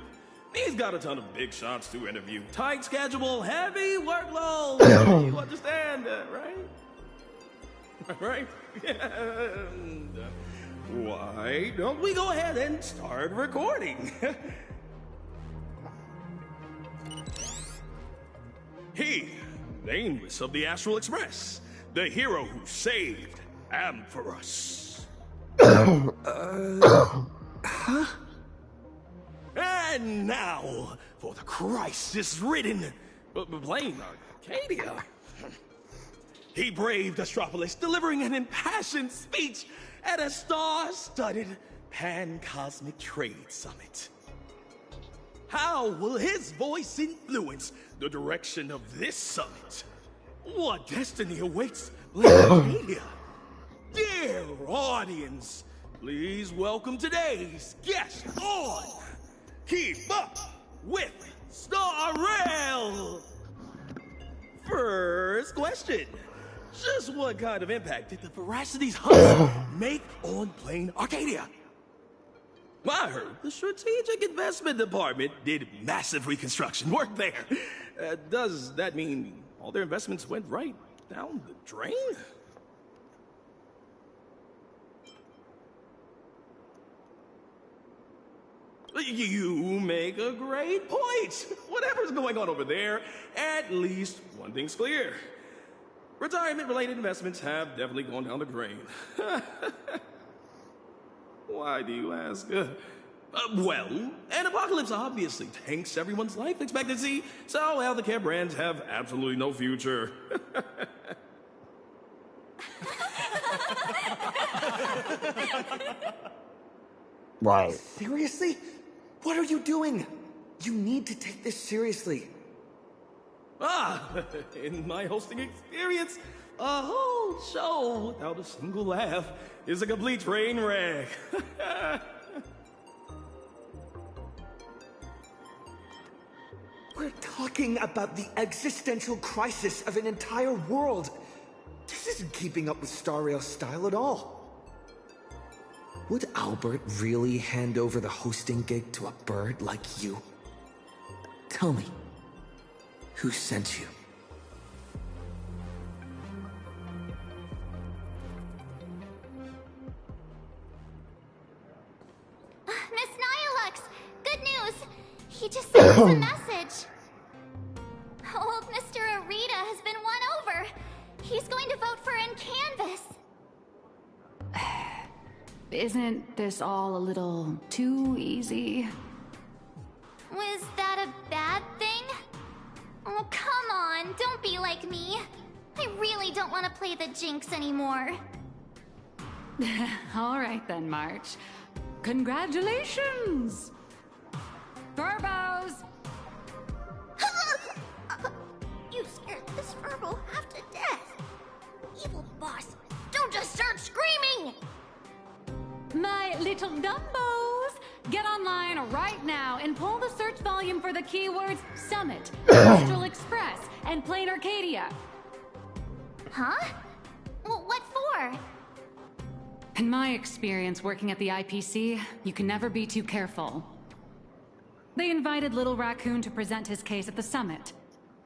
he's got a ton of big shots to interview. Tight schedule, heavy workload. You understand that, right? Right? And, why don't we go ahead and start recording? He, the Aimless of the Astral Express, the hero who saved Amphoros. Huh? And now, for the crisis-ridden plane Arcadia. He braved Astropolis, delivering an impassioned speech at a star-studded pan-cosmic trade summit. How will his voice influence the direction of this summit? What destiny awaits Arcadia? Dear audience, please welcome today's guest on Keep Up with Star Rail. First question. Just what kind of impact did the Veracity's hunt make on Plane Arcadia? I heard the Strategic Investment Department did massive reconstruction work there. Does that mean all their investments went right down the drain? You make a great point. Whatever's going on over there, at least one thing's clear. Retirement-related investments have definitely gone down the drain. Why do you ask? Well, an apocalypse obviously tanks everyone's life expectancy, so healthcare brands have absolutely no future. Right. Seriously? What are you doing? You need to take this seriously. In my hosting experience, a whole show without a single laugh is a complete train wreck. We're talking about the existential crisis of an entire world. This isn't keeping up with Star Rail's style at all. Would Albert really hand over the hosting gig to a bird like you? Tell me, who sent you? Miss Nihilux! Good news! He just sent us a message. Old Mr. Arita has been won over. He's going to vote for Canvas. Isn't this all a little too easy? Was that a bad thing? Oh, come on, don't be like me. I really don't want to play the Jinx anymore. All right then, March. Congratulations! Turbos! You scared this Furbo half to death. Evil boss, don't just start screaming! My little Dumbos! Get online right now and pull the search volume for the keywords Summit, Astral Express, and Plane Arcadia. Huh? Well, what for? In my experience working at the IPC, you can never be too careful. They invited Little Raccoon to present his case at the summit.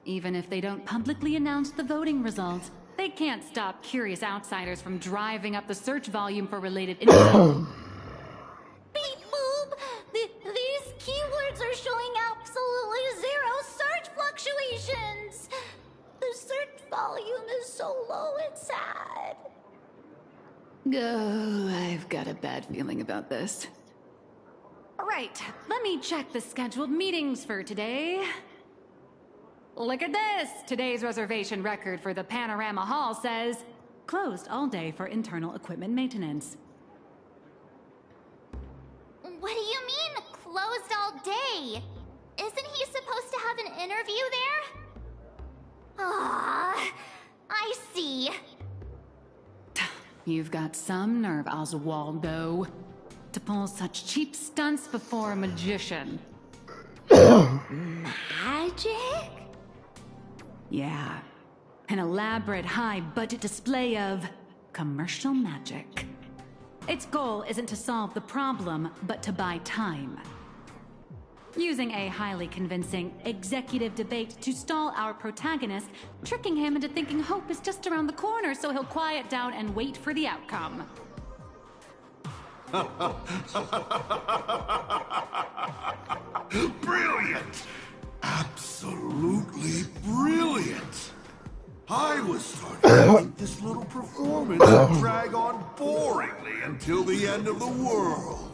Even if they don't publicly announce the voting results, they can't stop curious outsiders from driving up the search volume for related info. Beep boop! These keywords are showing absolutely zero search fluctuations! The search volume is so low it's sad. Oh, I've got a bad feeling about this. All right, let me check the scheduled meetings for today. Look at this! Today's reservation record for the Panorama Hall says, closed all day for internal equipment maintenance. What do you mean, closed all day? Isn't he supposed to have an interview there? Ah, I see. You've got some nerve, Oswaldo, to pull such cheap stunts before a magician. Magic? Yeah. An elaborate high-budget display of commercial magic. Its goal isn't to solve the problem, but to buy time. Using a highly convincing executive debate to stall our protagonist, tricking him into thinking hope is just around the corner so he'll quiet down and wait for the outcome. Brilliant! Absolutely brilliant! I was starting to think this little performance would drag on boringly until the end of the world.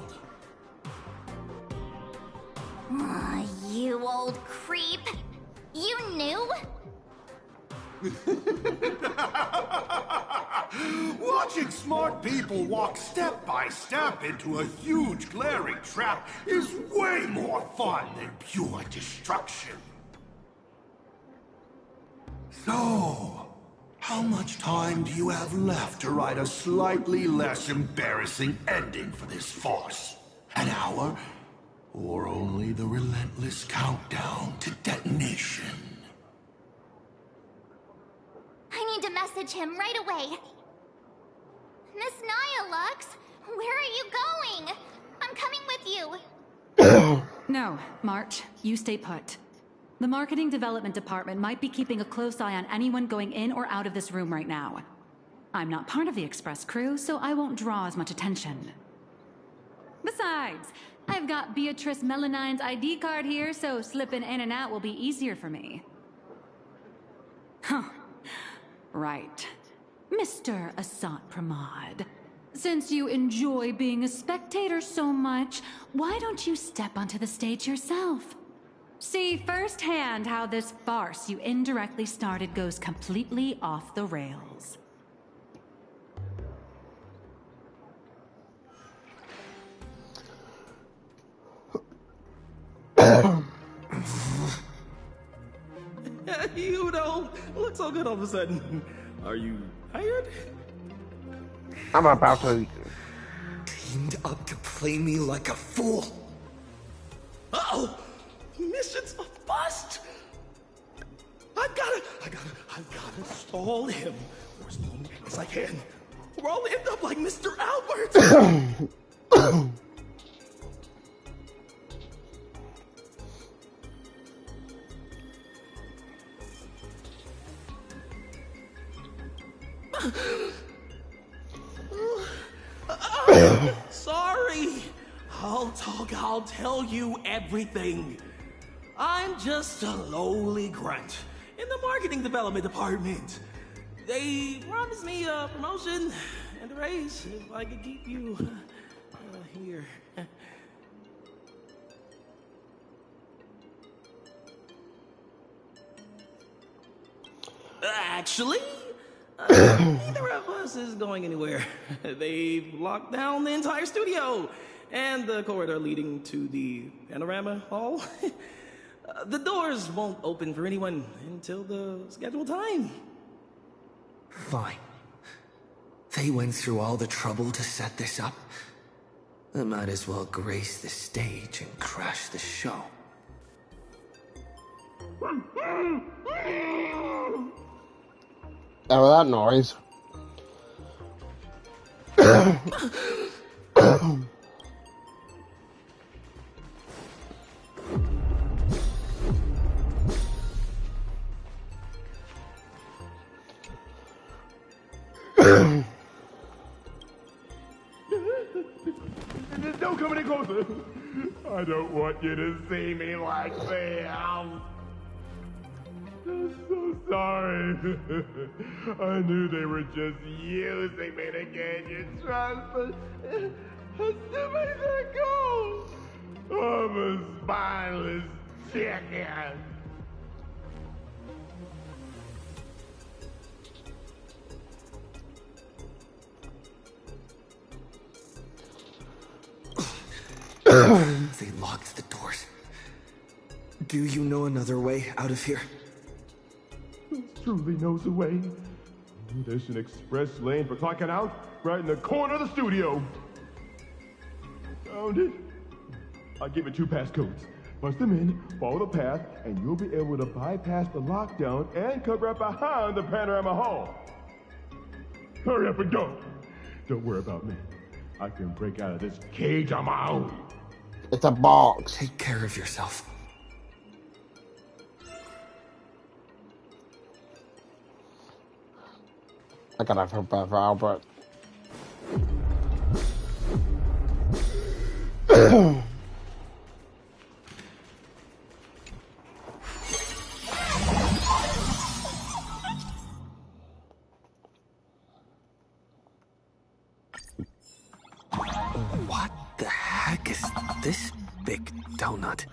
Aw, you old creep. You knew? Watching smart people walk step by step into a huge glaring trap is way more fun than pure destruction. So, how much time do you have left to write a slightly less embarrassing ending for this farce? An hour? Or only the relentless countdown to detonation? I need to message him right away. Miss Nyalux, where are you going? I'm coming with you. No, March, you stay put. The marketing development department might be keeping a close eye on anyone going in or out of this room right now. I'm not part of the express crew, so I won't draw as much attention. Besides, I've got Beatrice Melanine's ID card here, so slipping in and out will be easier for me. Huh. Right. Mr. Asat Pramod, since you enjoy being a spectator so much, why don't you step onto the stage yourself? See firsthand how this farce you indirectly started goes completely off the rails. You don't look so good all of a sudden. Are you tired? I'm about to... Teamed up to play me like a fool. Uh-oh! Mission's a bust! I've gotta stall him for as long as I can. Or I'll end up like Mr. Albert! Sorry. I'll tell you everything. I'm just a lowly grunt in the marketing development department. They promised me a promotion and a raise if I could keep you here. Actually, neither of us is going anywhere. They've locked down the entire studio and the corridor leading to the panorama hall. The doors won't open for anyone until the scheduled time. Fine. They went through all the trouble to set this up. I might as well grace the stage and crash the show. Oh, that noise. Don't come any closer. I don't want you to see me like this. I'm so sorry. I knew they were just using me to gain your trust, but as soon as I go, I'm a spineless chicken. They locked the doors. Do you know another way out of here? Truly knows a way. There's an express lane for clocking out right in the corner of the studio. Found it. I'll give it 2 passcodes. Punch them in, follow the path, and you'll be able to bypass the lockdown and come right behind the panorama hall. Hurry up and go. Don't worry about me. I can break out of this cage on my own. It's a box. Take care of yourself. I gotta feel bad for Albert. What the heck is this big donut?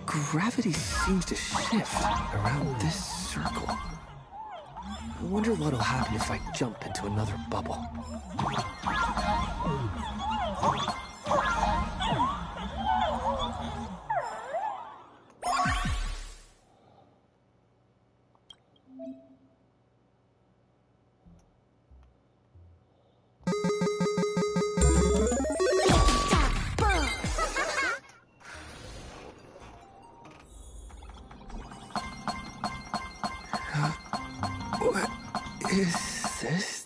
Gravity seems to shift around this circle. I wonder what'll happen if I jump into another bubble. Is this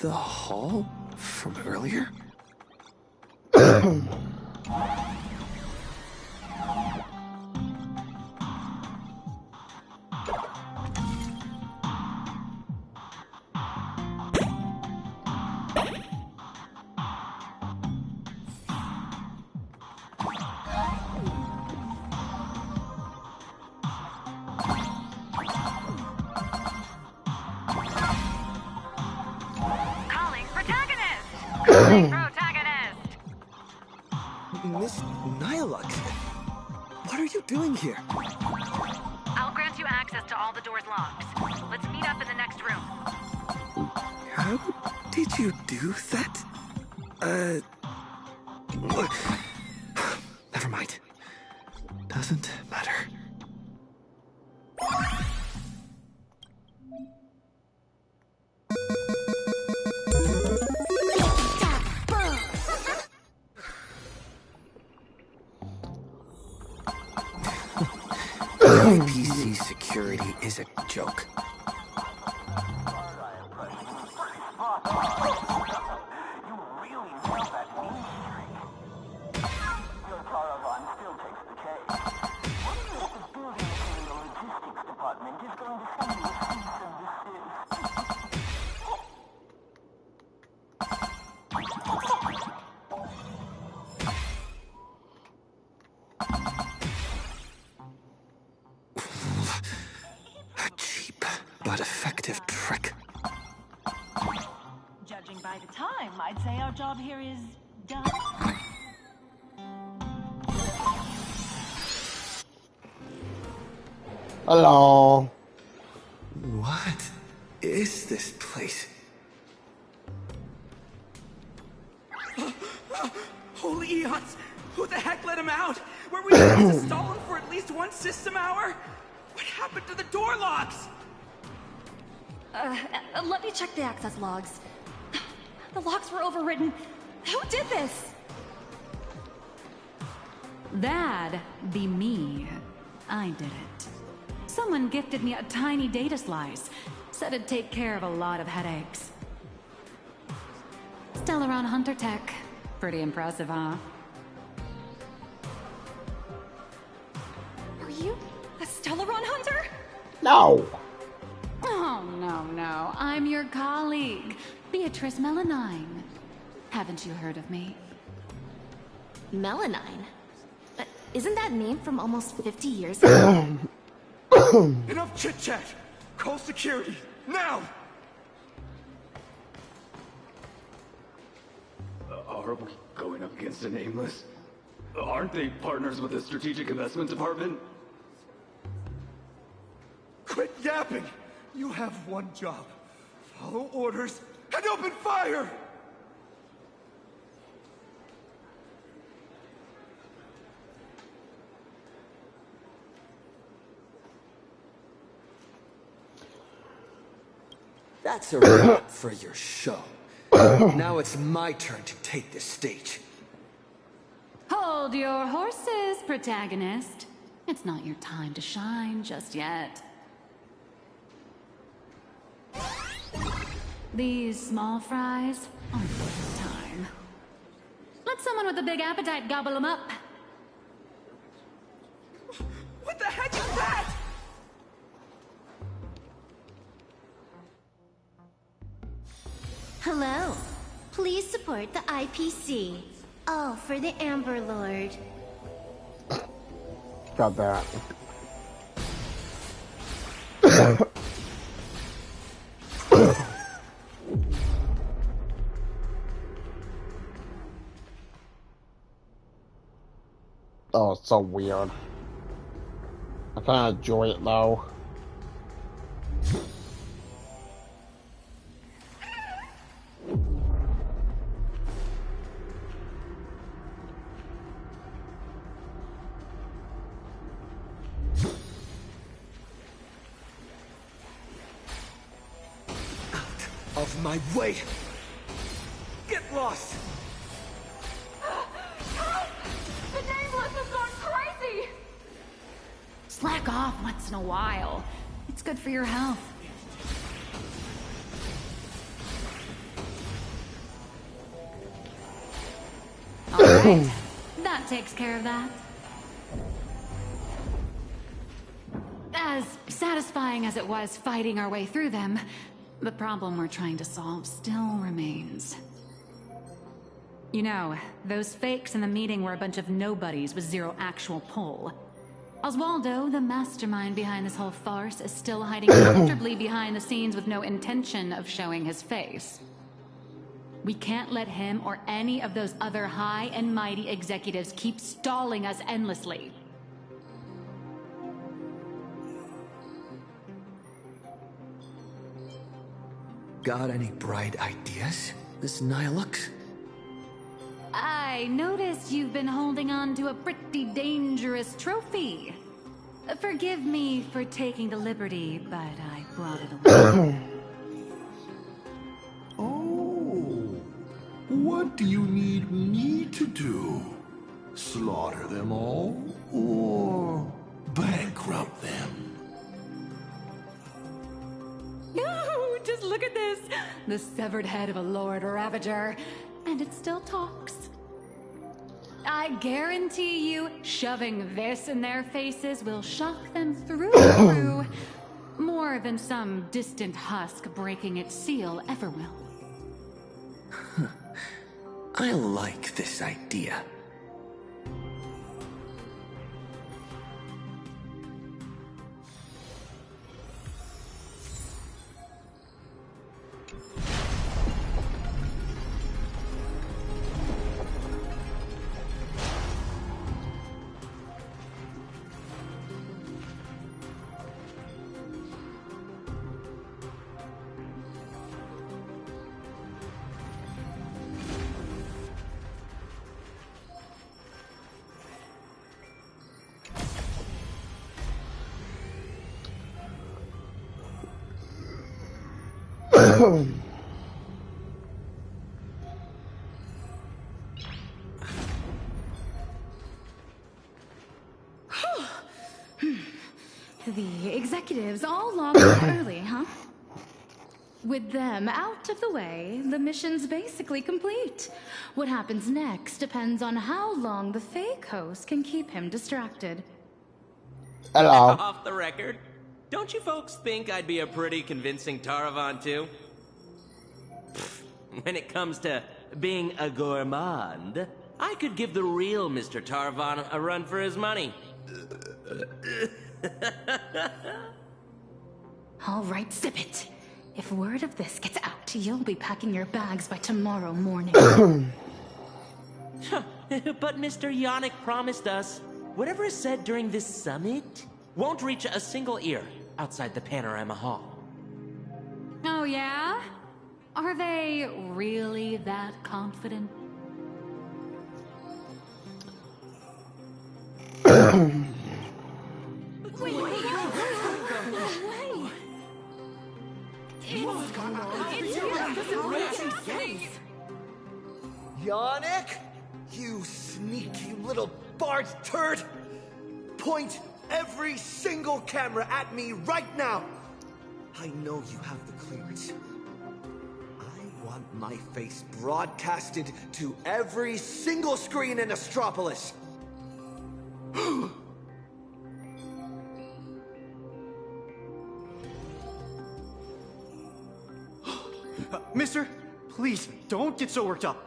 the hall from earlier? Protagonist! Miss Nihilux, what are you doing here? I'll grant you access to all the doors' locks. Let's meet up in the next room. How did you do that? Never mind. Doesn't matter. PC security is a joke. But effective trick. Judging by the time, I'd say our job here is done. Hello. What is this place? Holy eons! Who the heck let him out? Were we supposed to stall him for at least one system hour? What happened to the door locks? Let me check the access logs. The locks were overridden. Who did this? That'd be me. I did it. Someone gifted me a tiny data slice. Said it'd take care of a lot of headaches. Stellaron Hunter Tech. Pretty impressive, huh? Are you a Stellaron hunter? No. Oh, no. I'm your colleague, Beatrice Melanine. Haven't you heard of me? Melanine? Isn't that name from almost 50 years ago? Enough chit-chat! Call security, now! Are we going up against a nameless? Aren't they partners with the Strategic Investment Department? Quit yapping! You have one job. Follow orders and open fire! That's a wrap for your show. Now it's my turn to take the stage. Hold your horses, protagonist. It's not your time to shine just yet. These small fries aren't worth the time. Let someone with a big appetite gobble them up. What the heck is that? Hello. Please support the IPC. All for the Amber Lord. Got that. Oh, it's so weird. I kind of enjoy it though. Of my way! Get lost! The Nameless has gone crazy! Slack off once in a while. It's good for your health. Alright, that takes care of that. As satisfying as it was fighting our way through them, the problem we're trying to solve still remains. You know, those fakes in the meeting were a bunch of nobodies with zero actual pull. Oswaldo, the mastermind behind this whole farce, is still hiding comfortably behind the scenes with no intention of showing his face. We can't let him or any of those other high and mighty executives keep stalling us endlessly. Got any bright ideas, Miss Nihilux? I noticed you've been holding on to a pretty dangerous trophy. Forgive me for taking the liberty, but I brought it along. Oh, what do you need me to do? Slaughter them all, or bankrupt them? No, just look at this. The severed head of a Lord Ravager. And it still talks. I guarantee you, shoving this in their faces will shock them through and through. More than some distant husk breaking its seal ever will. I like this idea. The executives all logged off early, huh? With them out of the way, the mission's basically complete. What happens next depends on how long the fake host can keep him distracted. Hello. Off the record, don't you folks think I'd be a pretty convincing Taravan too? When it comes to being a gourmand, I could give the real Mr. Taravan a run for his money. All right, zip it. If word of this gets out, you'll be packing your bags by tomorrow morning. But Mr. Yannick promised us, whatever is said during this summit won't reach a single ear outside the Panorama Hall. Oh yeah? Are they really that confident? Yannick? You sneaky little Bart turd! Point every single camera at me right now! I know you have the clearance. My face broadcasted to every single screen in Astropolis. Mister, please, don't get so worked up.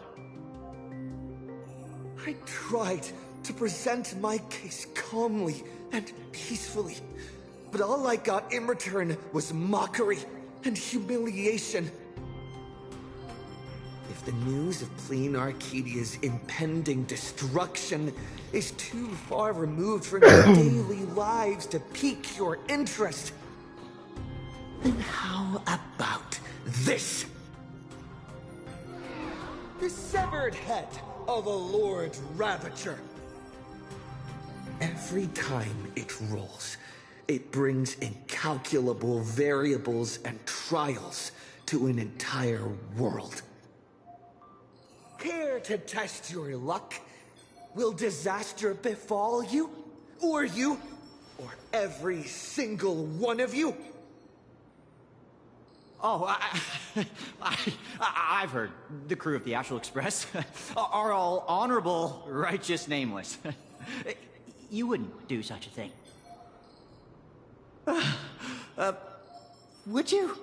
I tried to present my case calmly and peacefully, but all I got in return was mockery and humiliation. If the news of Plain Arcadia's impending destruction is too far removed from your daily lives to pique your interest, then how about this? The severed head of a Lord Ravager. Every time it rolls, it brings incalculable variables and trials to an entire world. Care to test your luck? Will disaster befall you? Or every single one of you? Oh, I've heard. The crew of the Astral Express are all honorable, righteous, nameless. You wouldn't do such a thing. Would you?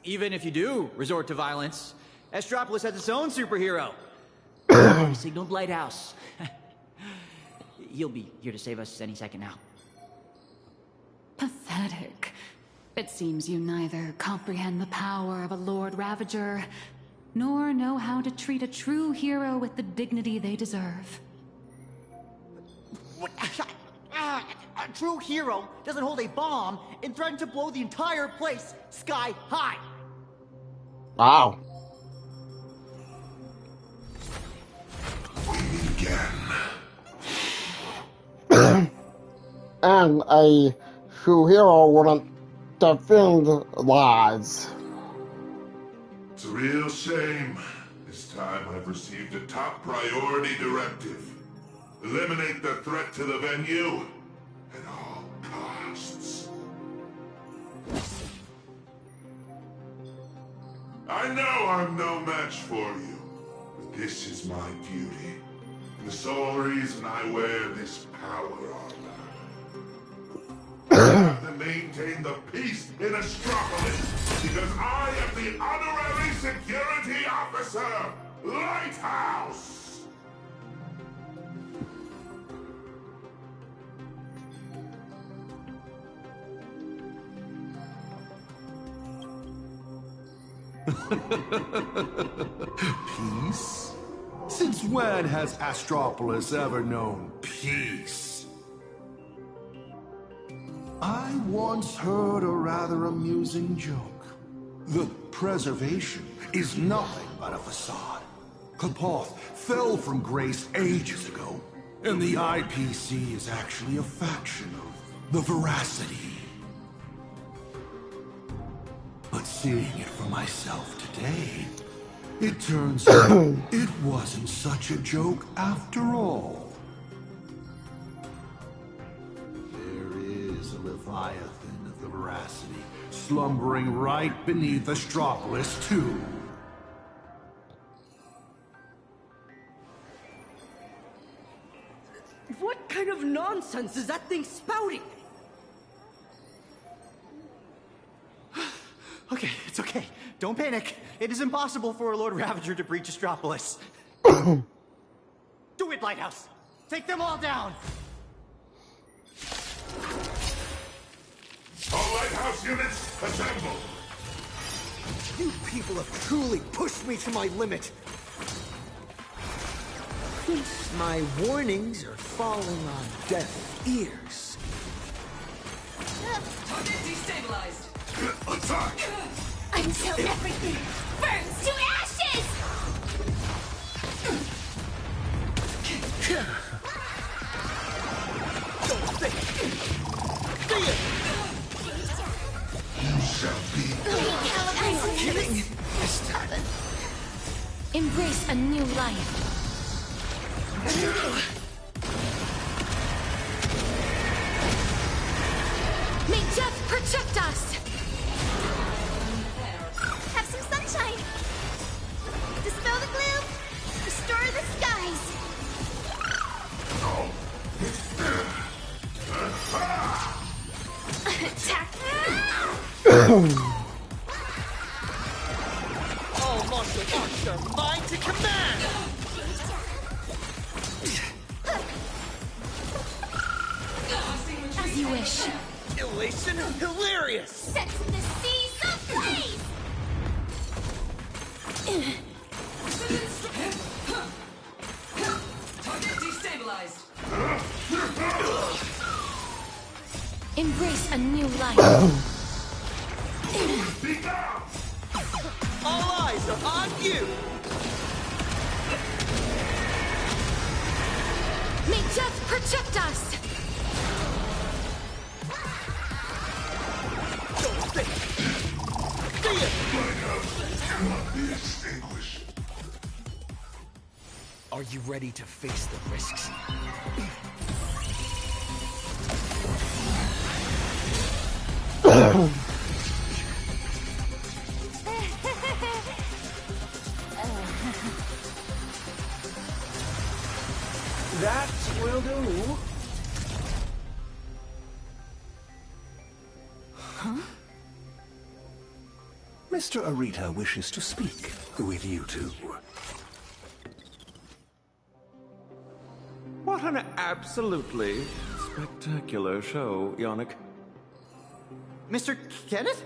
Even if you do resort to violence, Astropolis has its own superhero. The signaled lighthouse. He'll be here to save us any second now. Pathetic. It seems you neither comprehend the power of a Lord Ravager, nor know how to treat a true hero with the dignity they deserve. A true hero doesn't hold a bomb and threaten to blow the entire place sky high. Wow. And a true hero wouldn't defend lies. It's a real shame. This time I've received a top priority directive. Eliminate the threat to the venue at all costs. I know I'm no match for you, but this is my duty. And the sole reason I wear this power armor. I have to maintain the peace in Astropolis, because I am the honorary security officer, Lighthouse! Peace? Since when has Astropolis ever known peace? I once heard a rather amusing joke. The preservation is nothing but a facade. Kapoth fell from grace ages ago, and the IPC is actually a faction of the Veracity. But seeing it for myself today, it turns out it wasn't such a joke after all. There is a Leviathan of the Veracity slumbering right beneath Astropolis, too. What kind of nonsense is that thing spouting? Okay, it's okay. Don't panic. It is impossible for a Lord Ravager to breach Astropolis. Do it, Lighthouse! Take them all down! All Lighthouse units, assemble! You people have truly pushed me to my limit. My warnings are falling on deaf ears. Target destabilized. Attack! Until everything burns to ashes! You shall be... Are you kidding? Embrace a new life. May death protect us! simulation hilarious! Set the seas ablaze! Target destabilized. Embrace a new life. All eyes are on you! May death protect us! Don't think! See ya! Cannot be extinguished. Are you ready to face the risks? That will do. Huh? Mr. Arita wishes to speak with you two. What an absolutely spectacular show, Yannick. Mr. Kenneth?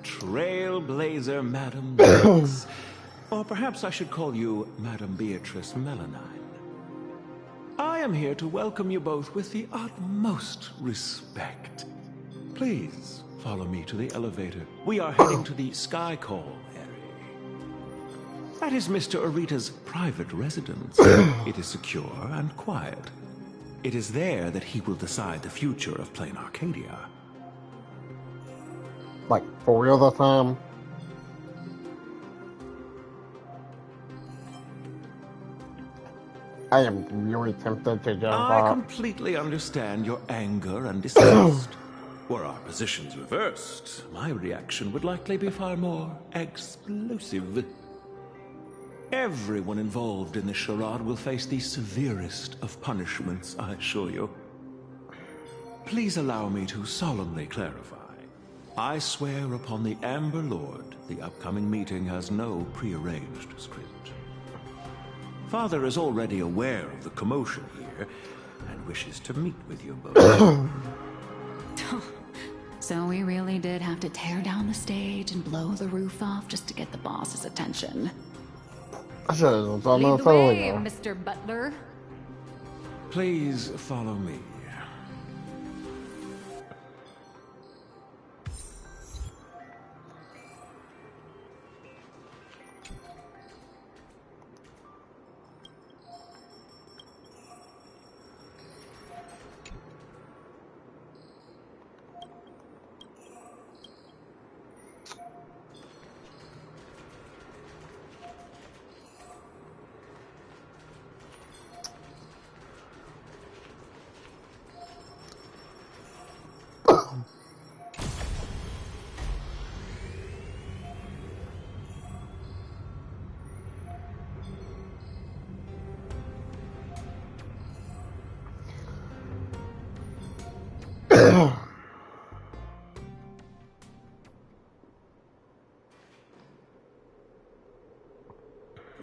Trailblazer Madam Beatrix. Or perhaps I should call you Madam Beatrice Melanine. I am here to welcome you both with the utmost respect. Please follow me to the elevator. We are heading to the Sky Call area. That is Mr. Arita's private residence. It is secure and quiet. It is there that he will decide the future of Plain Arcadia. Like, for real this time? I am really tempted to just... I completely understand your anger and disgust. Were our positions reversed, my reaction would likely be far more explosive. Everyone involved in this charade will face the severest of punishments, I assure you. Please allow me to solemnly clarify. I swear upon the Amber Lord, the upcoming meeting has no prearranged script. Father is already aware of the commotion here, and wishes to meet with you both. So we really did have to tear down the stage and blow the roof off just to get the boss's attention. I should have done Lead that the way, earlier. Mr. Butler. Please follow me.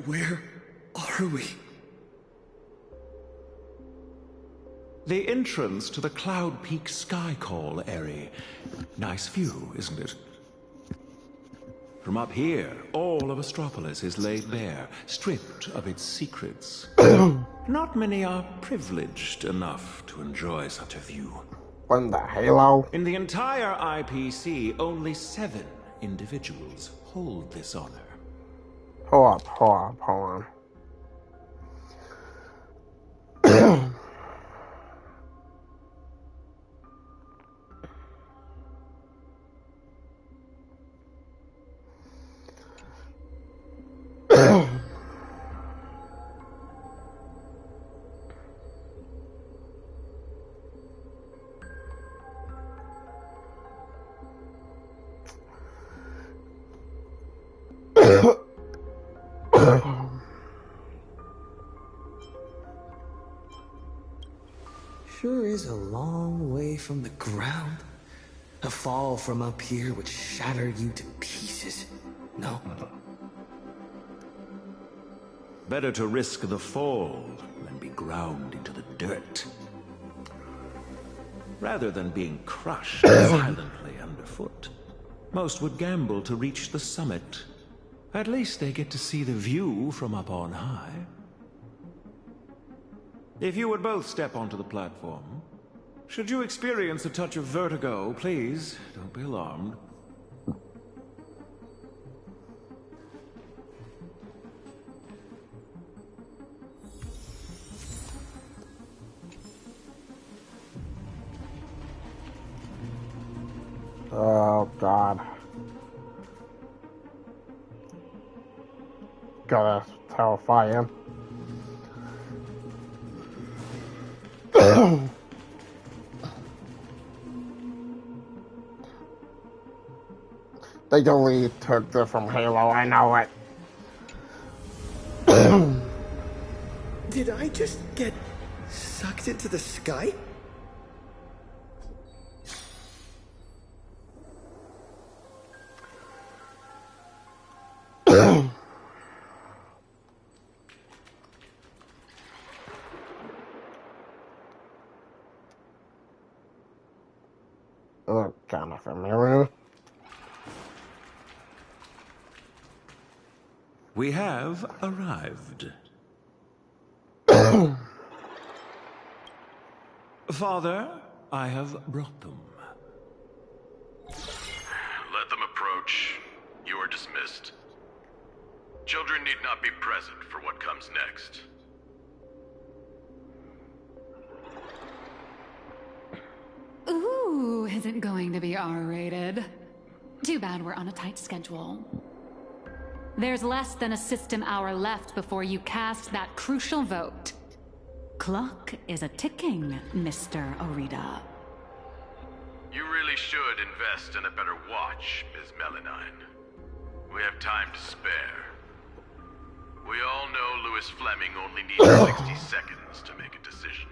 Where are we? The entrance to the Cloud Peak Sky Call area. Nice view, isn't it? From up here, all of Astropolis is laid bare, stripped of its secrets. Not many are privileged enough to enjoy such a view. When the Halo? In the entire IPC, only 7 individuals hold this honor. Hold on. Sure is a long way from the ground. A fall from up here would shatter you to pieces. No? Better to risk the fall than be ground into the dirt. rather than being crushed violently underfoot. Most would gamble to reach the summit. At least they get to see the view from up on high. If you would both step onto the platform, should you experience a touch of vertigo, please don't be alarmed. Oh, God. God, that's terrifying. They totally took this from Halo, I know it. Did I just get sucked into the sky? Oh, kind of familiar. We have arrived. Father, I have brought them. Let them approach. You are dismissed. Children need not be present for what comes next. Ooh, is it going to be R-rated? Too bad we're on a tight schedule. There's less than a system hour left before you cast that crucial vote. Clock is a-ticking, Mr. Orita. You really should invest in a better watch, Ms. Melanine. We have time to spare. We all know Louis Fleming only needs 60 seconds to make a decision.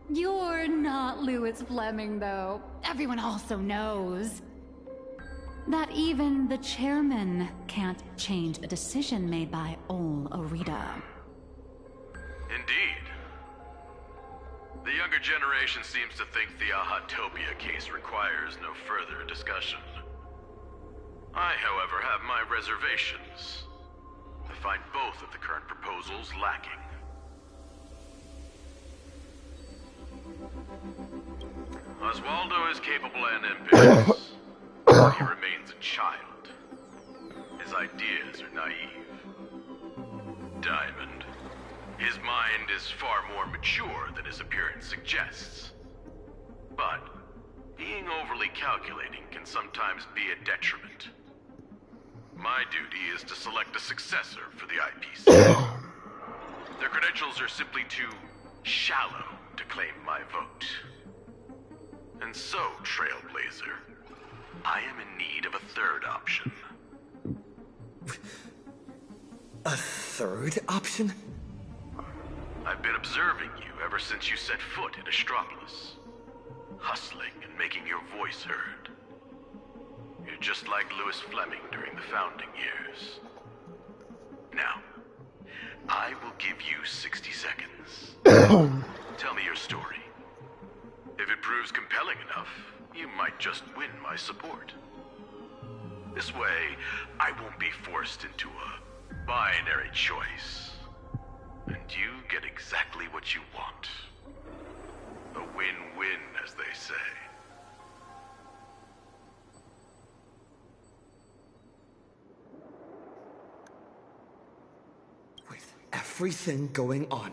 You're not Louis Fleming, though. Everyone also knows that even the chairman can't change a decision made by Ol Orita. Indeed. The younger generation seems to think the Ahatopia case requires no further discussion. I, however, have my reservations. I find both of the current proposals lacking. Oswaldo is capable and ambitious. He remains a child. His ideas are naive. Diamond. His mind is far more mature than his appearance suggests. But being overly calculating can sometimes be a detriment. My duty is to select a successor for the IPC. Their credentials are simply too shallow to claim my vote. And so, Trailblazer, I am in need of a third option. A third option? I've been observing you ever since you set foot in Astropolis. Hustling and making your voice heard. You're just like Louis Fleming during the founding years. Now, I will give you 60 seconds. Tell me your story. If it proves compelling enough, you might just win my support. This way, I won't be forced into a binary choice. And you get exactly what you want. A win-win, as they say. With everything going on,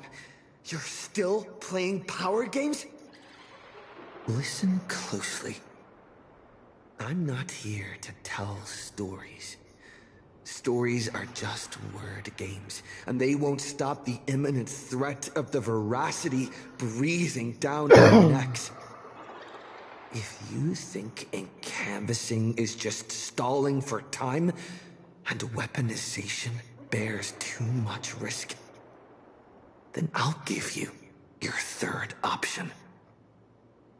you're still playing power games? Listen closely. I'm not here to tell stories. Stories are just word games, and they won't stop the imminent threat of the veracity breathing down our necks. If you think canvassing is just stalling for time, and weaponization bears too much risk, then I'll give you your third option.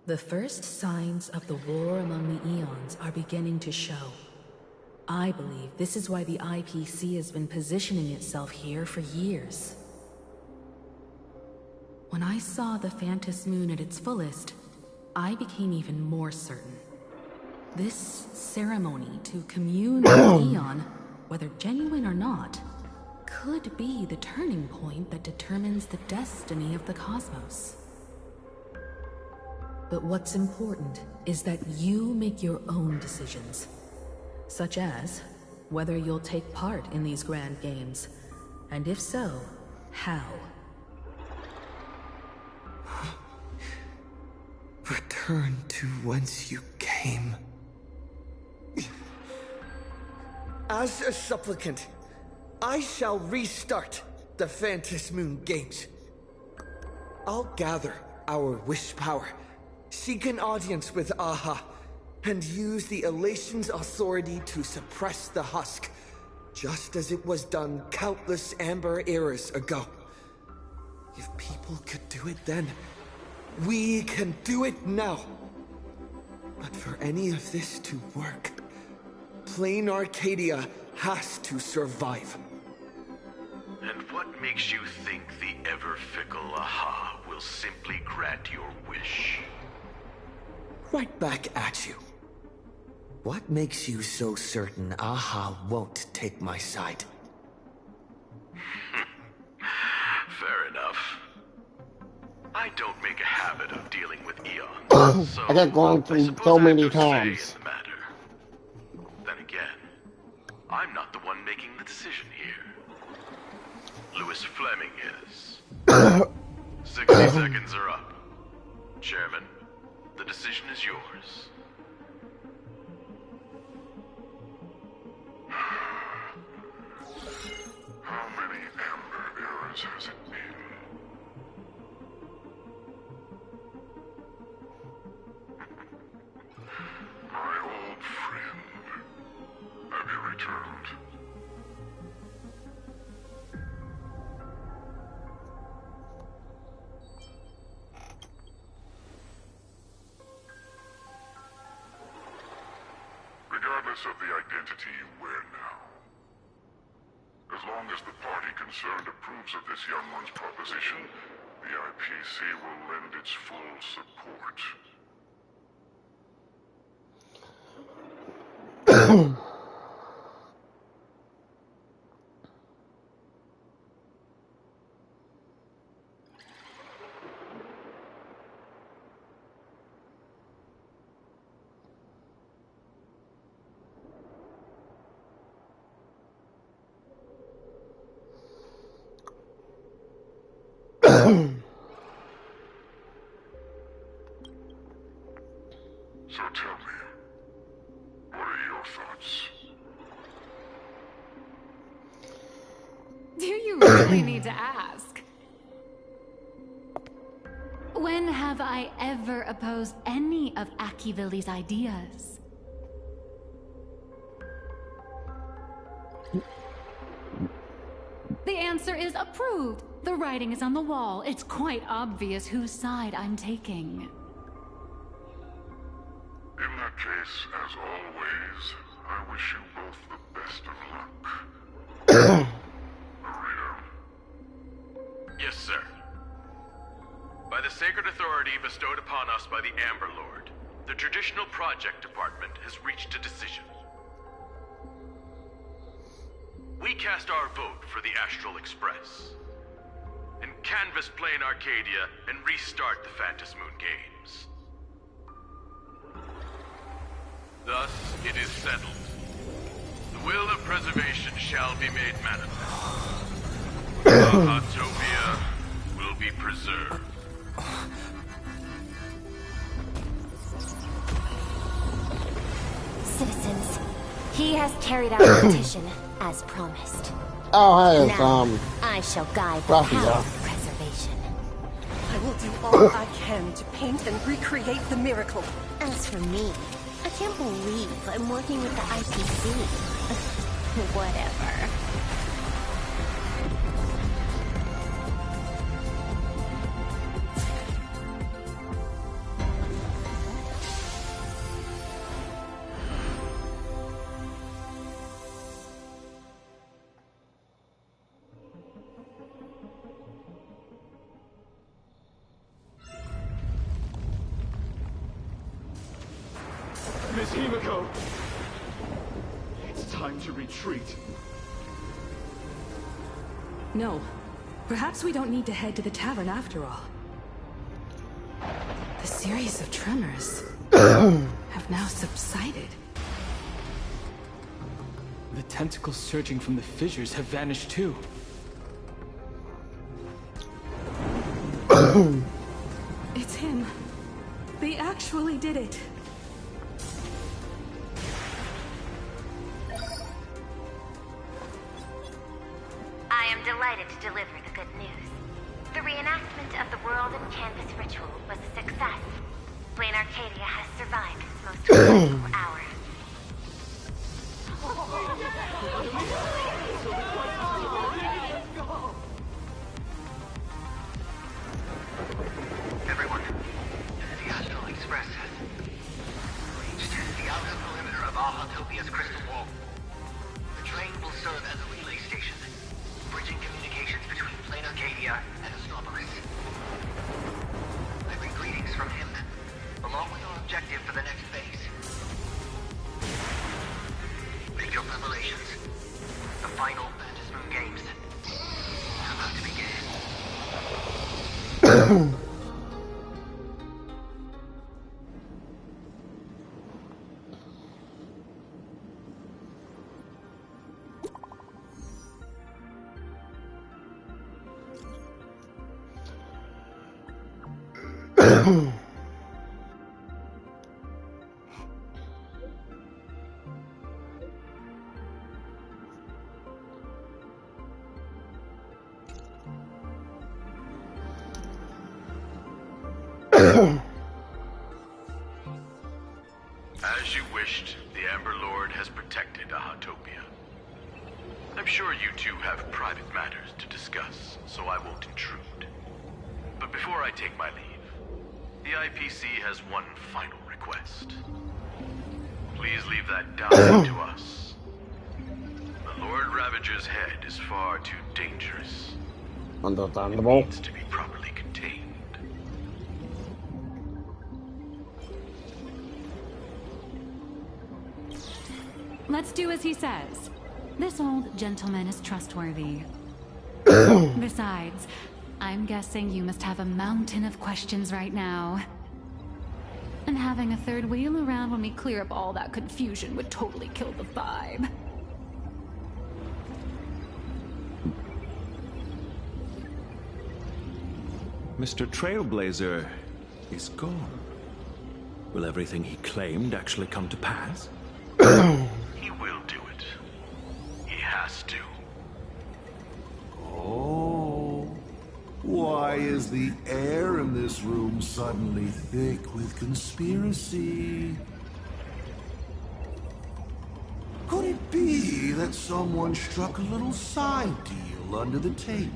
The first signs of the war among the Eons are beginning to show. I believe this is why the IPC has been positioning itself here for years. When I saw the Phantos Moon at its fullest, I became even more certain. This ceremony to commune with Eon, whether genuine or not, could be the turning point that determines the destiny of the cosmos. But what's important is that you make your own decisions, such as whether you'll take part in these grand games, and if so, how. Return to whence you came. As a supplicant, I shall restart the Phantom Moon Games. I'll gather our wish power, seek an audience with Aha, and use the Elation's authority to suppress the husk, just as it was done countless Amber eras ago. If people could do it then, we can do it now. But for any of this to work, Plain Arcadia has to survive. And what makes you think the ever-fickle Aha will simply grant your wish? Right back at you. What makes you so certain Aha won't take my side? Fair enough. I don't make a habit of dealing with Eon, so I got gone through so many times. Then again, I'm not the one making the decision here. Lewis Fleming is. 60 seconds are up. Chairman, the decision is yours. How many Amber eras has it been? My old friend, have you returned? Regardless of the identity you wear now, as long as the party concerned approves of this young one's proposition, the IPC will lend its full support. So tell me, what are your thoughts? Do you really need to ask? When have I ever opposed any of Akivilli's ideas? The answer is approved. The writing is on the wall. It's quite obvious whose side I'm taking. In that case, as always, I wish you both the best of luck. Marina. Yes, sir. By the sacred authority bestowed upon us by the Amber Lord, the Traditional Project Department has reached a decision. We cast our vote for the Astral Express, and canvass Plain Arcadia and restart the Phantom Moon Games. Thus, it is settled. The will of preservation shall be made manifest. Autopia will be preserved. Citizens, he has carried out the petition, as promised. Oh, hey, it's, now, I shall guide the Rocky, path yeah. of preservation. I will do all I can to paint and recreate the miracle. As for me, I can't believe I'm working with the IPC. Whatever. Miss Himiko! It's time to retreat. No. Perhaps we don't need to head to the tavern after all. The series of tremors have now subsided. The tentacles surging from the fissures have vanished too. It's him. They actually did it. I am delighted to deliver the good news. The reenactment of the World and Canvas ritual was a success. Blaine Arcadia has survived its most critical hour. Everyone, the Astral Express has reached the outer perimeter of Ahatopia's crystal wall. The train will serve as a relay station, bridging communications between Plain Arcadia and Astropolis. I bring greetings from him, along with our objective for the next phase. Make your preparations. The final Phantasm Games are about to begin. As you wished, the Amber Lord has protected Ahatopia. I'm sure you two have private matters to discuss, so I won't intrude. But before I take my leave, the IPC has one final request. Please leave that die to us. The Lord Ravager's head is far too dangerous. Understandable. It needs to be properly contained. Let's do as he says. This old gentleman is trustworthy. Besides, I'm guessing you must have a mountain of questions right now. And having a third wheel around when we clear up all that confusion would totally kill the vibe. Mr. Trailblazer is gone. Will everything he claimed actually come to pass? He will do it. He has to. Oh. Why is the air in this room suddenly thick with conspiracy? Could it be that someone struck a little side deal under the table?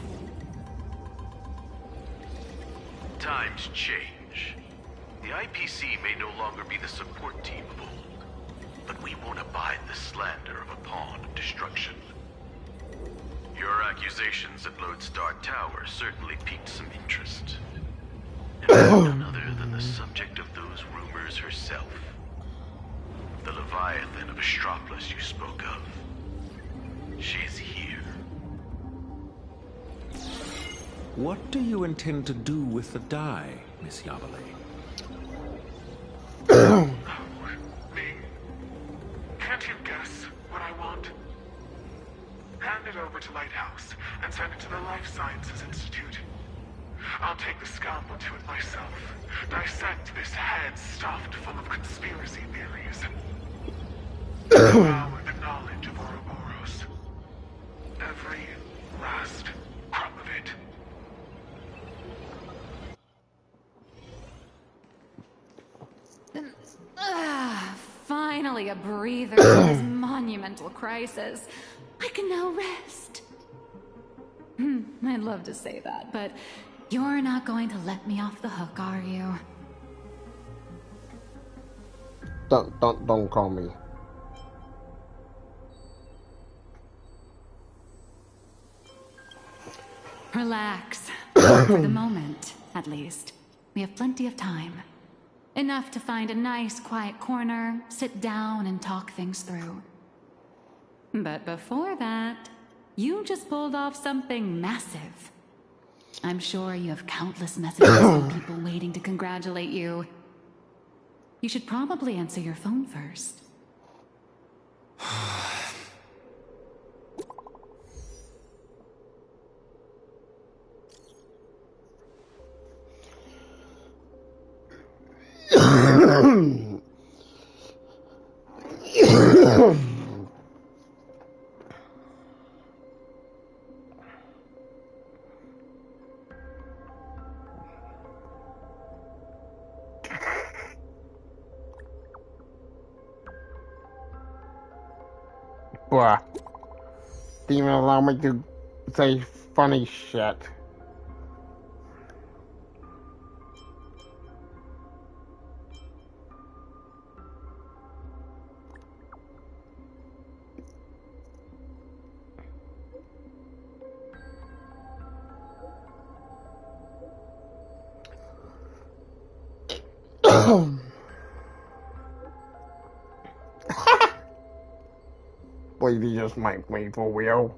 Times change. The IPC may no longer be the support team of old, but we won't abide the slander of a pawn of destruction. Your accusations at Lodestar Tower certainly piqued some interest. And none other than the subject of those rumors herself. The Leviathan of Astropolis you spoke of. She's here. What do you intend to do with the die, Miss Yavale? Me? Can't you guess what I want? Hand it over to Lighthouse and send it to the Life Sciences Institute. I'll take the scalpel to it myself. Dissect this head stuffed full of conspiracy theories. Devour the knowledge of Ouroboros. Every last crumb of it. Finally a breather from this monumental crisis. I can now rest. I'd love to say that, but you're not going to let me off the hook, are you? Don't call me. Relax. For the moment, at least. We have plenty of time. Enough to find a nice, quiet corner, sit down, and talk things through. But before that, you just pulled off something massive. I'm sure you have countless messages from people waiting to congratulate you. You should probably answer your phone first. Bruh. Didn't even allow me to say funny shit. Believe you just might me for real.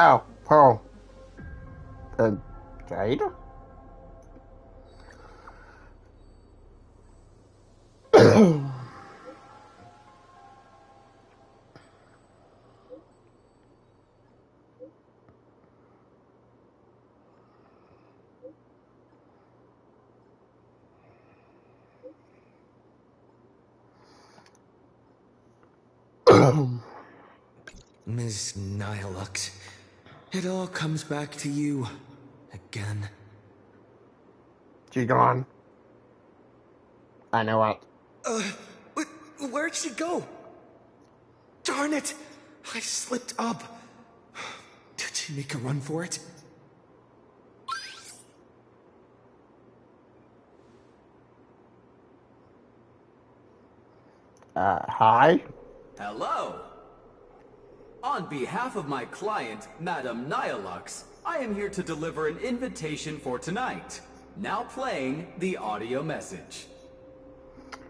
Oh, Pearl. Jade? Ms. Nihilux, it all comes back to you again. She gone. I know it. Where'd she go? Darn it! I slipped up. Did she make a run for it? Hi? Hello! On behalf of my client, Madame Nihilux, I am here to deliver an invitation for tonight. Now playing the audio message.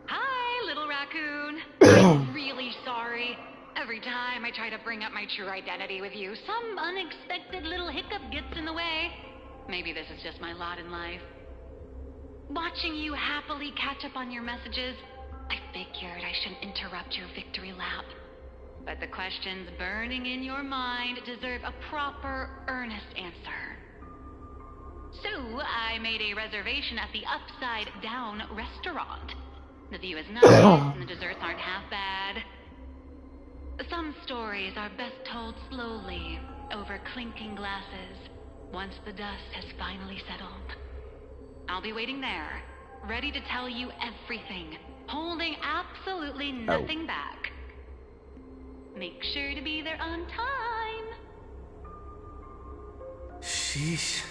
Hi, little raccoon. I'm really sorry. Every time I try to bring up my true identity with you, some unexpected little hiccup gets in the way. Maybe this is just my lot in life. Watching you happily catch up on your messages, I figured I shouldn't interrupt your victory lap. But the questions burning in your mind deserve a proper, earnest answer. So, I made a reservation at the Upside Down restaurant. The view is nice, and the desserts aren't half bad. Some stories are best told slowly, over clinking glasses, once the dust has finally settled. I'll be waiting there, ready to tell you everything, holding absolutely nothing back. Make sure to be there on time. Sheesh.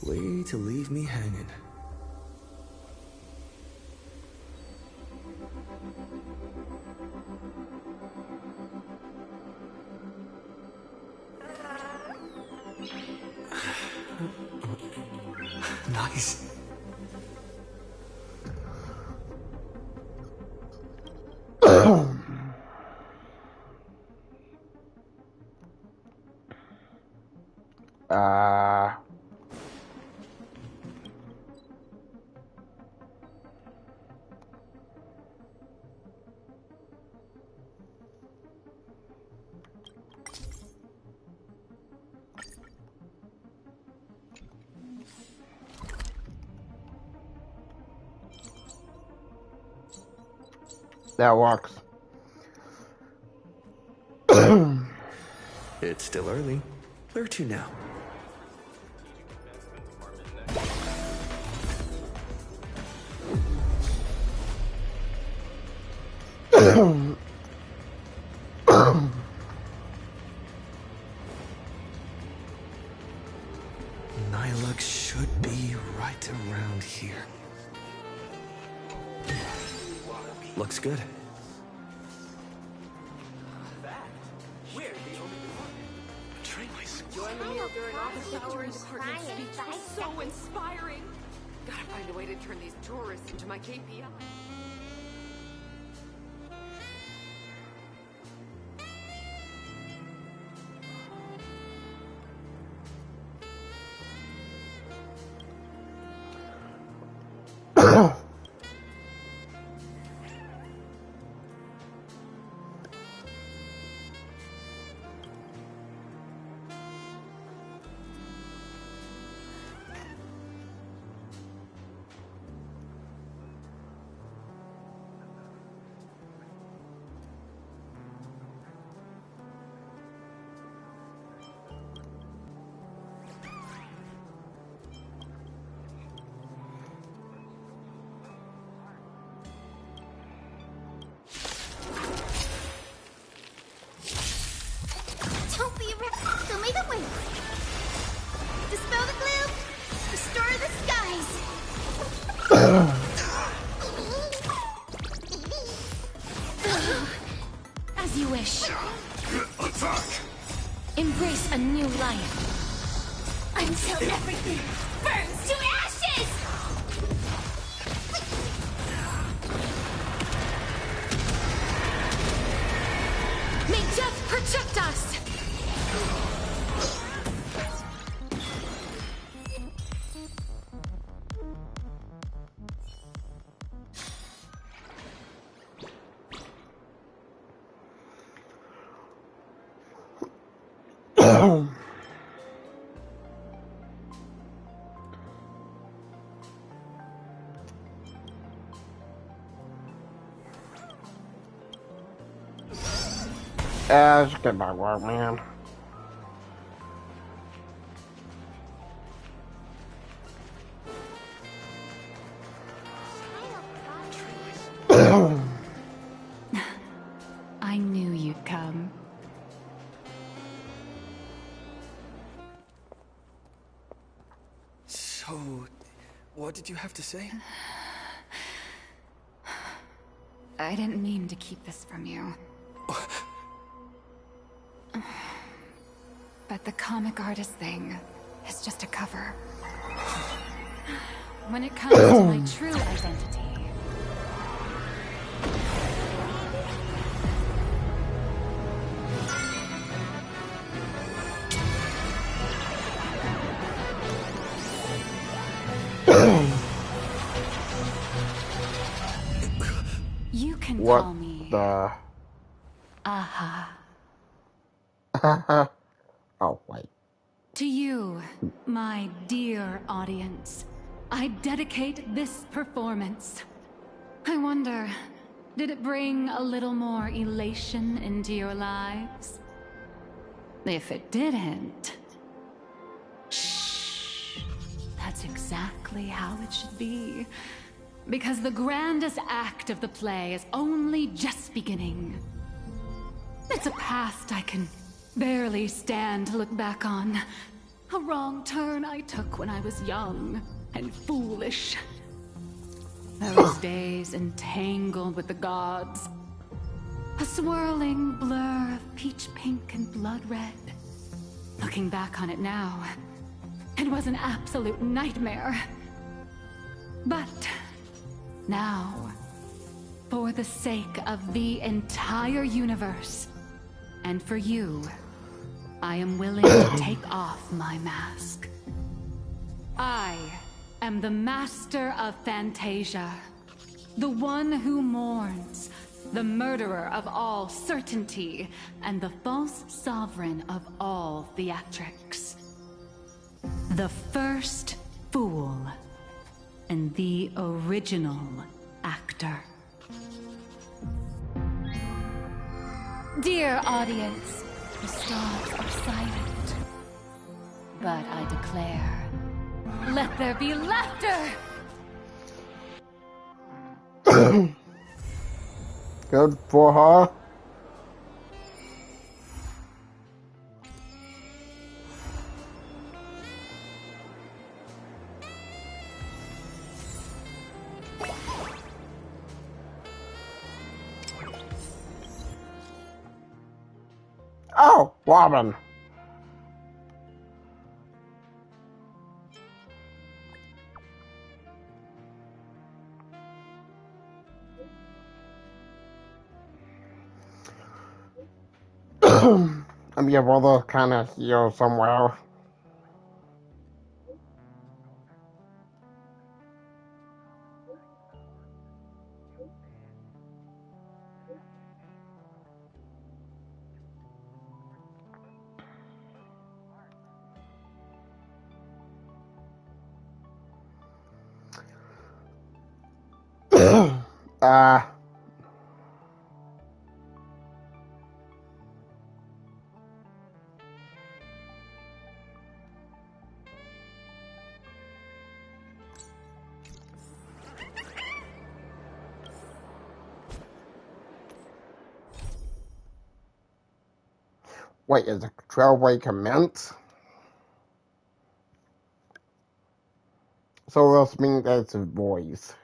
Way to leave me hanging. nice. That works. It's still early. Where to now? Nylux should be right around here. Looks good. Join the meal during office hours. Department speech was so inspiring. Gotta find a way to turn these tourists into my KPI. Don't be a rip. Show me the way. Dispel the gloom. Restore the skies. As you wish. Attack! Embrace a new life. Until everything burns to ashes! May death protect us! Just get back work, man. I knew you'd come. So, what did you have to say? I didn't mean to keep this from you. But the comic artist thing is just a cover. When it comes to my true identity... You can call me... the... Aha. Oh, wait. To you, my dear audience, I dedicate this performance. I wonder, did it bring a little more elation into your lives? If it didn't... Shh. That's exactly how it should be. Because the grandest act of the play is only just beginning. It's a past I can barely stand to look back on. A wrong turn I took when I was young and foolish. Those days entangled with the gods. A swirling blur of peach pink and blood red. Looking back on it now, it was an absolute nightmare. But now, for the sake of the entire universe, and for you, I am willing to take off my mask. I am the master of Fantasia, the one who mourns, the murderer of all certainty, and the false sovereign of all theatrics. The first fool, and the original actor. Dear audience, the stars are silent. But I declare, let there be laughter! Good for her. Oh, Robin. And your brother kind of here somewhere. Wait, is the trailway commence? So this means it's his voice.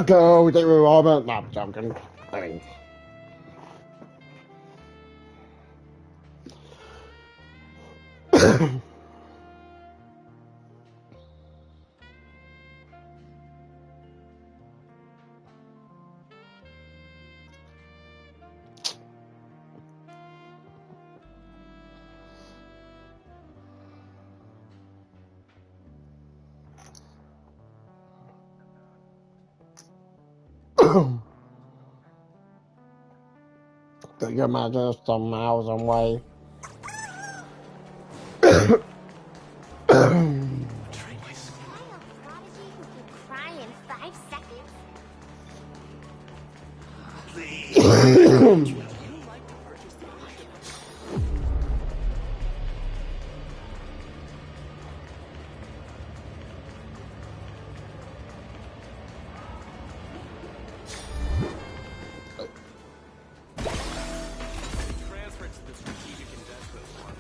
Go, they were all about not jumping. I mean. Could you imagine if some miles away? Cry in 5 seconds?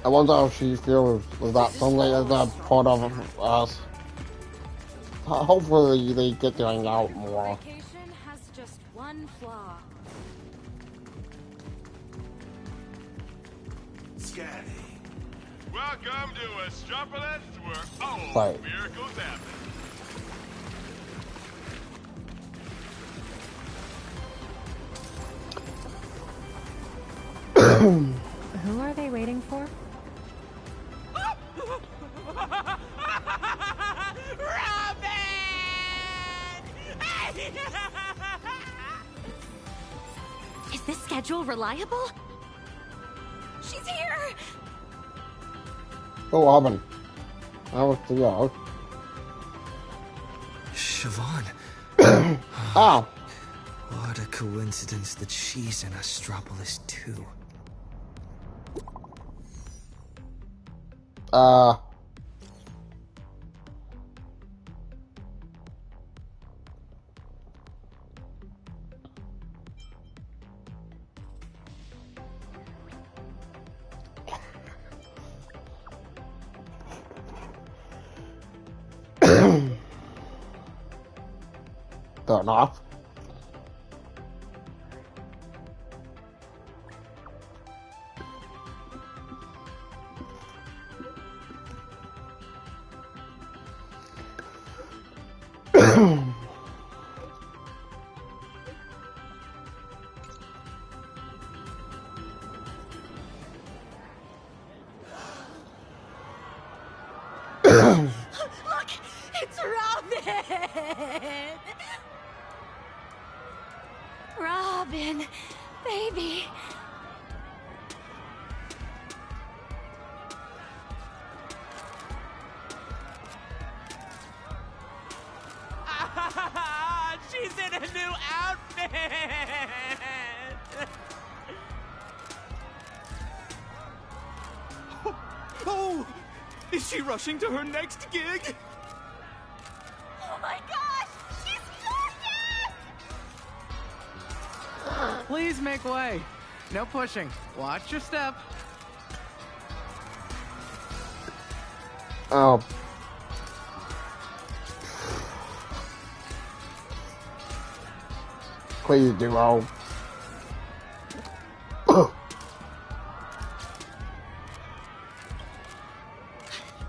I wonder how she feels with that something as a part of us. Hopefully they get to hang out more. Has just one flaw. Scanning. Welcome to Astropolis, where all Right. miracles happen. Who are they waiting for? Is this schedule reliable? She's here! Oh, Robin. That was the yard. Siobhan. Oh. What a coincidence that she's in Astropolis too. Turn off. Look! It's Robin! Robin, baby. She's in a new outfit! Oh! Is she rushing to her next gig? Oh my gosh! She's gorgeous! Please make way. No pushing. Watch your step. Oh. Please do all.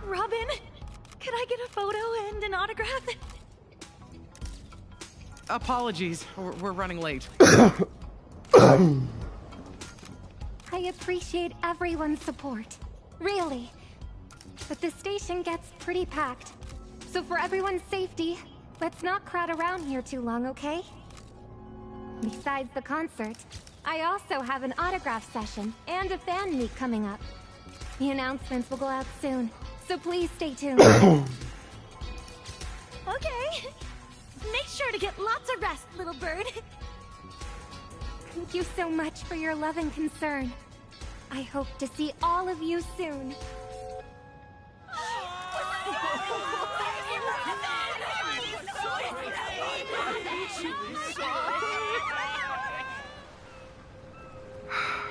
Robin, could I get a photo and an autograph? Apologies. We're running late. I appreciate everyone's support. Really. But the station gets pretty packed. So for everyone's safety, let's not crowd around here too long, okay? Besides the concert, I also have an autograph session and a fan meet coming up. The announcements will go out soon, so please stay tuned. Okay. Make sure to get lots of rest, little bird. Thank you so much for your love and concern. I hope to see all of you soon.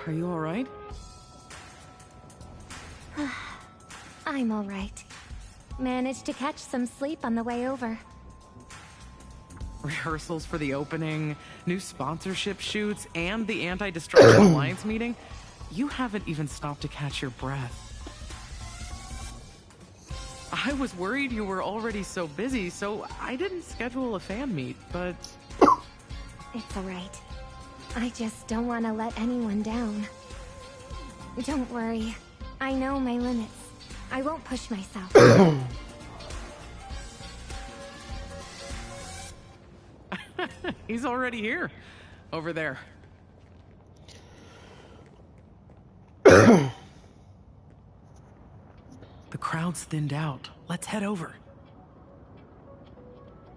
Are you all right? I'm all right. Managed to catch some sleep on the way over. Rehearsals for the opening, new sponsorship shoots, and the Anti-Destruction Alliance meeting? You haven't even stopped to catch your breath. I was worried you were already so busy, so I didn't schedule a fan meet, but... It's all right. I just don't want to let anyone down. Don't worry. I know my limits. I won't push myself. He's already here. Over there. The crowd's thinned out. Let's head over.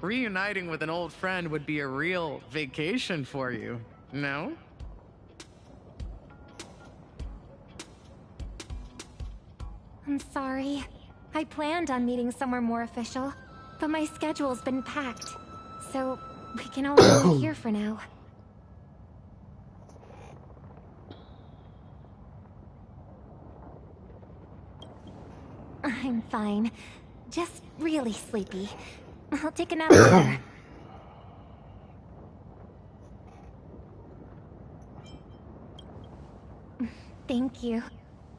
Reuniting with an old friend would be a real vacation for you, no? I'm sorry. I planned on meeting somewhere more official, but my schedule's been packed. So, we can only meet here for now. I'm fine. Just really sleepy. I'll take a nap later. Thank you.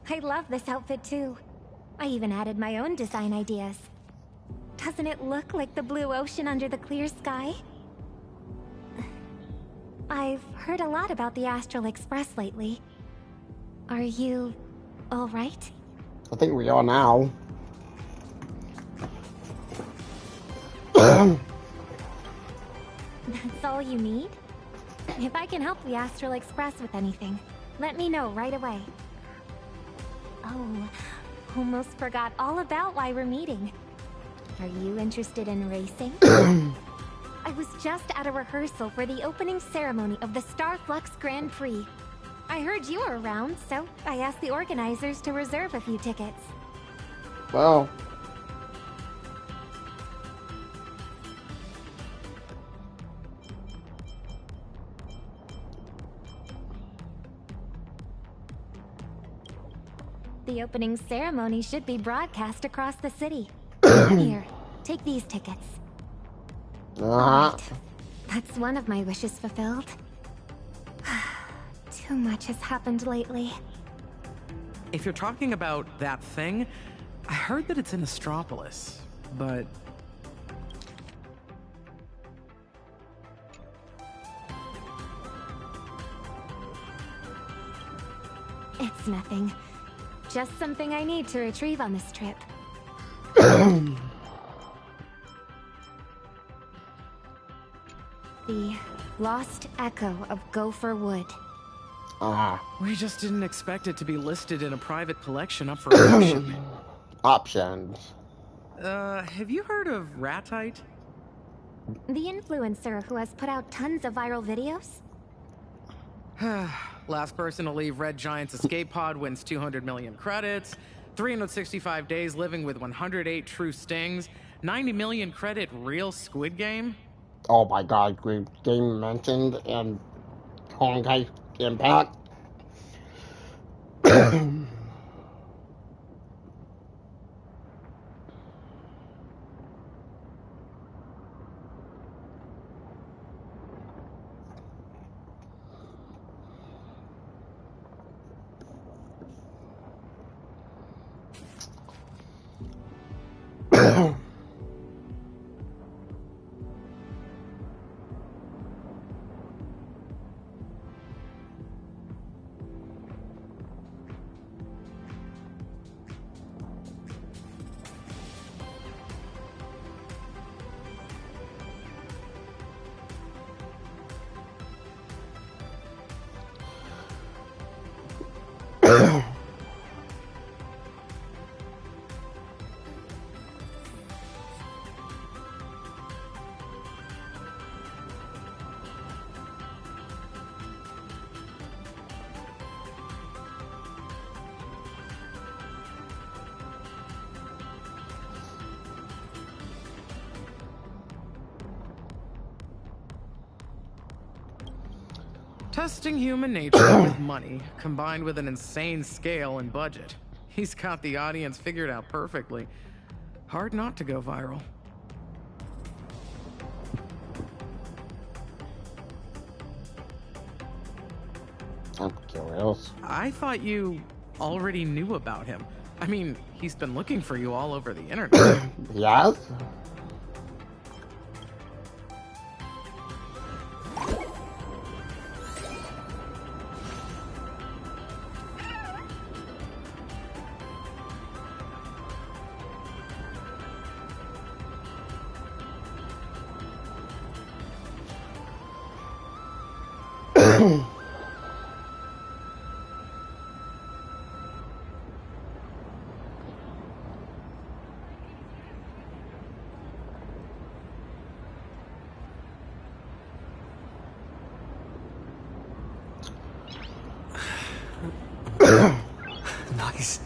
I love this outfit too. I even added my own design ideas. Doesn't it look like the blue ocean under the clear sky? I've heard a lot about the Astral Express lately. Are you all right? I think we are now. That's all you need? If I can help the Astral Express with anything, let me know right away. Oh, almost forgot all about why we're meeting. Are you interested in racing? I was just at a rehearsal for the opening ceremony of the Starflux Grand Prix. I heard you were around, so I asked the organizers to reserve a few tickets. Well, The opening ceremony should be broadcast across the city. Here, take these tickets. Alright, that's one of my wishes fulfilled. Too much has happened lately. If you're talking about that thing, I heard that it's in Astropolis, but... It's nothing. Just something I need to retrieve on this trip. The Lost Echo of Gopher Wood. We just didn't expect it to be listed in a private collection up for auction. Options. Have you heard of Ratite? The influencer who has put out tons of viral videos? Last person to leave Red Giant's escape pod wins 200 million credits, 365 days living with 108 true stings, 90 million credit real Squid Game. Oh my god, great game mentioned in Honkai Impact. Testing human nature with money, combined with an insane scale and budget. He's got the audience figured out perfectly. Hard not to go viral. I'm curious. I thought you already knew about him. I mean, he's been looking for you all over the internet. Yes? Nice.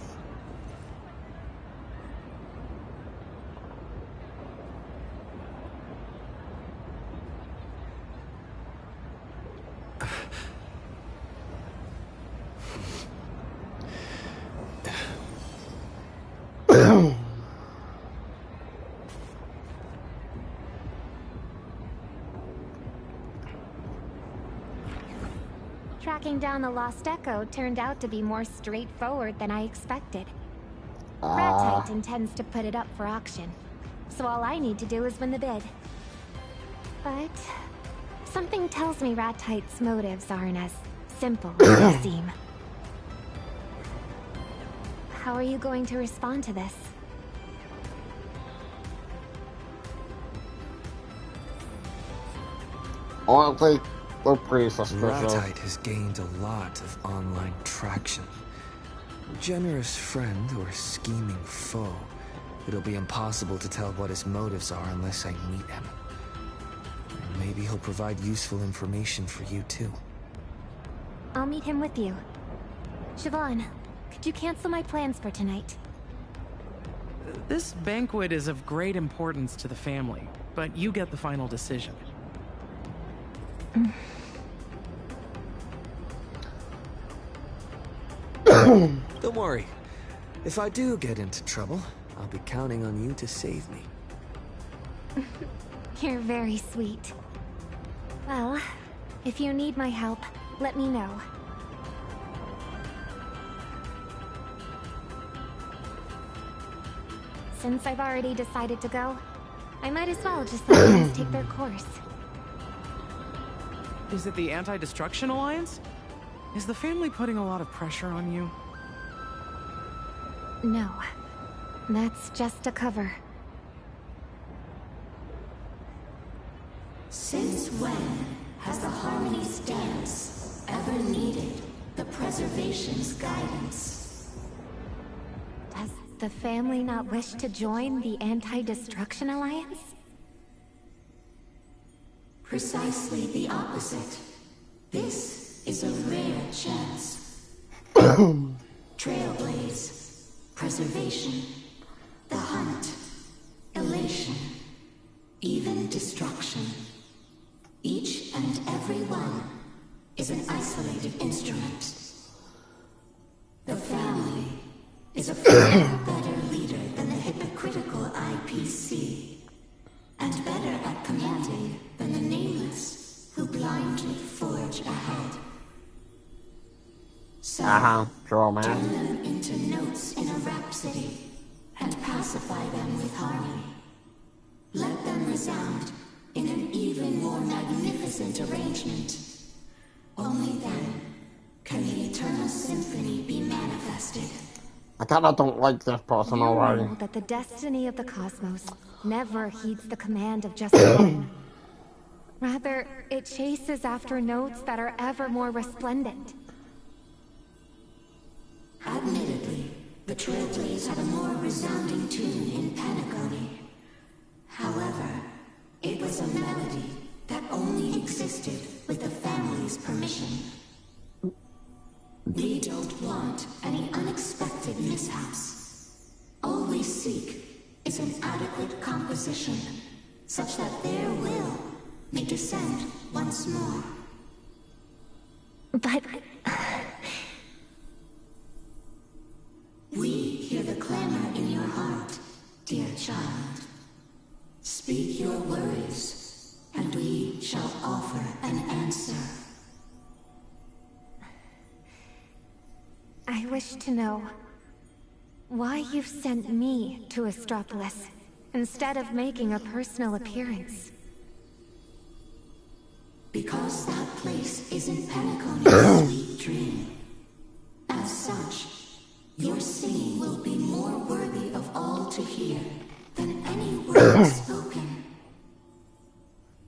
Tracking down the Lost Echo turned out to be more straightforward than I expected. Ratite intends to put it up for auction, so all I need to do is win the bid. But something tells me Ratite's motives aren't as simple as they seem. How are you going to respond to this? Honestly, We're pretty suspicious. Ratite has gained a lot of online traction. Generous friend or scheming foe. It'll be impossible to tell what his motives are unless I meet him. Maybe he'll provide useful information for you too. I'll meet him with you. Siobhan, could you cancel my plans for tonight? This banquet is of great importance to the family, but you get the final decision. Don't worry. If I do get into trouble, I'll be counting on you to save me. You're very sweet. Well, if you need my help, let me know. Since I've already decided to go, I might as well just let the rest take their course. Is it the Anti-Destruction Alliance? Is the family putting a lot of pressure on you? No. That's just a cover. Since when has the Harmony stance ever needed the Preservation's guidance? Does the family not wish to join the Anti-Destruction Alliance? Precisely the opposite. This is a rare chance. Trailblaze, preservation, the hunt, elation, even destruction. Each and every one is an isolated instrument. The family is a far better leader than the hypocritical IPC, and better at commanding than the nameless who blindly forge ahead. So, sure, man. turn them into notes in a rhapsody and pacify them with harmony. Let them resound in an even more magnificent arrangement. Only then can the eternal symphony be manifested. I kinda don't like this person You already. know that the destiny of the cosmos never heeds the command of just one. Rather, it chases after notes that are ever more resplendent. Admittedly, the Trailblaze had a more resounding tune in Panagoni. However, it was a melody that only existed with the family's permission. We don't want any unexpected mishaps. All we seek is an adequate composition, such that their will may descend once more. But... We hear the clamor in your heart, dear child. Speak your worries, and we shall offer an answer. I wish to know why you've sent me to Astropolis instead of making a personal appearance. Because that place is in Panagoni's sweet dream. As such, your singing will be more worthy of all to hear than any word spoken.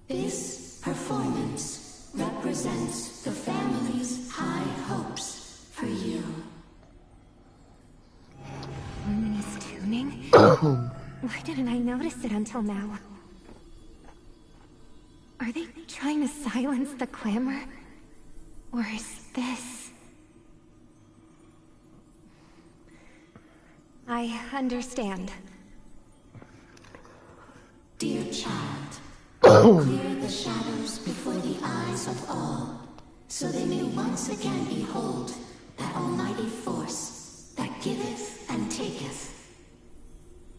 This performance represents the family's high hopes for you. Harmony's tuning? Why didn't I notice it until now? Are they trying to silence the clamor? Or is this... I understand. Dear child, clear the shadows before the eyes of all, so they may once again behold that almighty force that giveth and taketh,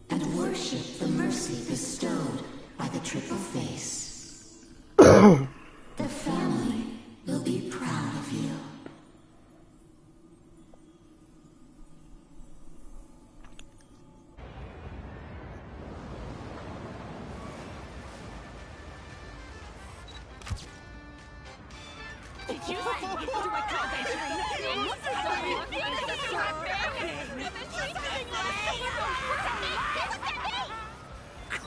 and worship the mercy bestowed by the triple face. The family will be proud of you. Did you do my content training?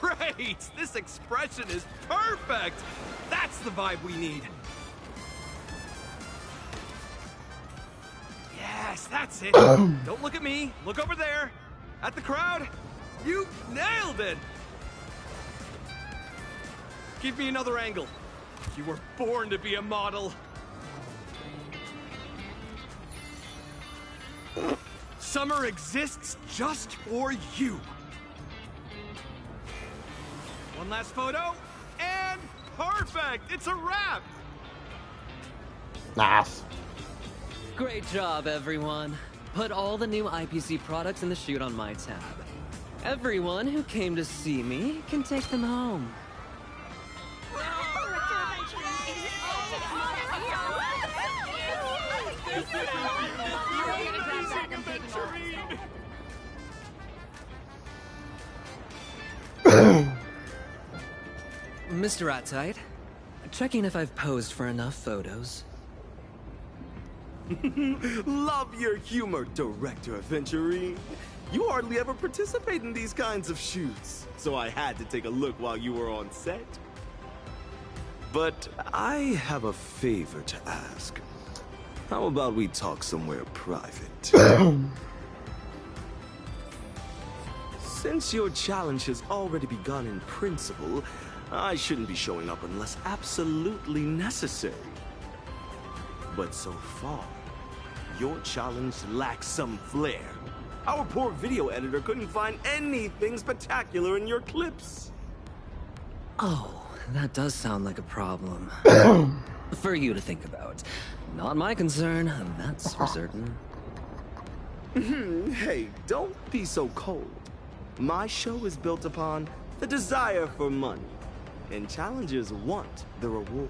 Great! This expression is perfect! That's the vibe we need! Yes, that's it. Don't look at me. Look over there. At the crowd. You nailed it. Give me another angle. You were born to be a model. Summer exists just for you. One last photo, and perfect! It's a wrap! Nice. Great job, everyone. Put all the new IPC products in the chute on my tab. Everyone who came to see me can take them home. Mr. Rattight, checking if I've posed for enough photos. Love your humor, Director Aventurine. You hardly ever participate in these kinds of shoots, so I had to take a look while you were on set. But I have a favor to ask. How about we talk somewhere private? Since your challenge has already begun in principle, I shouldn't be showing up unless absolutely necessary. But so far, your challenge lacks some flair. Our poor video editor couldn't find anything spectacular in your clips. Oh, that does sound like a problem. For you to think about. Not my concern, that's for certain. Hey, don't be so cold. My show is built upon the desire for money, and challengers want the reward.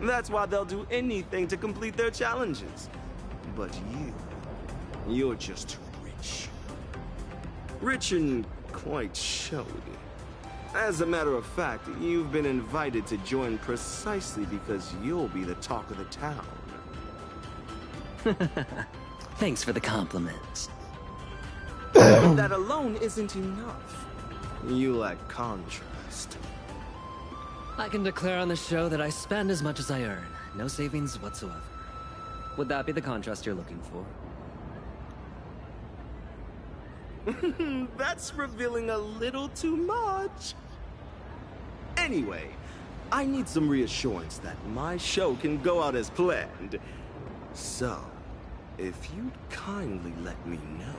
That's why they'll do anything to complete their challenges. But you're just too rich. Rich and quite showy. As a matter of fact, you've been invited to join precisely because you'll be the talk of the town. Thanks for the compliment. But that alone isn't enough. You lack contrast. I can declare on the show that I spend as much as I earn. No savings whatsoever. Would that be the contrast you're looking for? That's revealing a little too much. Anyway, I need some reassurance that my show can go out as planned. So, if you'd kindly let me know,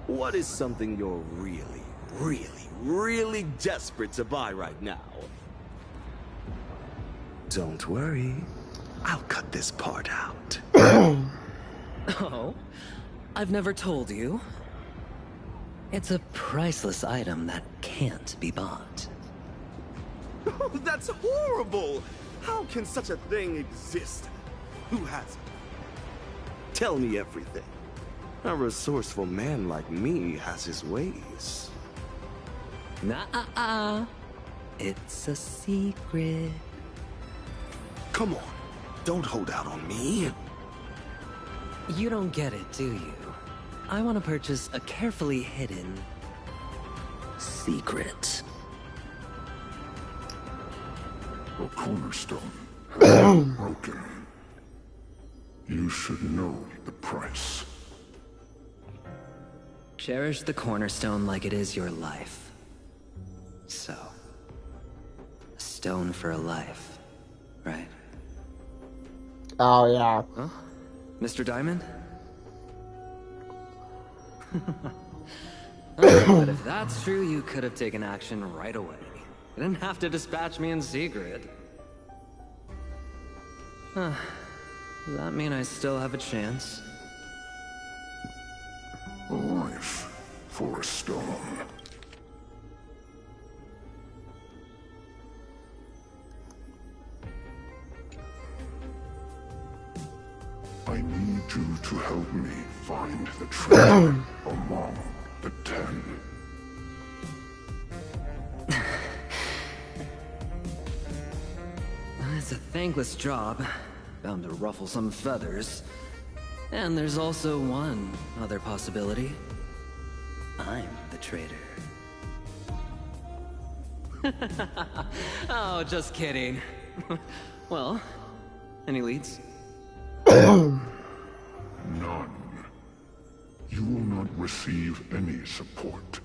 what is something you're really desperate to buy right now? Don't worry, I'll cut this part out. Oh? I've never told you. It's a priceless item that can't be bought. Oh, that's horrible! How can such a thing exist? Who has it? Tell me everything. A resourceful man like me has his ways. Nah, it's a secret. Come on, don't hold out on me. You don't get it, do you? I want to purchase a carefully hidden secret. A cornerstone has been broken. You should know the price. Cherish the cornerstone like it is your life. So, a stone for a life, right? Oh, yeah. Huh? Mr. Diamond? But if that's true, you could have taken action right away. You didn't have to dispatch me in secret. Huh. Does that mean I still have a chance? A life for a stone. I need you to help me find the treasure among the 10. It's a thankless job. Bound to ruffle some feathers. And there's also one other possibility. I'm the traitor. Oh, just kidding. Well, any leads? cannot receive any support.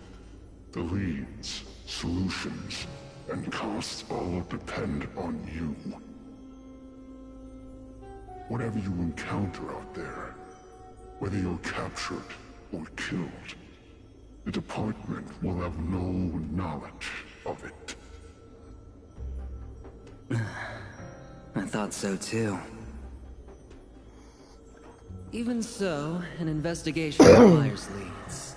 The leads, solutions, and costs all depend on you. Whatever you encounter out there, whether you're captured or killed, the department will have no knowledge of it. I thought so too. Even so, an investigation requires leads.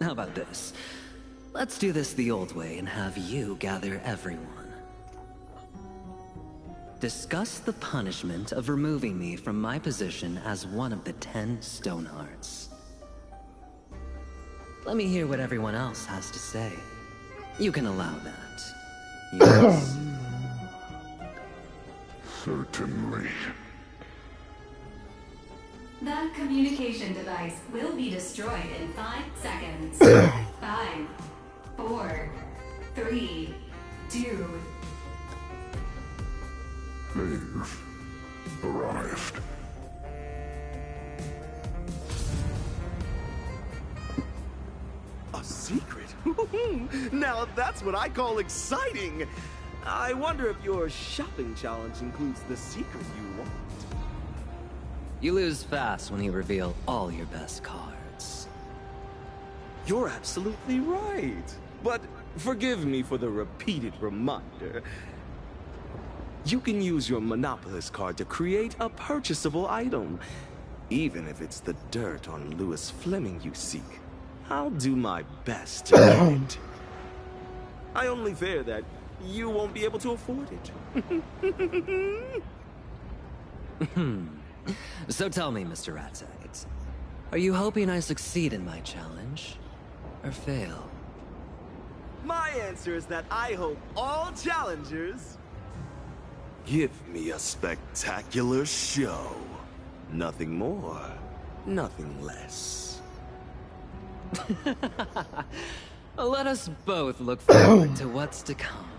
How about this? Let's do this the old way and have you gather everyone. Discuss the punishment of removing me from my position as one of the 10 Stonehearts. Let me hear what everyone else has to say. You can allow that. Yes. Certainly. That communication device will be destroyed in 5 seconds. 5, 4, 3, 2. They've arrived. A secret? Now that's what I call exciting! I wonder if your shopping challenge includes the secret you want. You lose fast when you reveal all your best cards. You're absolutely right. But forgive me for the repeated reminder. You can use your Monopolist card to create a purchasable item. Even if it's the dirt on Lewis Fleming you seek, I'll do my best to get it. I only fear that you won't be able to afford it. So tell me, Mr. Ratsaggett, are you hoping I succeed in my challenge, or fail? My answer is that I hope all challengers give me a spectacular show. Nothing more, nothing less. Let us both look forward to what's to come.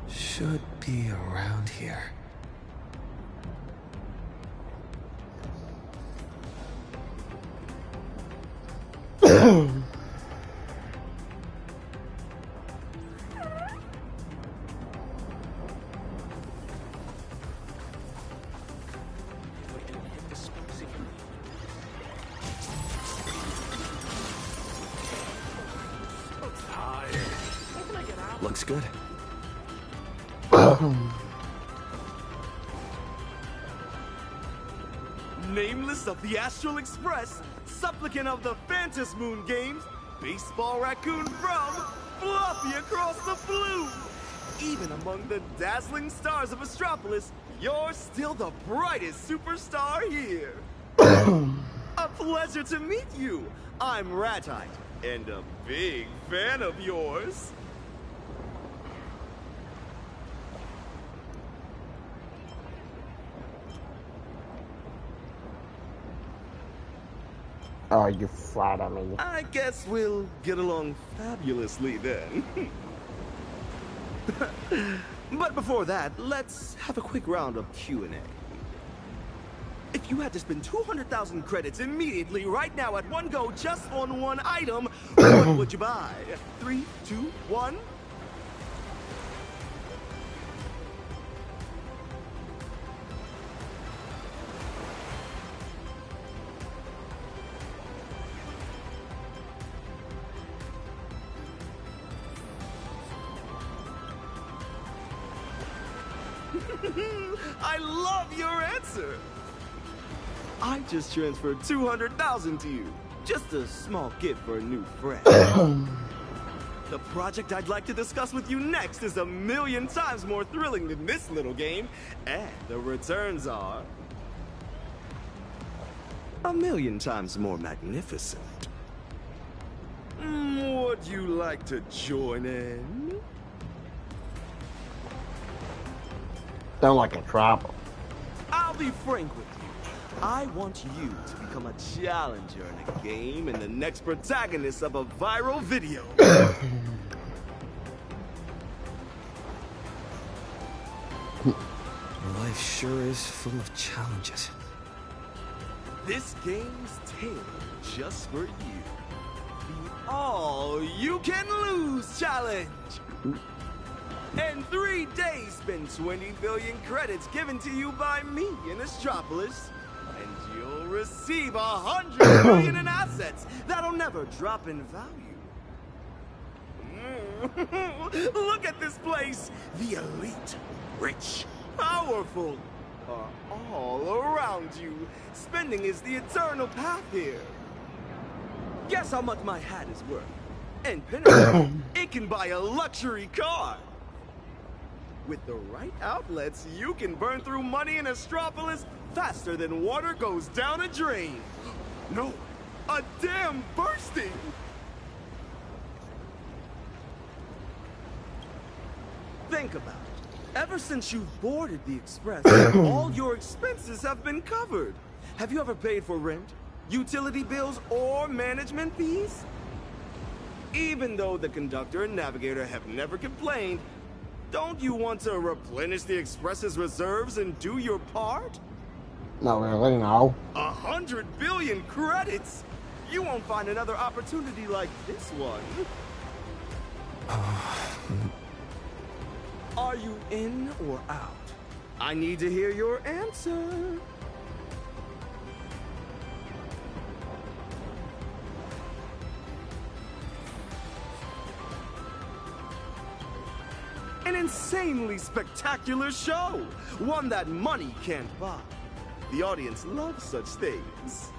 Should be around here. Looks good. Nameless of the Astral Express, supplicant of the Phantom Moon Games, baseball raccoon from Fluffy across the blue. Even among the dazzling stars of Astropolis, you're still the brightest superstar here. A pleasure to meet you. I'm Ratite, and a big fan of yours. Oh, you flatter me. I guess we'll get along fabulously then. But before that, let's have a quick round of Q&A. If you had to spend 200,000 credits immediately right now at one go just on one item, what would you buy? 3, 2, 1? I love your answer! I just transferred 200,000 to you. Just a small gift for a new friend. The project I'd like to discuss with you next is 1,000,000 times more thrilling than this little game, and the returns are 1,000,000 times more magnificent. Would you like to join in? Sound like a trouble. I'll be frank with you. I want you to become a challenger in a game and the next protagonist of a viral video. Life sure is full of challenges. This game's tailored just for you. The All-You-Can-Lose Challenge! In 3 days, spend 20 billion credits given to you by me in Astropolis, and you'll receive 100 billion in assets that'll never drop in value. Look at this place! The elite, rich, powerful are all around you. Spending is the eternal path here. Guess how much my hat is worth? In Pinnacle, it can buy a luxury car. With the right outlets, you can burn through money in Astropolis faster than water goes down a drain. No, a dam bursting! Think about it. Ever since you've boarded the Express, all your expenses have been covered. Have you ever paid for rent, utility bills, or management fees? Even though the conductor and navigator have never complained, don't you want to replenish the Express's reserves and do your part? Not really, no. 100 billion credits? You won't find another opportunity like this one. Are you in or out? I need to hear your answer. An insanely spectacular show! One that money can't buy. The audience loves such things.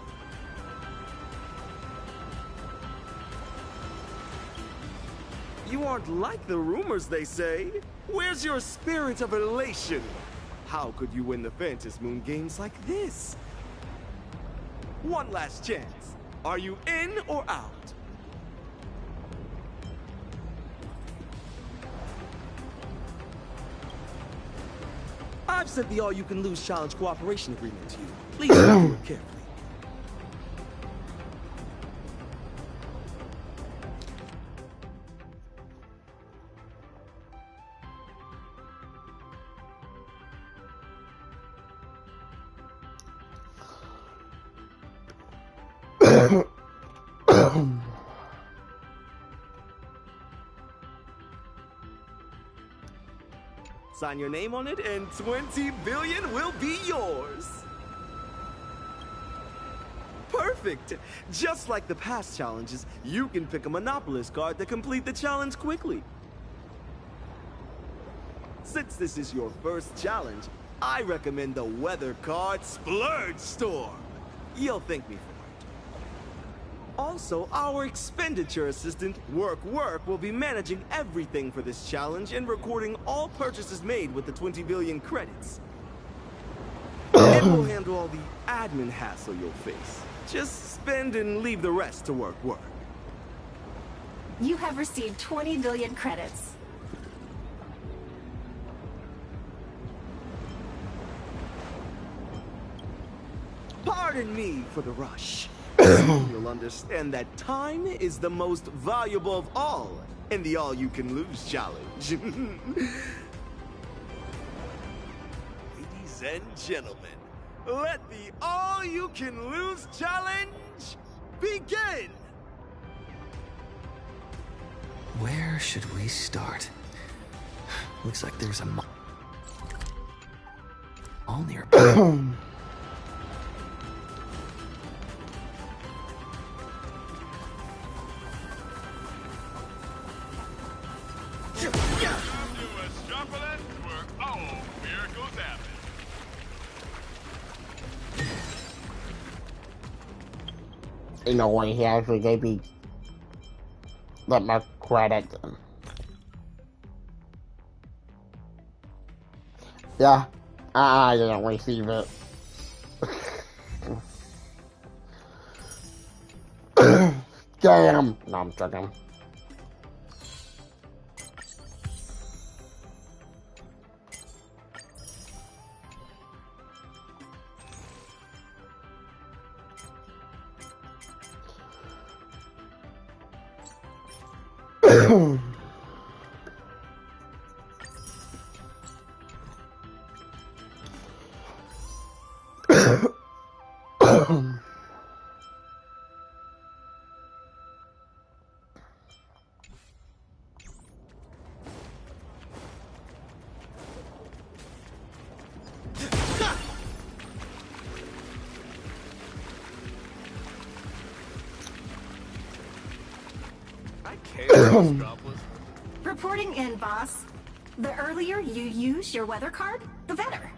You aren't like the rumors they say. Where's your spirit of elation? How could you win the Phantasm Moon games like this? One last chance. Are you in or out? I've sent the All-You-Can-Lose Challenge cooperation agreement to you. Please review it carefully. Sign your name on it and 20 billion will be yours. Perfect! Just like the past challenges, you can pick a Monopolist card to complete the challenge quickly. Since this is your first challenge, I recommend the Weather Card Splurge Storm. You'll thank me for it. Also, our expenditure assistant, Work, will be managing everything for this challenge and recording all purchases made with the 20 billion credits. It will handle all the admin hassle you'll face. Just spend and leave the rest to Work. You have received 20 billion credits. Pardon me for the rush. Soon you'll understand that time is the most valuable of all in the All-You-Can-Lose Challenge. Ladies and gentlemen, let the All-You-Can-Lose Challenge begin! Where should we start? Looks like there's a mall nearby. You know when he actually gave me that much credit. Yeah, I didn't receive it. Damn! No, I'm joking. Reporting in, boss. The earlier you use your weather card, the better.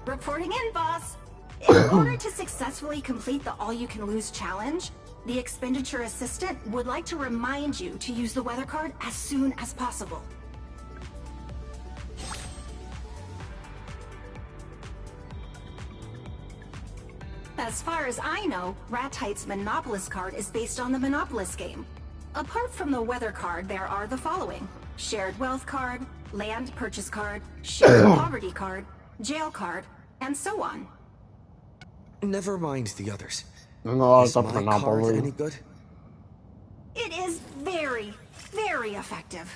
Reporting in, boss. In order to successfully complete the all-you-can-lose challenge, the expenditure assistant would like to remind you to use the weather card as soon as possible. As far as I know, Ratite's Monopolist card is based on the Monopolist game. Apart from the weather card, there are the following: Shared Wealth card, Land Purchase card, Shared Poverty card, Jail card, and so on. Never mind the others. No, is my card any good? It is very, very effective.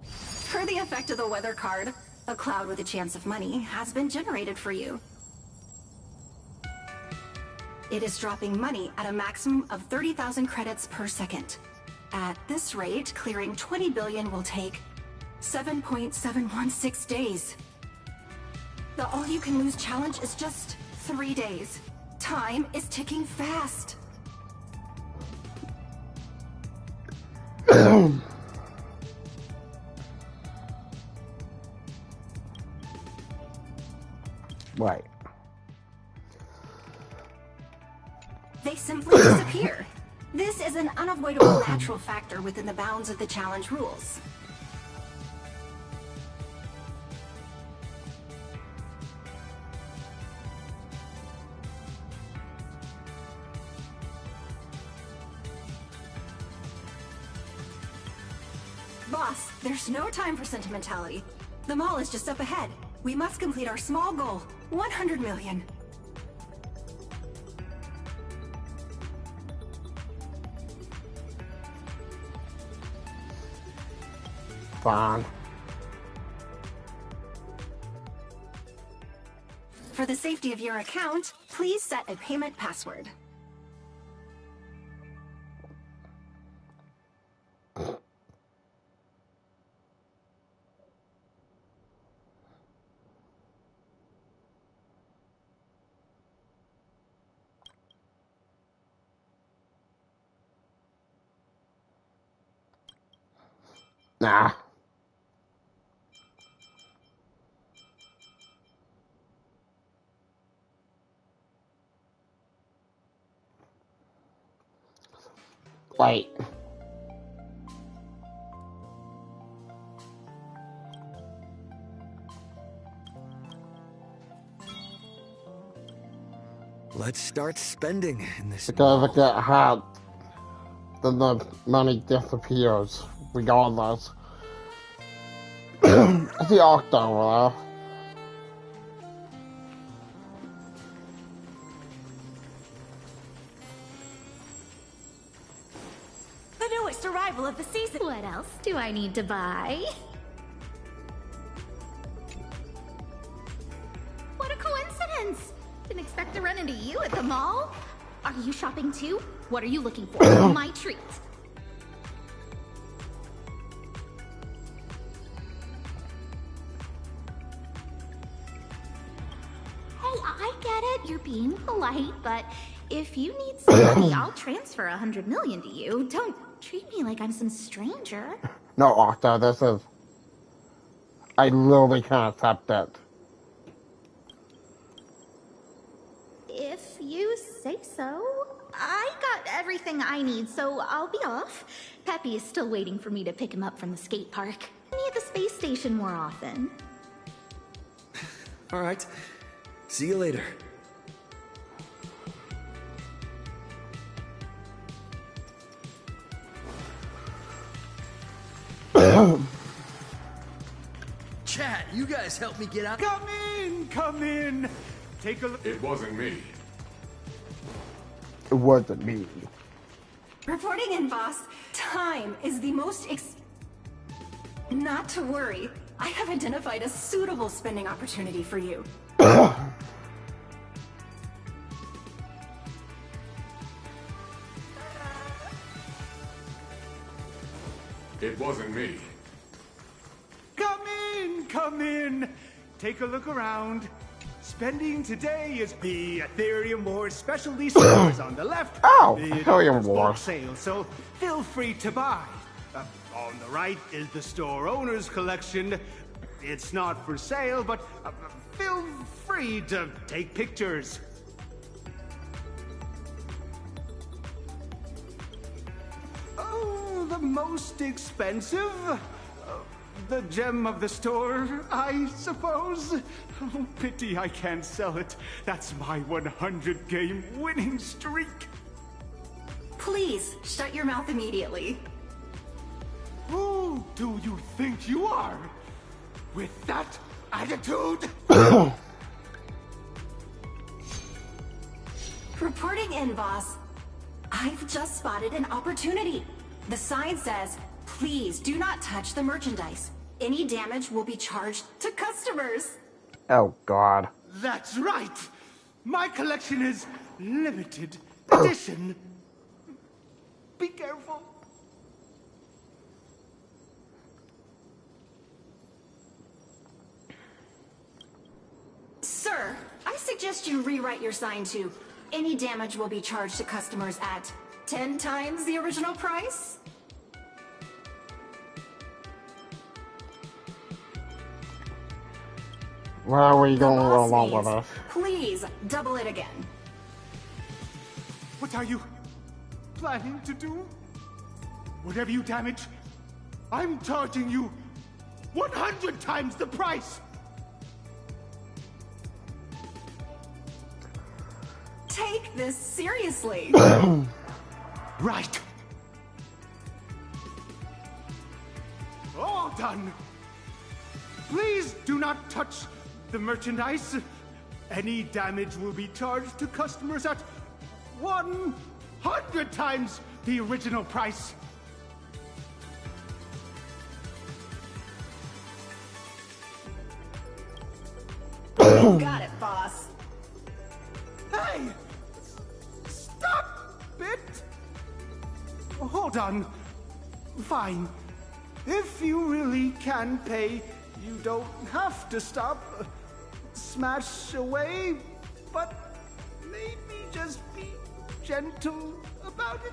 For the effect of the weather card, a cloud with a chance of money has been generated for you. It is dropping money at a maximum of 30,000 credits per second. At this rate, clearing 20 billion will take 7.716 days. The all-you-can-lose challenge is just 3 days. Time is ticking fast. Right. They simply disappear. This is an unavoidable natural factor within the bounds of the challenge rules. Boss, there's no time for sentimentality. The mall is just up ahead. We must complete our small goal, 100 million. Fine. For the safety of your account, please set a payment password. Nah. Wait. Let's start spending in this. Because if I get hacked, then the money disappears, regardless. I see Octo over there. The newest arrival of the season. What else do I need to buy? What a coincidence! Didn't expect to run into you at the mall. Are you shopping too? What are you looking for? My treat. Hey, I get it. You're being polite, but if you need some money, I'll transfer 100 million to you. Don't treat me like I'm some stranger. No, Octo, this is... I literally can't accept it. If you say so. I got everything I need, so I'll be off. Peppy is still waiting for me to pick him up from the skate park. I need the space station more often. All right. See you later. Chat, you guys help me get out. Come in. Take a look. It wasn't me. It wasn't me. Reporting in, boss. Time is the most Not to worry. I have identified a suitable spending opportunity for you. It wasn't me. Come in. Take a look around. Spending today is the Ethereum Wars specialty stores on the left. Oh, the Ethereum bulk Wars. sale, so feel free to buy. On the right is the store owner's collection. It's not for sale, but feel free to take pictures. Oh, the most expensive? The gem of the store, I suppose. Oh, pity I can't sell it. That's my 100-game winning streak. Please, shut your mouth immediately. Who do you think you are? With that attitude? Reporting in, boss. I've just spotted an opportunity. The sign says, please do not touch the merchandise. Any damage will be charged to customers. Oh, God. That's right. My collection is limited edition. Be careful. Sir, I suggest you rewrite your sign to, any damage will be charged to customers at 10 times the original price? Where are we going boss along with means, us? Please, double it again. What are you planning to do? Whatever you damage, I'm charging you 100 times the price! Take this seriously. Right. All done. Please do not touch the merchandise. Any damage will be charged to customers at 100 times the original price. Got it, boss. Hey! Stop it! Hold on. Fine. If you really can pay, you don't have to stop. Smash away, but maybe just be gentle about it.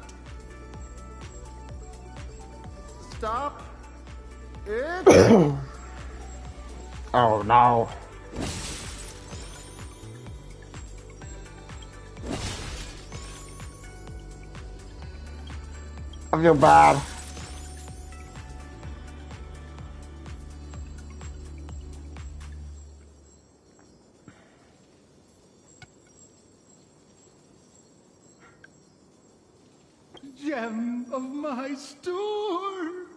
Stop it. Oh, no. I feel bad. Gem of my store.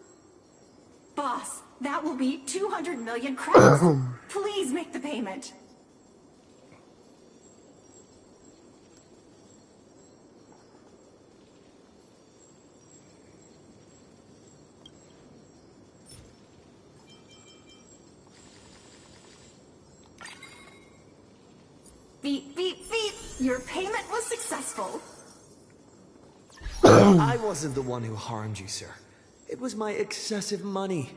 Boss, that will be 200 million credits. Please make the payment. Beep, beep, beep. Your payment was successful. I wasn't the one who harmed you, sir. It was my excessive money.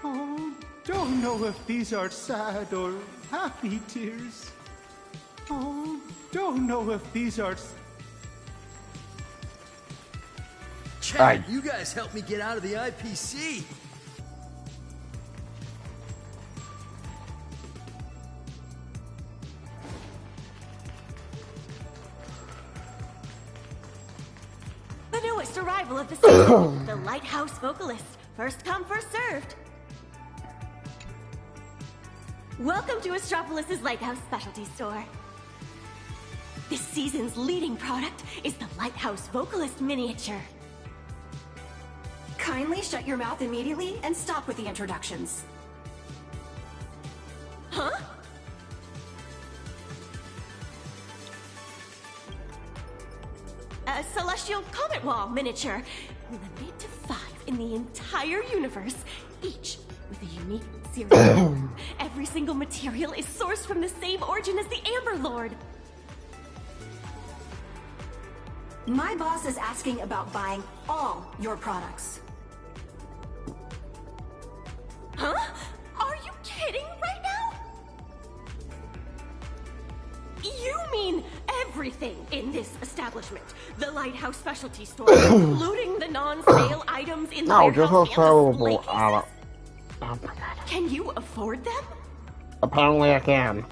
Oh, don't know if these are sad or happy tears. Oh, don't know if these are... Chat, you guys help me get out of the IPC. The newest arrival of the season, the Lighthouse Vocalist. First come, first served. Welcome to Astropolis' Lighthouse Specialty Store. This season's leading product is the Lighthouse Vocalist Miniature. Kindly shut your mouth immediately and stop with the introductions. Huh? A celestial comet wall miniature. Limited to 5 in the entire universe, each with a unique series. Every single material is sourced from the same origin as the Amber Lord. My boss is asking about buying all your products. Huh? Are you kidding right now? You mean everything in this establishment? The Lighthouse specialty store, including the non-sale items in the No, this warehouse is and terrible. display cases? Can you afford them? Apparently I can.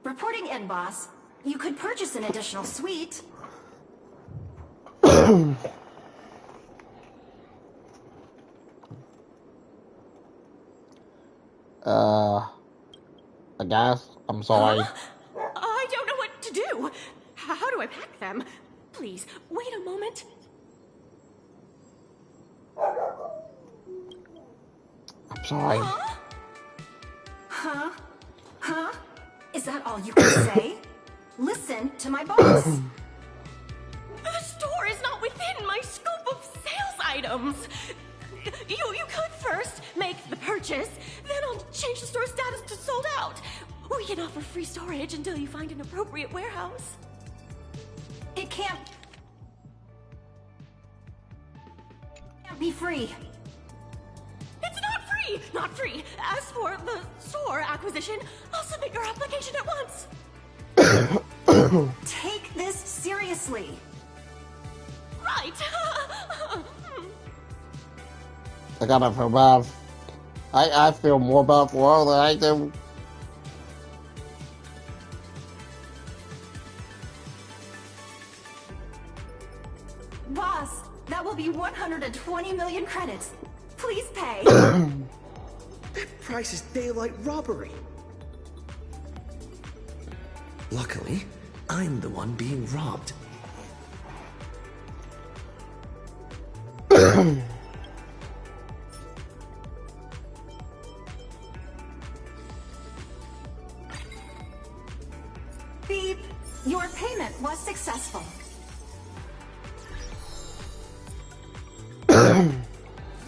Reporting in, boss. You could purchase an additional suite. I guess. I'm sorry. Huh? I don't know what to do. How do I pack them? Please, wait a moment. I'm sorry. Huh? Huh? Is that all you can say? Listen to my boss. The store is not within my scope of sales items. You could first make the purchase, then I'll change the store status to sold out. We can offer free storage until you find an appropriate warehouse. It can't be free. It's not free! Not free! As for the store acquisition, I'll submit your application at once. Take this seriously. Right. I gotta feel bad. I feel more bad for her than I do. Boss, that will be 120 million credits. Please pay. That price is daylight robbery. Luckily, I'm the one being robbed. Beep. Your payment was successful.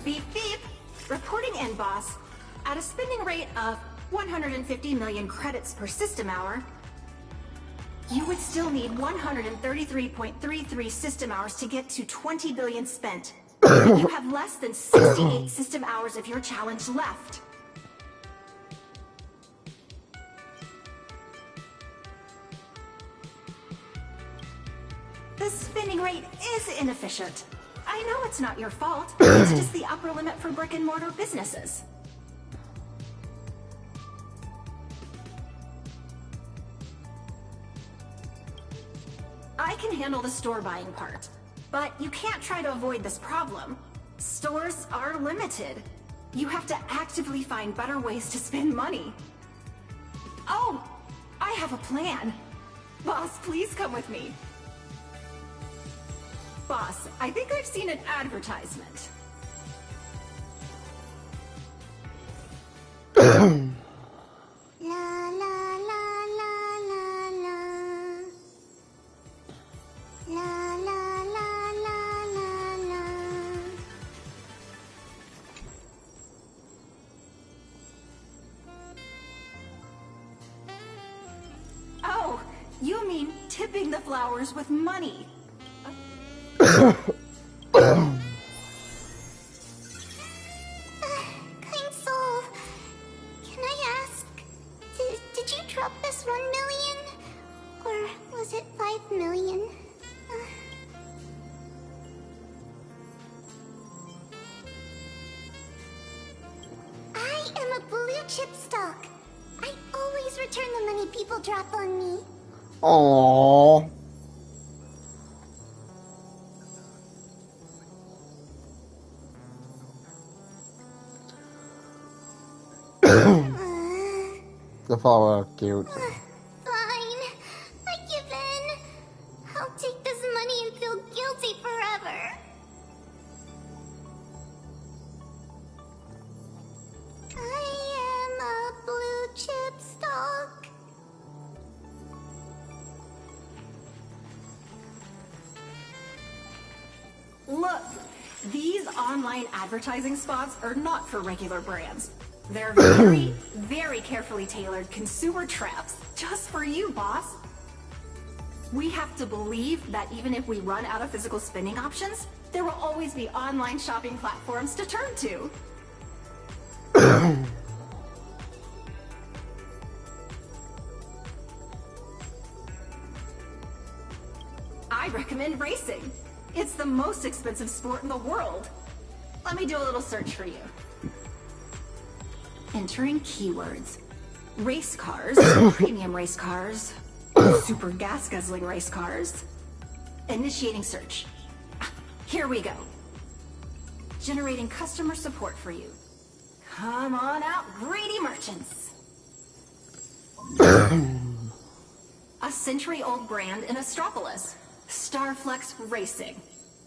Beep beep. Reporting in, boss. At a spending rate of 150 million credits per system hour, you would still need 133.33 system hours to get to 20 billion spent. You have less than 68 system hours of your challenge left. The spending rate is inefficient. I know it's not your fault. It's just the upper limit for brick-and-mortar businesses. I can handle the store buying part, but you can't try to avoid this problem. Stores are limited. You have to actively find better ways to spend money. Oh, I have a plan. Boss, please come with me. Boss, I think I've seen an advertisement. La la la la la la. La la la la la la. Oh, you mean tipping the flowers with money. Kind soul, can I ask, did you drop this 1 million? Or was it 5 million? I am a blue chip stock. I always return the money people drop on me. Aww. The fellow cute. Fine. I give in. I'll take this money and feel guilty forever. I am a blue chip stock. Look, these online advertising spots are not for regular brands. They're very, very carefully tailored consumer traps just for you, boss. We have to believe that even if we run out of physical spending options, there will always be online shopping platforms to turn to. I recommend racing. It's the most expensive sport in the world. Let me do a little search for you. Entering keywords. Race cars, premium race cars, super gas guzzling race cars. Initiating search. Here we go. Generating customer support for you. Come on out, greedy merchants. A century-old brand in Astropolis. Starflex Racing.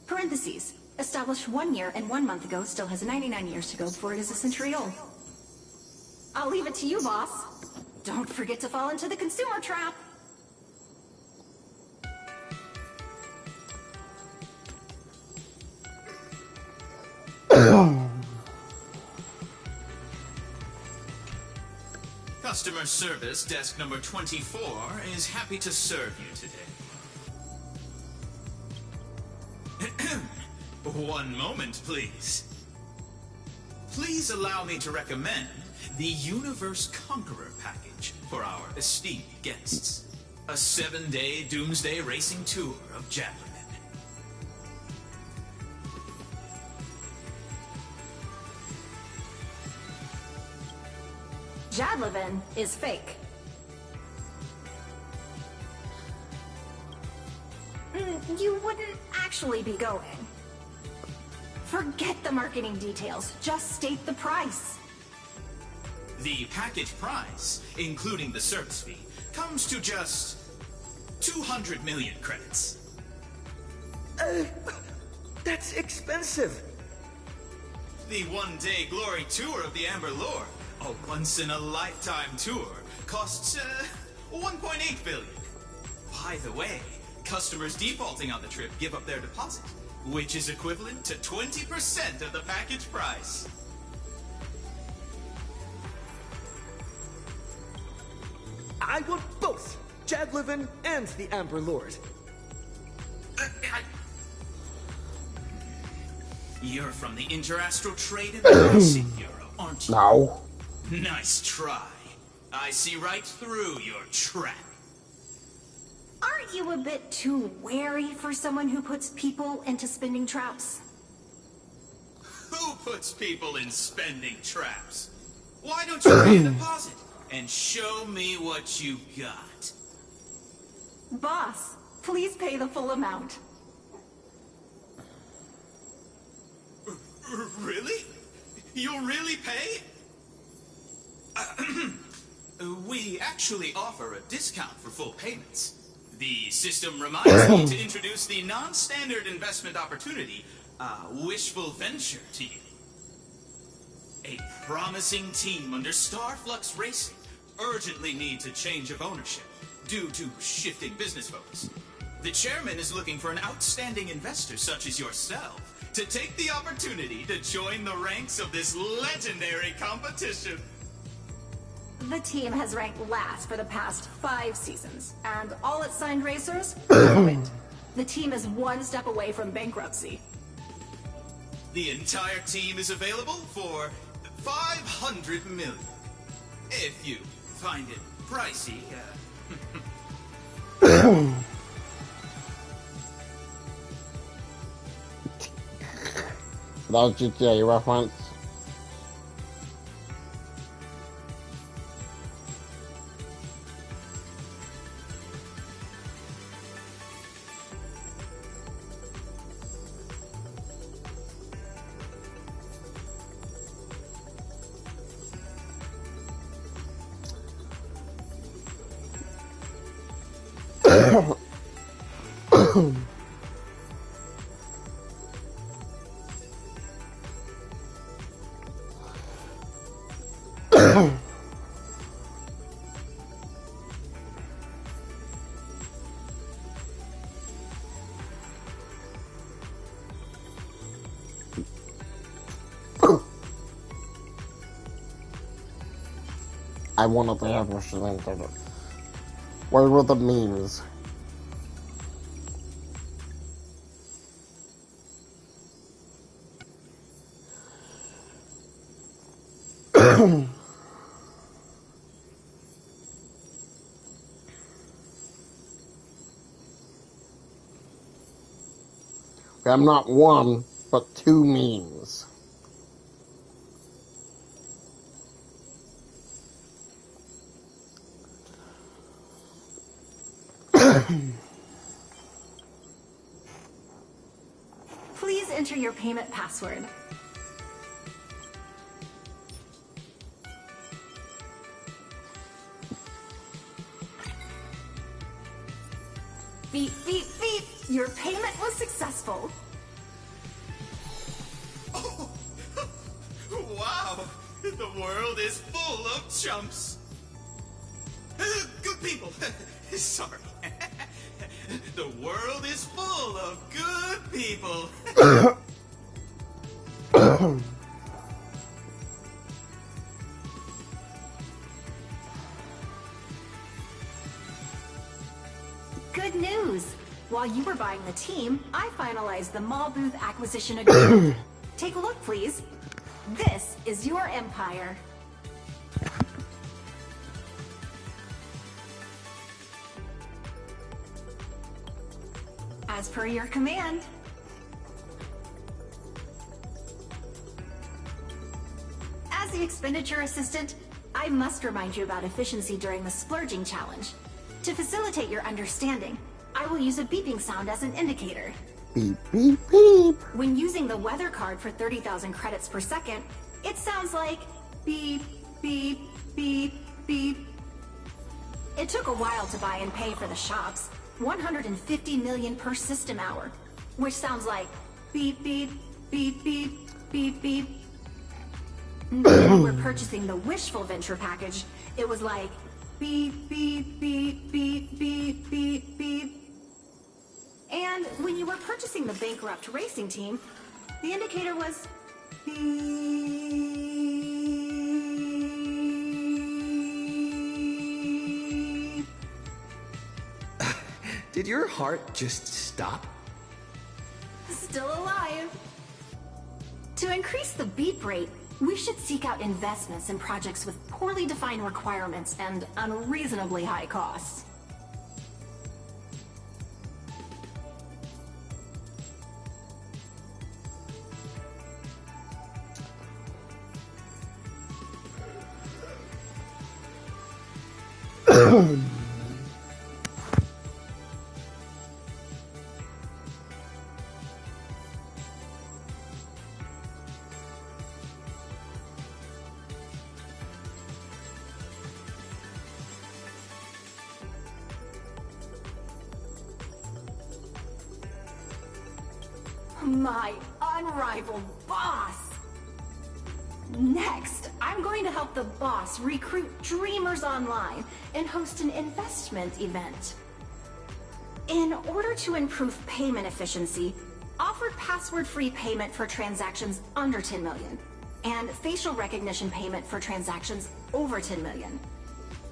Parentheses. Established 1 year and 1 month ago, still has 99 years to go before it is a century old. I'll leave it to you, boss. Don't forget to fall into the consumer trap. Customer service desk number 24 is happy to serve you today. 1 moment, please. Please allow me to recommend the Universe Conqueror package for our esteemed guests. A 7-day doomsday racing tour of Javelin. Jadlevin is fake. You wouldn't actually be going. Forget the marketing details. Just state the price. The package price, including the service fee, comes to just 200 million credits. That's expensive. The 1-day glory tour of the Amber Lore, a once-in-a-lifetime tour, costs 1.8 billion. By the way, customers defaulting on the trip give up their deposit, which is equivalent to 20% of the package price. I want both Jadlevin and the Amber Lord. You're from the Interastral Trade and Racing Bureau, aren't you? No. Nice try. I see right through your trap. Aren't you a bit too wary for someone who puts people into spending traps? Who puts people in spending traps? Why don't you pay a deposit and show me what you got? Boss, please pay the full amount. Really? You'll really pay? We actually offer a discount for full payments. The system reminds me to introduce the non-standard investment opportunity, Wishful Venture, to you. A promising team under Starflux Racing urgently needs a change of ownership due to shifting business focus. The chairman is looking for an outstanding investor such as yourself to take the opportunity to join the ranks of this legendary competition. The team has ranked last for the past 5 seasons, and all its signed racers quit. The team is 1 step away from bankruptcy. The entire team is available for 500 million. If you find it pricey, That was GTA reference. I wanted to have wishes answered. Where were the memes? We have not one, but two memes. Please enter your payment password. Beep, beep, beep. Your payment was successful. Wow! The world is full of chumps! Good people! Sorry. The world is full of good people! Good news! While you were buying the team, I finalized the mall booth acquisition agreement. Take a look, please. This is your empire. As per your command. As the expenditure assistant, I must remind you about efficiency during the splurging challenge. To facilitate your understanding, I will use a beeping sound as an indicator. Beep, beep, beep. When using the weather card for 30,000 credits per second, it sounds like beep, beep, beep, beep. It took a while to buy and pay for the shops. 150 million per system hour, which sounds like beep, beep, beep, beep, beep, beep. When we're purchasing the Wishful Venture package, it was like beep, beep, beep, beep, beep, beep, beep. And when you were purchasing the Bankrupt Racing Team, the indicator was beep. Did your heart just stop? Still alive. To increase the beep rate, we should seek out investments in projects with poorly defined requirements and unreasonably high costs. My unrivaled boss! Next, I'm going to help the boss recruit dreamers online and host an investment event. In order to improve payment efficiency, offered password-free payment for transactions under 10 million, and facial recognition payment for transactions over 10 million.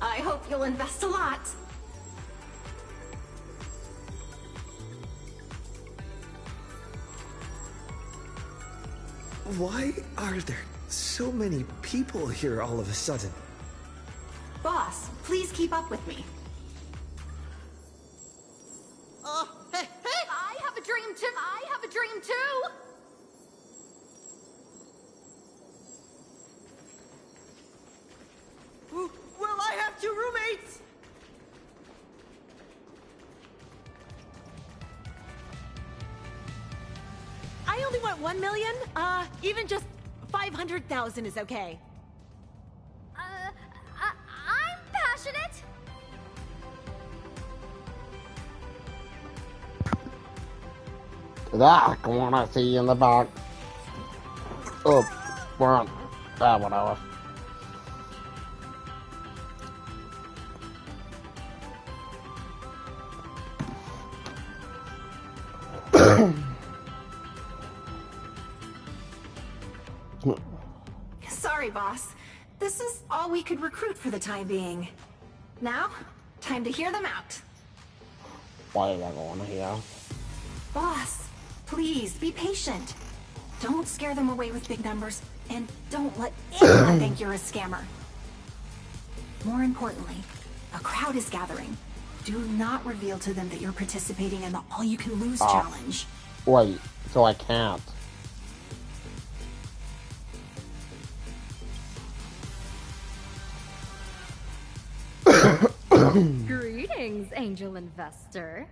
I hope you'll invest a lot. Why are there so many people here all of a sudden? Boss, please keep up with me. Hey! I have a dream too! I have a dream too! Well, I have two roommates! I only want 1 million. Even just 500,000 is okay. I'm passionate. That one I see in the back. Oh, front. Whatever. Sorry, boss. This is all we could recruit for the time being. Now, time to hear them out. Why is that going here? Boss, please be patient. Don't scare them away with big numbers, and don't let anyone think you're a scammer. More importantly, a crowd is gathering. Do not reveal to them that you're participating in the all-you-can-lose challenge. Wait, so I can't. Greetings, angel investor.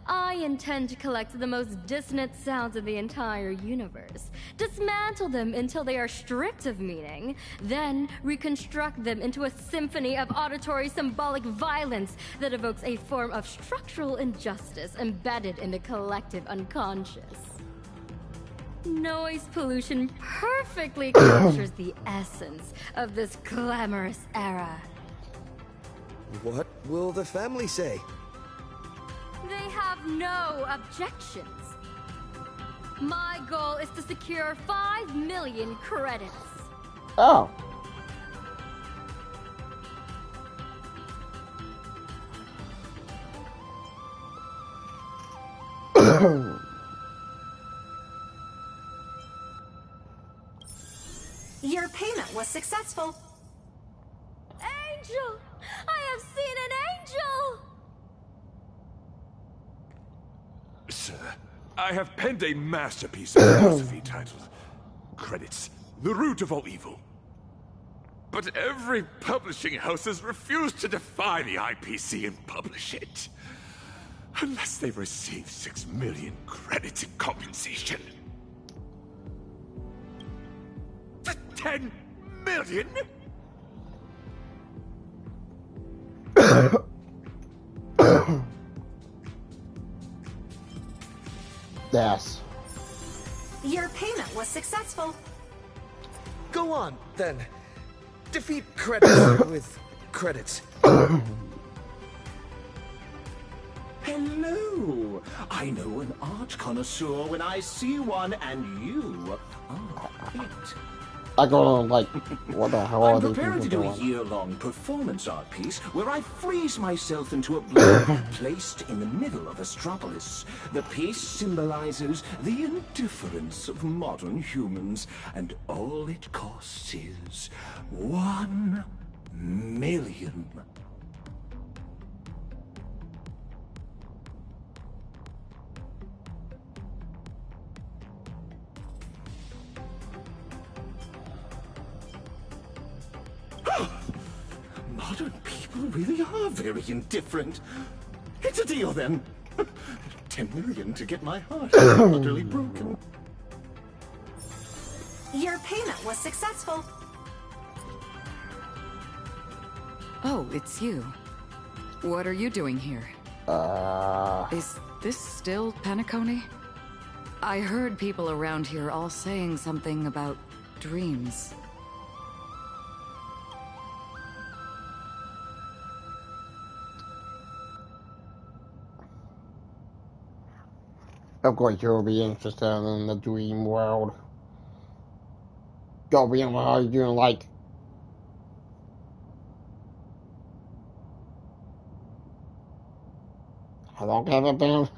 I intend to collect the most dissonant sounds of the entire universe, dismantle them until they are stripped of meaning, then reconstruct them into a symphony of auditory symbolic violence that evokes a form of structural injustice embedded in the collective unconscious. Noise pollution perfectly captures the essence of this glamorous era. What will the family say? They have no objections. My goal is to secure 5 million credits. Oh. Your payment was successful. Angel! I have seen an angel! Sir, I have penned a masterpiece of philosophy titled Credits, the Root of All Evil. But every publishing house has refused to defy the IPC and publish it. Unless they've received 6 million credits in compensation. For 10 million? Yes. Your payment was successful. Go on, then. Defeat credits with credits. Hello! I know an art connoisseur when I see one, and you are it. I go on like, what the hell are I'm these preparing to people do a doing? year-long performance art piece where I freeze myself into a block placed in the middle of Astropolis. The piece symbolizes the indifference of modern humans, and all it costs is 1 million. Modern people really are very indifferent. It's a deal, then. 10 million to get my heart utterly broken. Your payment was successful. Oh, it's you. What are you doing here? Is this still Penacony? I heard people around here all saying something about dreams. Of course you'll be interested in the dream world. Go be how you doing like how long have it been?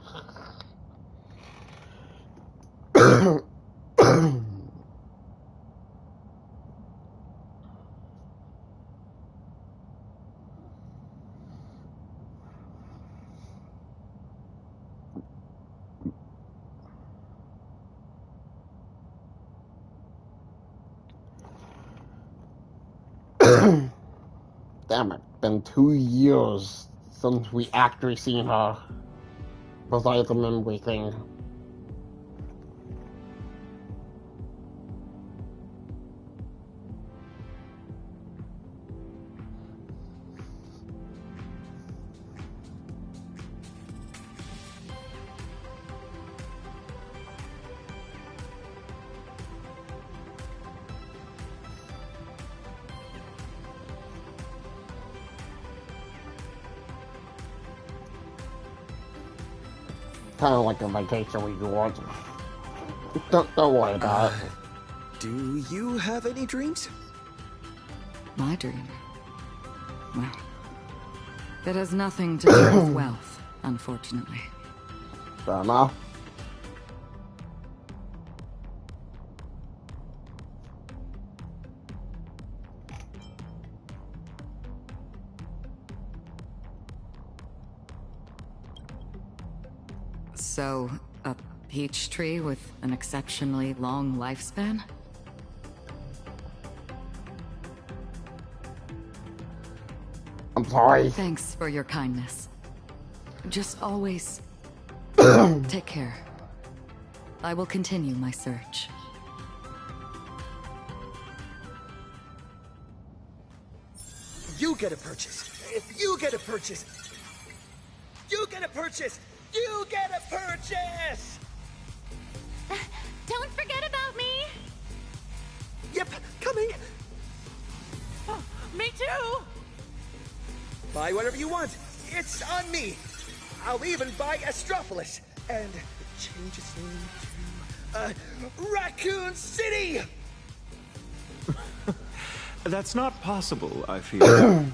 Damn it, been 2 years since we actually seen her. Besides the memory thing. Kind of like a vacation we go on. Don't worry about it. Do you have any dreams? My dream? Well, it has nothing to do with wealth, unfortunately. Fair enough. So, a peach tree with an exceptionally long lifespan? I'm sorry. Thanks for your kindness. Just always take care. I will continue my search. You get a purchase. If you get a purchase, you get a purchase. You get a purchase. Don't forget about me. Yep, coming. Oh, me too. Buy whatever you want. It's on me. I'll even buy Astropolis and change its name to Raccoon City. That's not possible, I feel.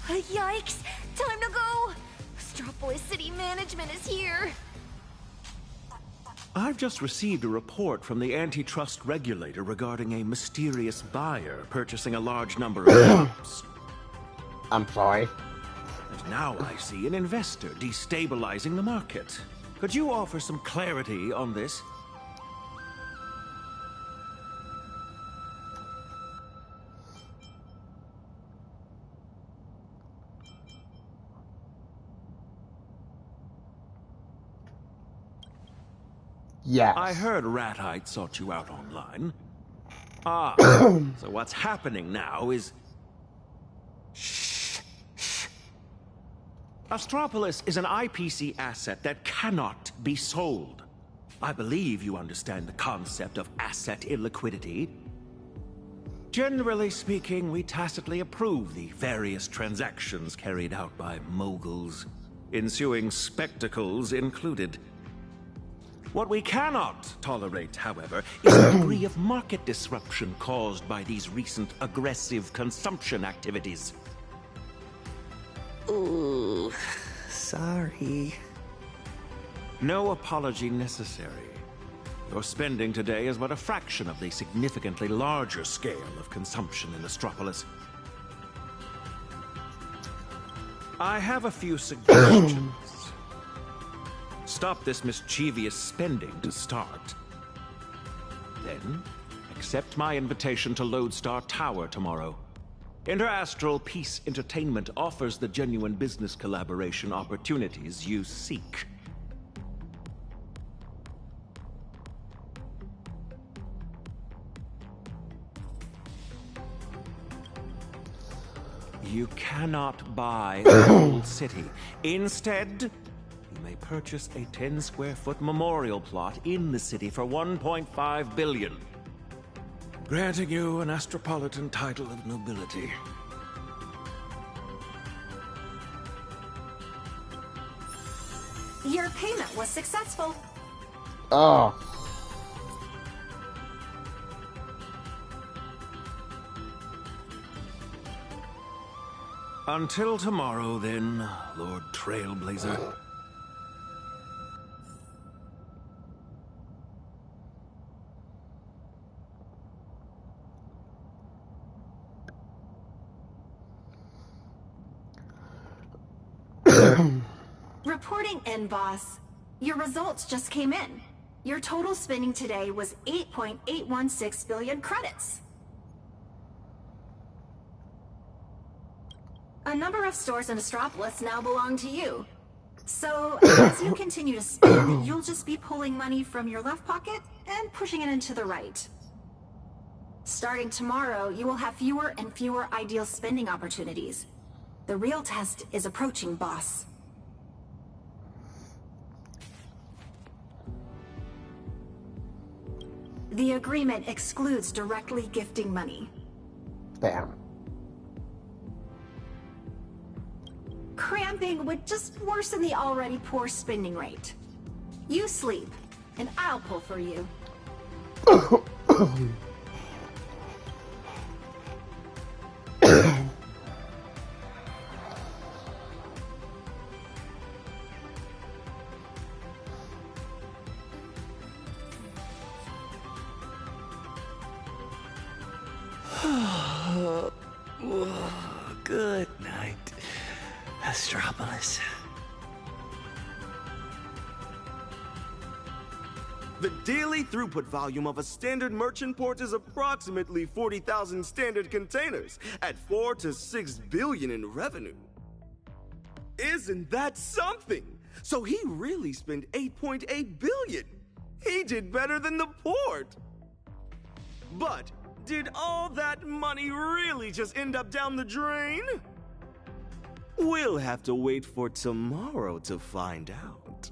Yikes! Time to go. Astropolis City Management is here. I've just received a report from the antitrust regulator regarding a mysterious buyer purchasing a large number of shops. I'm sorry. And now I see an investor destabilizing the market. Could you offer some clarity on this? Yes. I heard Ratite sought you out online. Ah, so what's happening now is... Astropolis is an IPC asset that cannot be sold. I believe you understand the concept of asset illiquidity. Generally speaking, we tacitly approve the various transactions carried out by moguls, ensuing spectacles included. What we cannot tolerate, however, is a degree of market disruption caused by these recent aggressive consumption activities. Ooh, sorry. No apology necessary. Your spending today is but a fraction of the significantly larger scale of consumption in Astropolis. I have a few suggestions. Stop this mischievous spending to start. Then, accept my invitation to Lodestar Tower tomorrow. Interastral Peace Entertainment offers the genuine business collaboration opportunities you seek. You cannot buy the whole city. Instead, you may purchase a 10-square-foot memorial plot in the city for 1.5 billion. Granting you an Astropolitan title of nobility. Your payment was successful. Oh. Until tomorrow, then, Lord Trailblazer. Reporting in, boss. Your results just came in. Your total spending today was 8.816 billion credits. A number of stores in Astropolis now belong to you. So, as you continue to spend, you'll just be pulling money from your left pocket and pushing it into the right. Starting tomorrow, you will have fewer and fewer ideal spending opportunities. The real test is approaching, boss. The agreement excludes directly gifting money. Damn. Cramping would just worsen the already poor spending rate. You sleep, and I'll pull for you. Good night, Astropolis. The daily throughput volume of a standard merchant port is approximately 40,000 standard containers at 4 to 6 billion in revenue. Isn't that something? So he really spent 8.8 billion. He did better than the port. But did all that money really just end up down the drain? We'll have to wait for tomorrow to find out.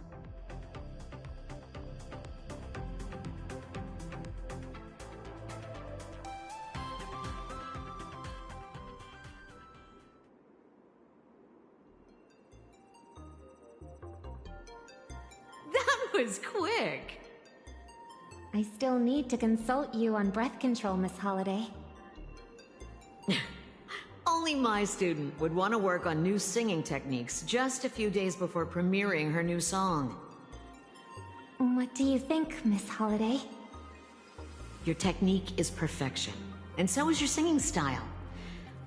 That was quick. I still need to consult you on breath control, Miss Holiday. Only my student would want to work on new singing techniques just a few days before premiering her new song. What do you think, Miss Holiday? Your technique is perfection, and so is your singing style.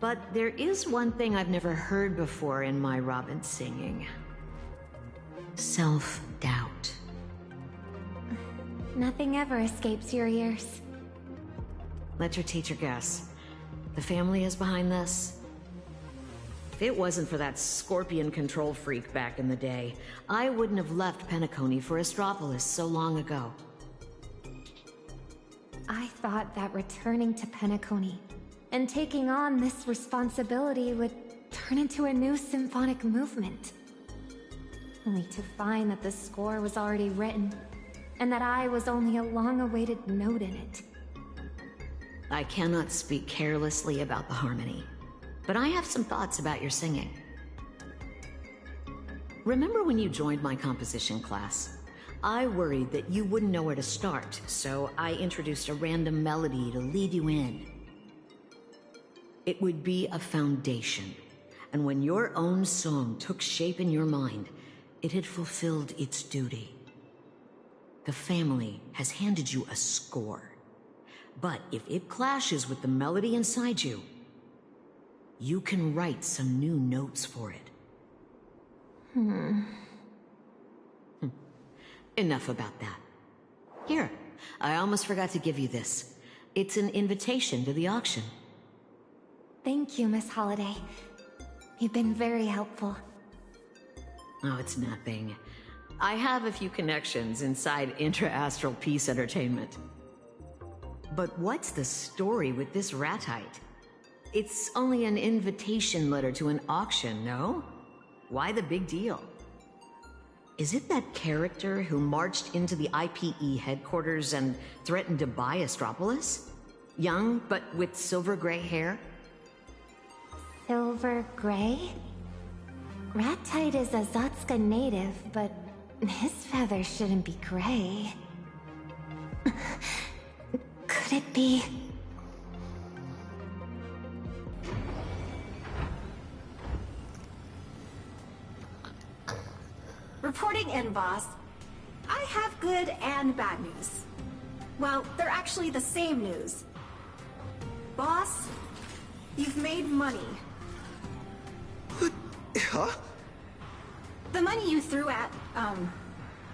But there is one thing I've never heard before in my Robin singing. Self-doubt. Nothing ever escapes your ears. Let your teacher guess. The family is behind this? If it wasn't for that scorpion control freak back in the day, I wouldn't have left Penacony for Astropolis so long ago. I thought that returning to Penacony and taking on this responsibility would turn into a new symphonic movement. Only to find that the score was already written, and that I was only a long-awaited note in it. I cannot speak carelessly about the harmony, but I have some thoughts about your singing. Remember when you joined my composition class? I worried that you wouldn't know where to start, so I introduced a random melody to lead you in. It would be a foundation, and when your own song took shape in your mind, it had fulfilled its duty. The family has handed you a score. But if it clashes with the melody inside you, you can write some new notes for it. Enough about that. Here, I almost forgot to give you this. It's an invitation to the auction. Thank you, Miss Holiday. You've been very helpful. Oh, it's nothing. I have a few connections inside Intra-Astral Peace Entertainment. But what's the story with this ratite? It's only an invitation letter to an auction, no? Why the big deal? Is it that character who marched into the IPE headquarters and threatened to buy Astropolis? Young, but with silver gray hair? Silver gray? Ratite is a Zotska native, but his feathers shouldn't be gray. Could it be... Reporting in, boss. I have good and bad news. Well, they're actually the same news. Boss, you've made money. Huh? The money you threw at,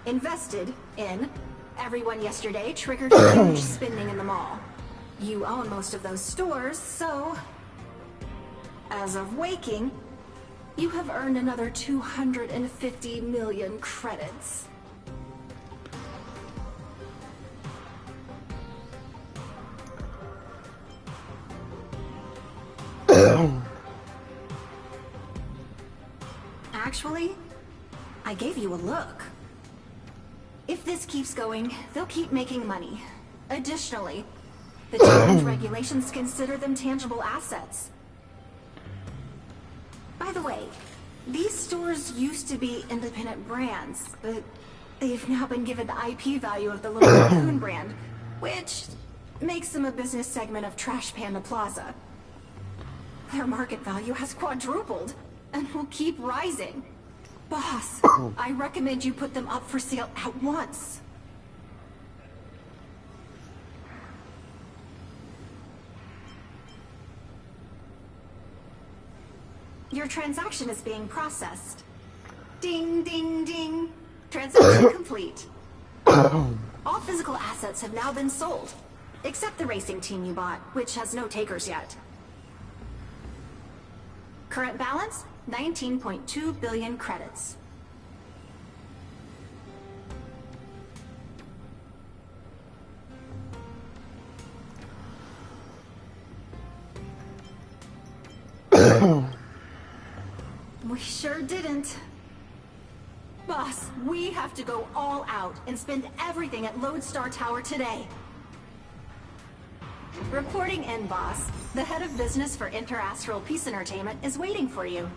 invested in everyone yesterday triggered huge spending in the mall. You own most of those stores, so... As of waking, you have earned another 250 million credits. Actually, I gave you a look. If this keeps going, they'll keep making money. Additionally, the challenge regulations consider them tangible assets. By the way, these stores used to be independent brands, but they've now been given the IP value of the Little Raccoon brand, which makes them a business segment of Trash Panda Plaza. Their market value has quadrupled, and will keep rising. Boss, I recommend you put them up for sale at once. Your transaction is being processed. Ding, ding, ding. Transaction complete. All physical assets have now been sold, except the racing team you bought, which has no takers yet. Current balance, 19.2 billion credits. We sure didn't. Boss, we have to go all out and spend everything at Lodestar Tower today. Reporting in, boss. The head of business for Interastral Peace Entertainment is waiting for you.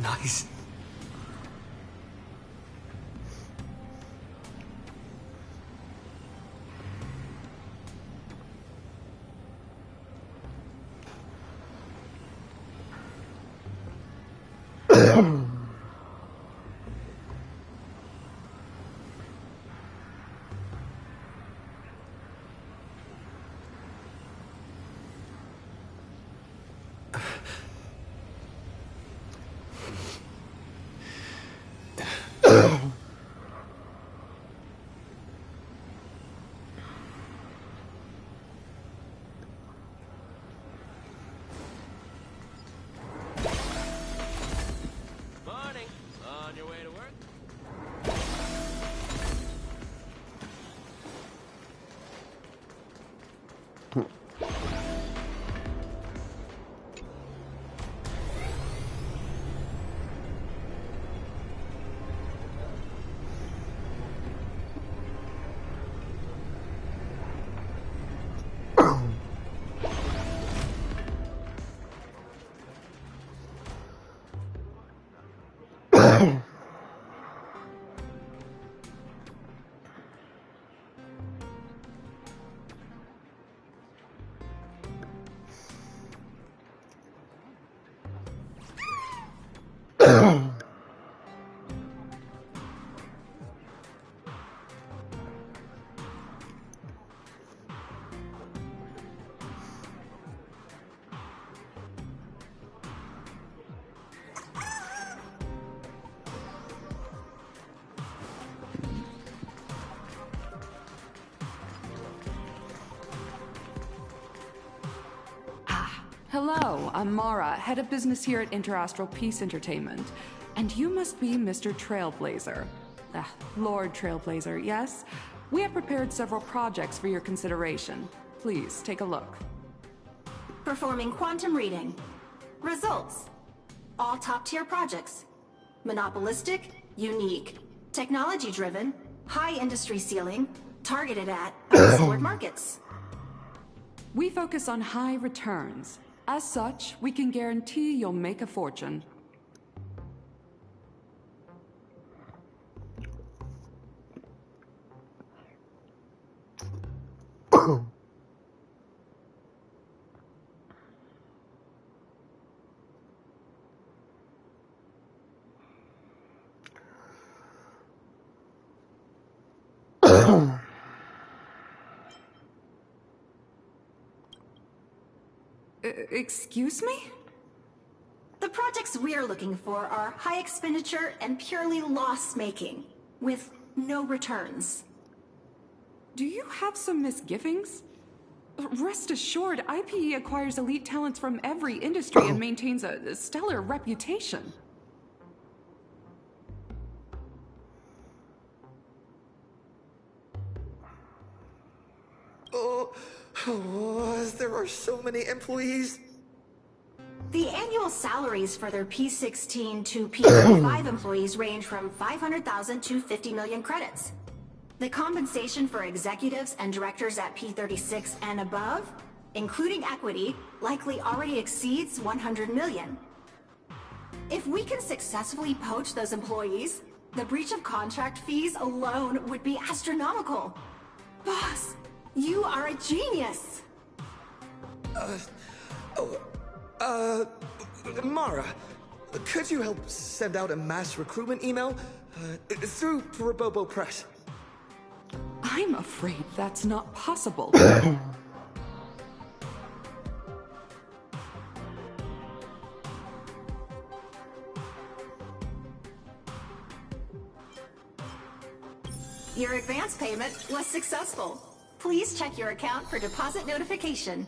Nice. Morning. On your way to work? Hello, I'm Mara, head of business here at Interastral Peace Entertainment. And you must be Mr. Trailblazer. Lord Trailblazer, yes? We have prepared several projects for your consideration. Please, take a look. Performing quantum reading. Results. All top-tier projects. Monopolistic, unique, technology-driven, high industry ceiling, targeted at unexplored markets. We focus on high returns. As such, we can guarantee you'll make a fortune. Excuse me? The projects we're looking for are high expenditure and purely loss-making, with no returns. Do you have some misgivings? Rest assured, IPE acquires elite talents from every industry and maintains a stellar reputation. There are so many employees. The annual salaries for their P16 to P35 employees range from 500,000 to 50 million credits. The compensation for executives and directors at P36 and above including equity, likely already exceeds 100 million. If we can successfully poach those employees, the breach of contract fees alone would be astronomical. Boss, you are a genius! Mara, could you help send out a mass recruitment email through Robobo Press? I'm afraid that's not possible. Your advance payment was successful. Please check your account for deposit notification.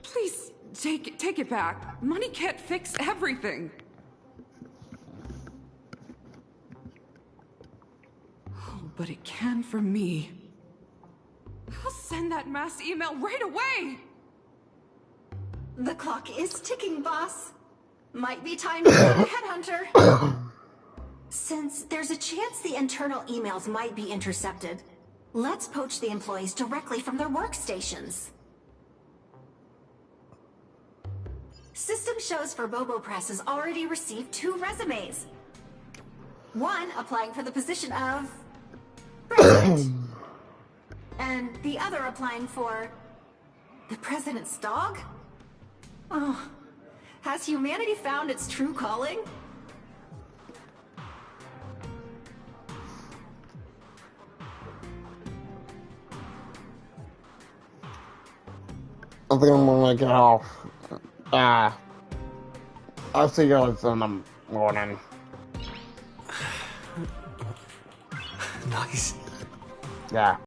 Please, take it back. Money can't fix everything. Oh, but it can for me. I'll send that mass email right away! The clock is ticking, boss. Might be time to get a headhunter. Since there's a chance the internal emails might be intercepted, let's poach the employees directly from their workstations. System shows for Bobo Press has already received 2 resumes. One applying for the position of president, and the other applying for the president's dog? Oh, has humanity found its true calling? I think I'm gonna get off. I'll see you guys in the morning. Nice. Yeah.